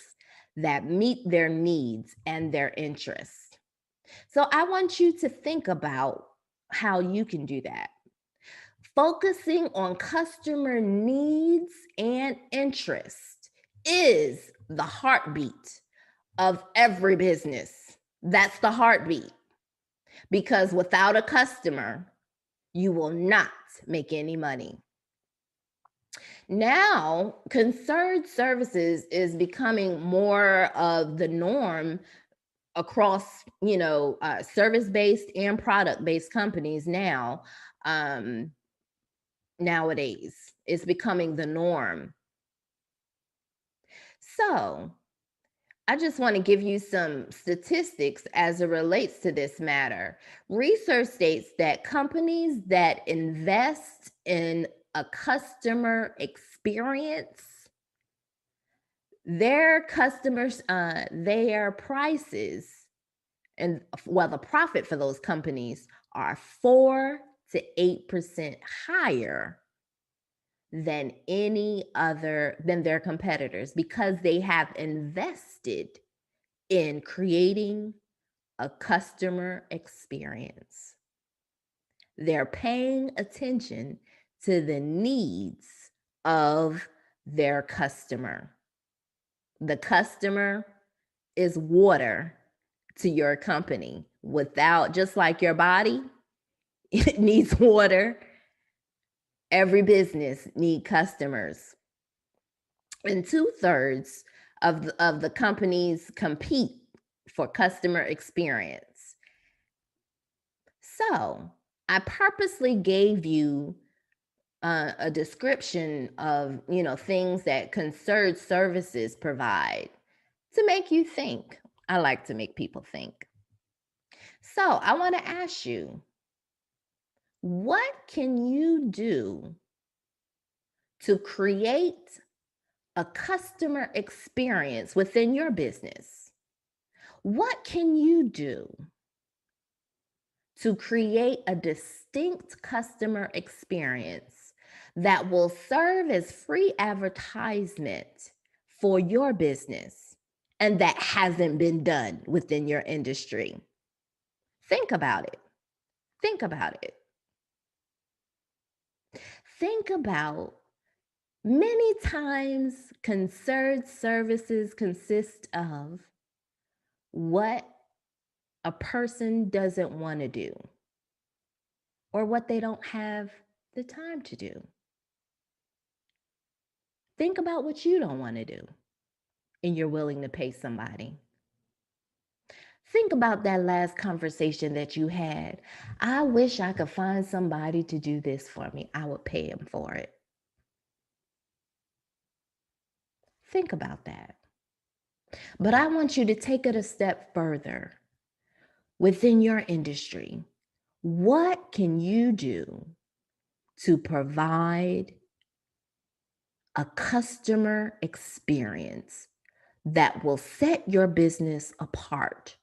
that meet their needs and their interests. So I want you to think about how you can do that. Focusing on customer needs and interest is the heartbeat of every business. That's the heartbeat. Because without a customer, you will not make any money. Now, concierge services is becoming more of the norm across, service-based and product-based companies now. Nowadays, it's becoming the norm. So, I just want to give you some statistics as it relates to this matter. Research states that companies that invest in a customer experience, their customers, their prices, and the profit for those companies are 4 to 8% higher than their competitors because they have invested in creating a customer experience. They're paying attention to the needs of their customer. The customer is water to your company. Just like your body, it needs water. Every business needs customers. And 2/3 of the companies compete for customer experience. So I purposely gave you a description of, things that concierge services provide to make you think. I like to make people think. So I want to ask you, what can you do to create a customer experience within your business? What can you do to create a distinct customer experience that will serve as free advertisement for your business and that hasn't been done within your industry? Think about it. Think about it. Think about many times concierge services consist of what a person doesn't want to do or what they don't have the time to do. Think about what you don't want to do and you're willing to pay somebody. Think about that last conversation that you had. I wish I could find somebody to do this for me. I would pay him for it. Think about that. But I want you to take it a step further. Within your industry, what can you do to provide a customer experience that will set your business apart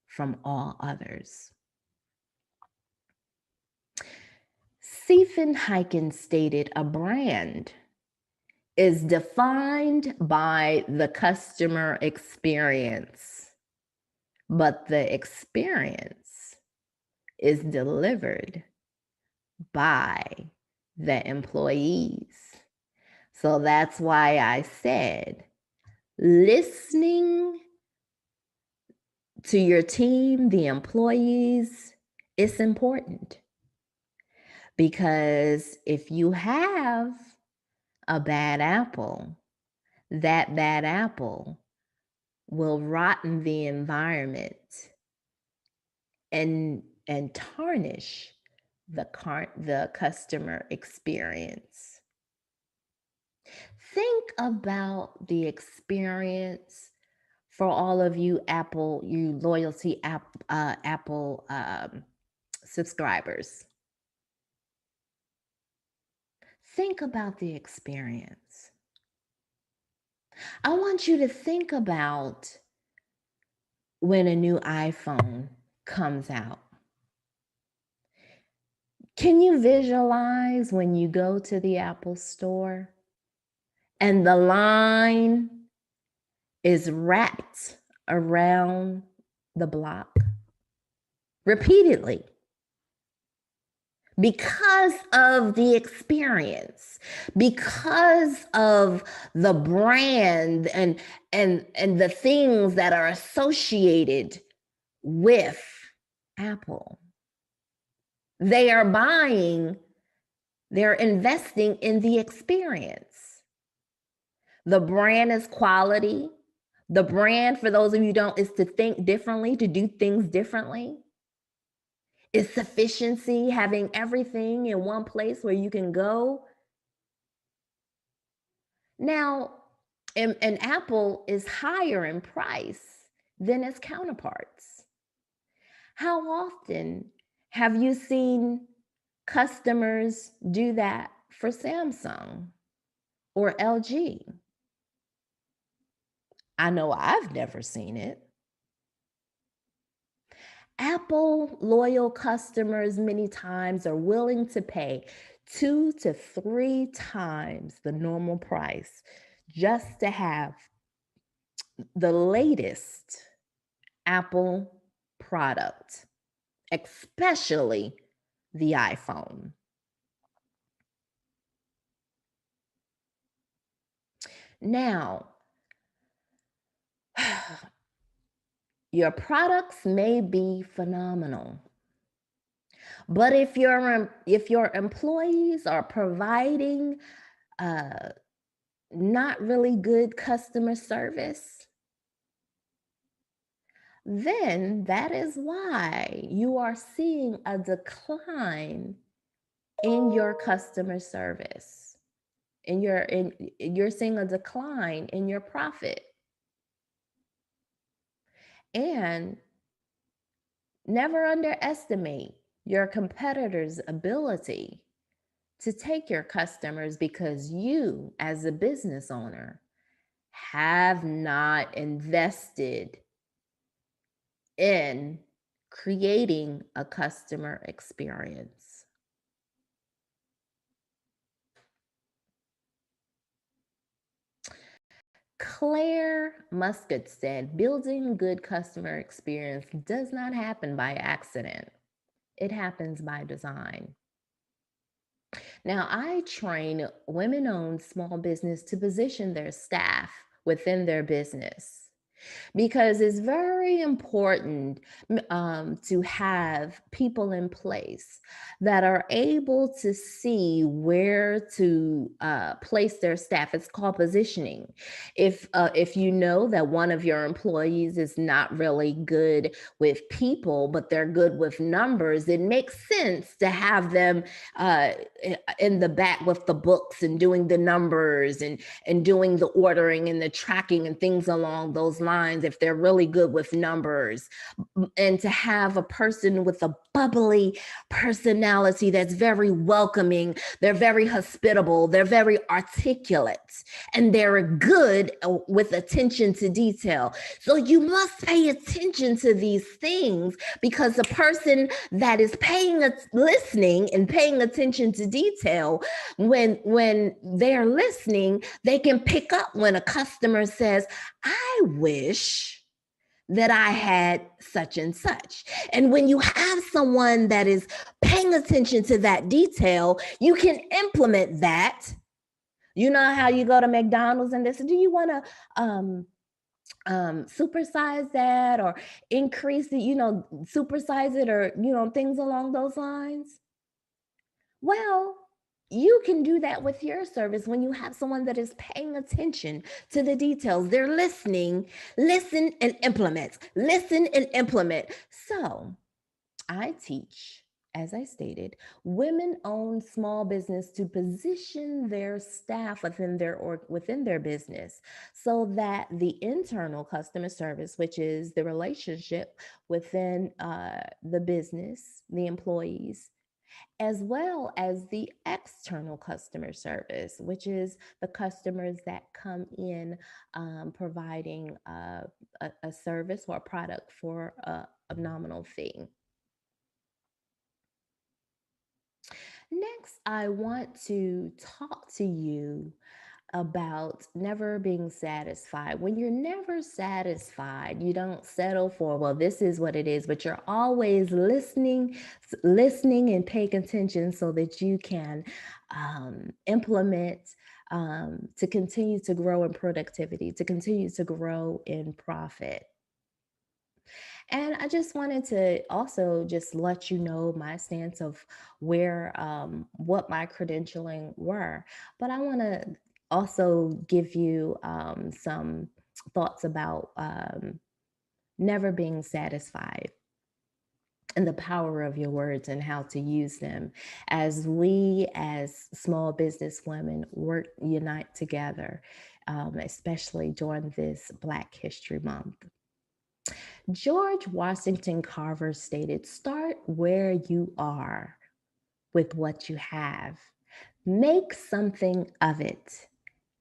from all others? Stephen Hyken stated, a brand is defined by the customer experience, but the experience is delivered by the employees. So that's why I said, listening to your team, the employees, is important. Because if you have a bad apple, that bad apple will rotten the environment and tarnish the customer experience. Think about the experience for all of you loyalty Apple subscribers. Think about the experience. I want you to think about when a new iPhone comes out. Can you visualize when you go to the Apple store and the line is wrapped around the block repeatedly? Because of the experience, because of the brand and the things that are associated with Apple. They're investing in the experience. The brand is quality. The brand, for those of you who don't, is to think differently, to do things differently. Is sufficiency, having everything in one place where you can go. Now, and Apple is higher in price than its counterparts. How often have you seen customers do that for Samsung or LG? I know I've never seen it. Apple loyal customers many times are willing to pay 2 to 3 times the normal price just to have the latest Apple product, especially the iPhone. Now, your products may be phenomenal, but if your employees are providing not really good customer service, then that is why you are seeing a decline in your customer service. You're seeing a decline in your profit. And never underestimate your competitor's ability to take your customers, because you, as a business owner, have not invested in creating a customer experience. Claire Muscat said, building good customer experience does not happen by accident. It happens by design. Now, I train women-owned small business to position their staff within their business, because it's very important to have people in place that are able to see where to place their staff. It's called positioning. If you know that one of your employees is not really good with people, but they're good with numbers, it makes sense to have them in the back with the books and doing the numbers and doing the ordering and the tracking and things along those lines, if they're really good with numbers. And to have a person with a bubbly personality that's very welcoming, they're very hospitable, they're very articulate, and they're good with attention to detail. So you must pay attention to these things, because the person that is listening and paying attention to detail, when they're listening, they can pick up when a customer says, I wish that I had such and such. And when you have someone that is paying attention to that detail, you can implement that. You know how you go to McDonald's and they say, do you want to supersize that or increase it, supersize it, or, things along those lines? Well, you can do that with your service when you have someone that is paying attention to the details. They're listening, listen and implement, listen and implement. So I teach, as I stated, women-owned small business to position their staff within their business, so that the internal customer service, which is the relationship within the business, the employees, as well as the external customer service, which is the customers that come in providing a service or a product for a nominal fee. Next, I want to talk to you about never being satisfied. When you're never satisfied, you don't settle for, well, this is what it is, but you're always listening and paying attention so that you can implement to continue to grow in productivity, to continue to grow in profit. And I just wanted to also just let you know my stance of where, what my credentialing were. But I want to also give you some thoughts about never being satisfied and the power of your words and how to use them as we, as small business women, unite together, especially during this Black History Month. George Washington Carver stated, start where you are with what you have. Make something of it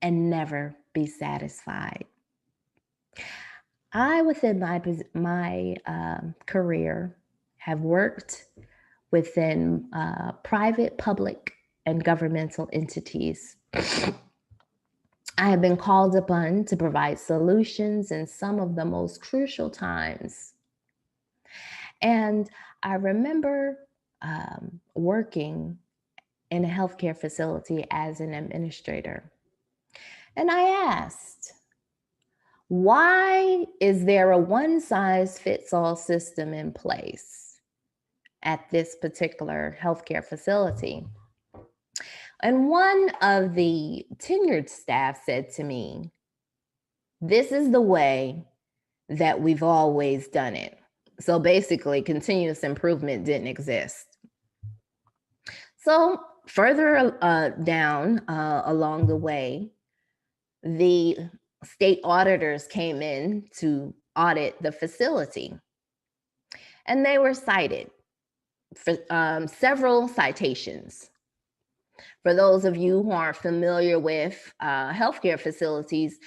and never be satisfied. I, within my career, have worked within private, public, and governmental entities. I have been called upon to provide solutions in some of the most crucial times. And I remember working in a healthcare facility as an administrator. And I asked, why is there a one-size-fits-all system in place at this particular healthcare facility? And one of the tenured staff said to me, this is the way that we've always done it. So basically, continuous improvement didn't exist. So further down along the way, the state auditors came in to audit the facility. And they were cited for several citations. For those of you who aren't familiar with healthcare facilities,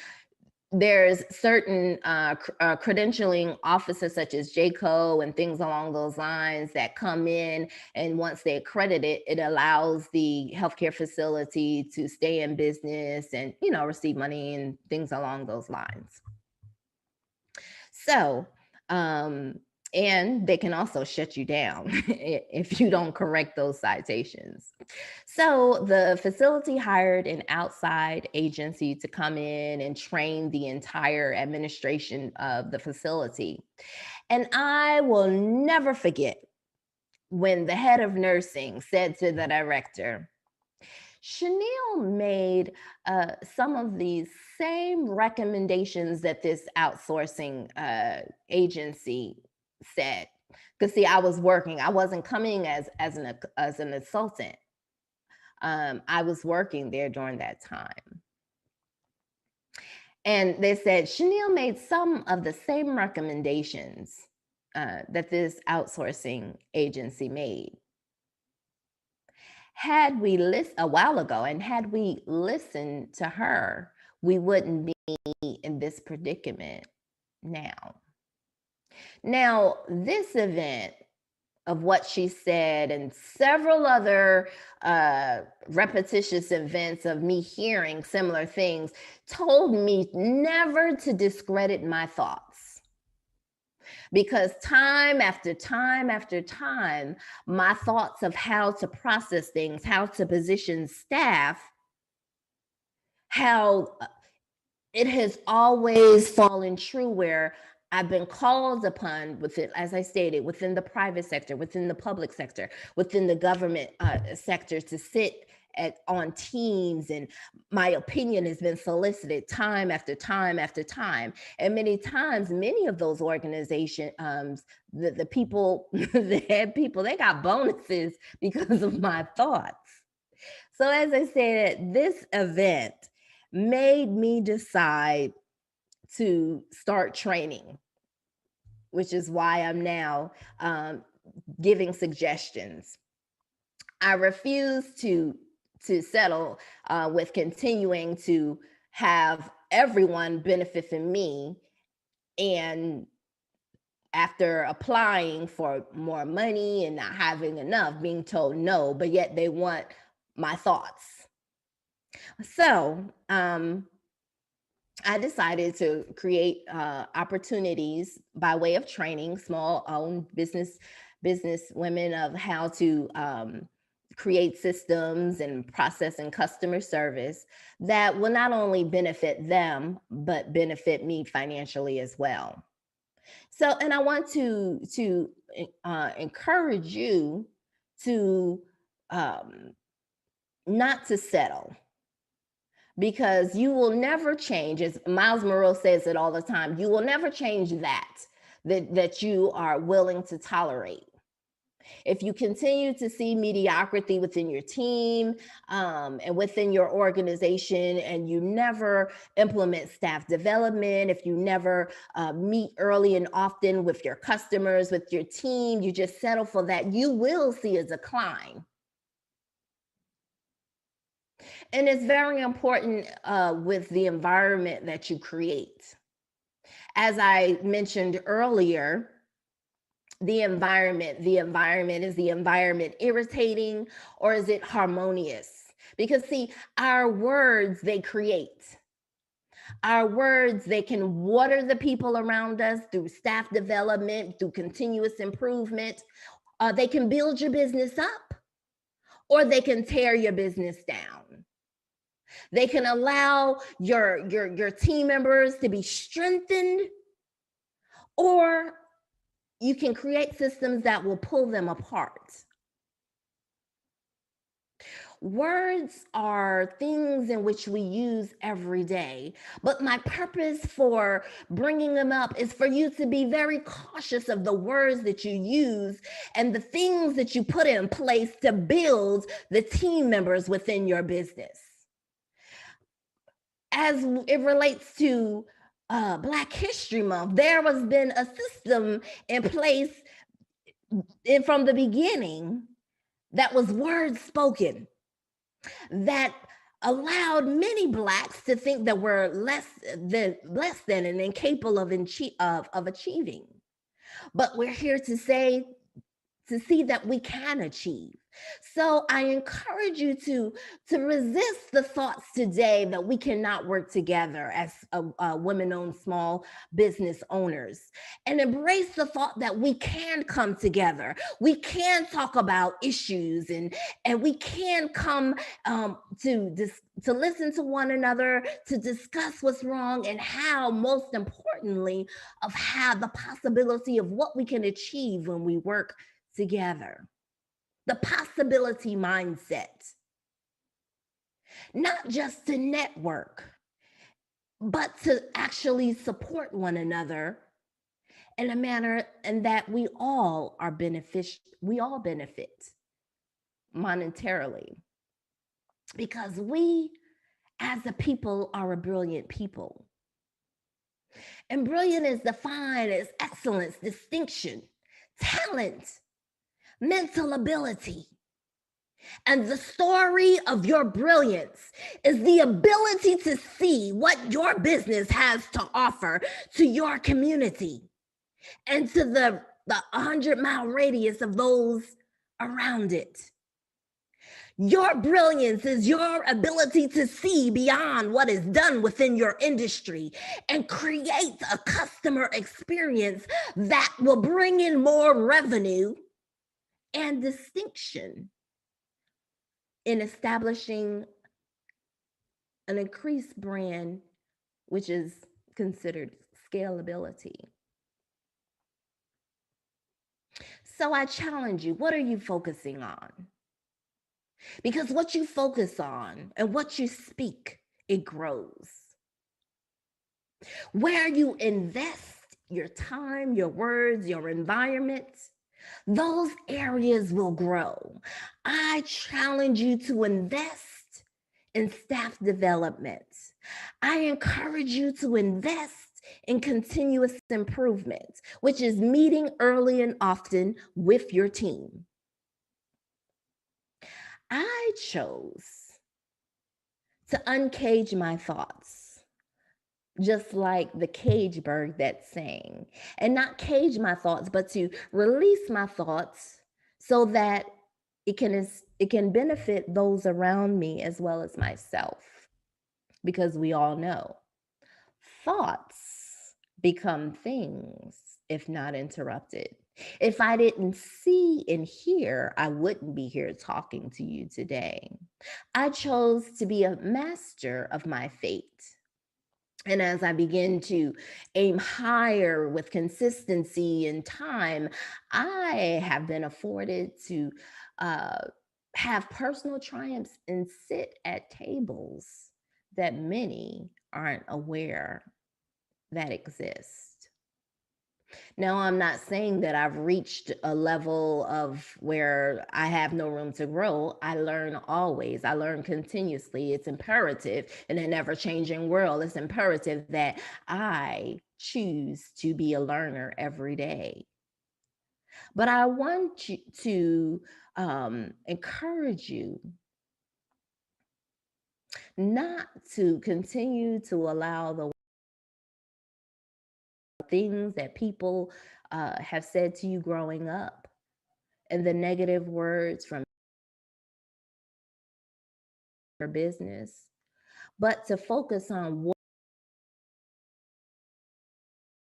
there's certain credentialing offices such as JCO and things along those lines that come in, and once they accredit it, it allows the healthcare facility to stay in business and, you know, receive money and things along those lines. So, and they can also shut you down if you don't correct those citations. So the facility hired an outside agency to come in and train the entire administration of the facility. And I will never forget when the head of nursing said to the director, Chanel made some of these same recommendations that this outsourcing agency said. Because see, I was working. I wasn't coming as an consultant. I was working there during that time. And they said, Chanel made some of the same recommendations that this outsourcing agency made. Had we listened a while ago, and had we listened to her, we wouldn't be in this predicament now. Now, this event of what she said and several other repetitious events of me hearing similar things told me never to discredit my thoughts. Because time after time after time, my thoughts of how to process things, how to position staff, how it has always fallen true where I've been called upon within, as I stated, within the private sector, within the public sector, within the government sector to sit on teams, and my opinion has been solicited time after time after time. And many times, many of those organizations, the people, the head people, they got bonuses because of my thoughts. So as I said, this event made me decide to start training, which is why I'm now giving suggestions. I refuse to settle with continuing to have everyone benefit from me, and after applying for more money and not having enough, being told no, but yet they want my thoughts. So I decided to create opportunities by way of training small-owned business women of how to create systems and process and customer service that will not only benefit them, but benefit me financially as well. So, and I want to encourage you to not to settle, because you will never change. As Miles Monroe says it all the time, you will never change that you are willing to tolerate. If you continue to see mediocrity within your team and within your organization, and you never implement staff development, if you never meet early and often with your customers, with your team, you just settle for that, you will see a decline. And it's very important with the environment that you create. As I mentioned earlier, The environment. Is the environment irritating or is it harmonious? Because see, our words, they create. Our words, they can water the people around us through staff development, through continuous improvement. They can build your business up or they can tear your business down. They can allow your team members to be strengthened, or you can create systems that will pull them apart. Words are things in which we use every day, but my purpose for bringing them up is for you to be very cautious of the words that you use and the things that you put in place to build the team members within your business. As it relates to Black History Month, there has been a system in place from the beginning that was words spoken that allowed many Blacks to think that we're less than and incapable of achieving. But we're here to see that we can achieve. So I encourage you to resist the thoughts today that we cannot work together as women-owned small business owners, and embrace the thought that we can come together. We can talk about issues and we can come to listen to one another, to discuss what's wrong and how, most importantly, of how the possibility of what we can achieve when we work together. The possibility mindset, not just to network, but to actually support one another in a manner and that we all benefit monetarily, because we as a people are a brilliant people. And brilliant is defined as excellence, distinction, talent, mental ability. And the story of your brilliance is the ability to see what your business has to offer to your community and to the 100-mile radius of those around it. Your brilliance is your ability to see beyond what is done within your industry and create a customer experience that will bring in more revenue and distinction in establishing an increased brand, which is considered scalability. So I challenge you, what are you focusing on? Because what you focus on and what you speak, it grows. Where you invest your time, your words, your environment, those areas will grow. I challenge you to invest in staff development. I encourage you to invest in continuous improvement, which is meeting early and often with your team. I chose to uncage my thoughts, just like the cage bird that sang, and not cage my thoughts, but to release my thoughts so that it can benefit those around me as well as myself. Because we all know thoughts become things if not interrupted. If I didn't see and hear, I wouldn't be here talking to you today. I chose to be a master of my fate. And as I begin to aim higher with consistency and time, I have been afforded to have personal triumphs and sit at tables that many aren't aware that exist. Now, I'm not saying that I've reached a level of where I have no room to grow. I learn always. I learn continuously. It's imperative in an ever-changing world. It's imperative that I choose to be a learner every day. But I want you to encourage you not to continue to allow the things that people have said to you growing up and the negative words from your business, but to focus on what.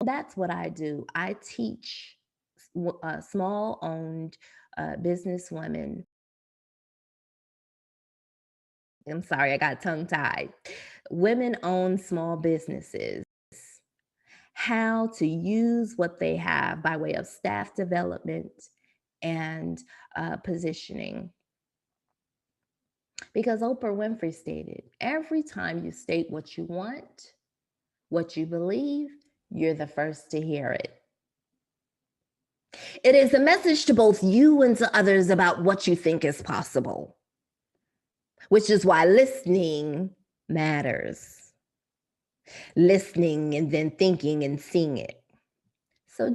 That's what I do. I teach small owned business women. I'm sorry, I got tongue tied. Women own small businesses, how to use what they have by way of staff development and positioning. Because Oprah Winfrey stated, every time you state what you want, what you believe, you're the first to hear it. It is a message to both you and to others about what you think is possible, which is why listening matters. Listening and then thinking and seeing it. So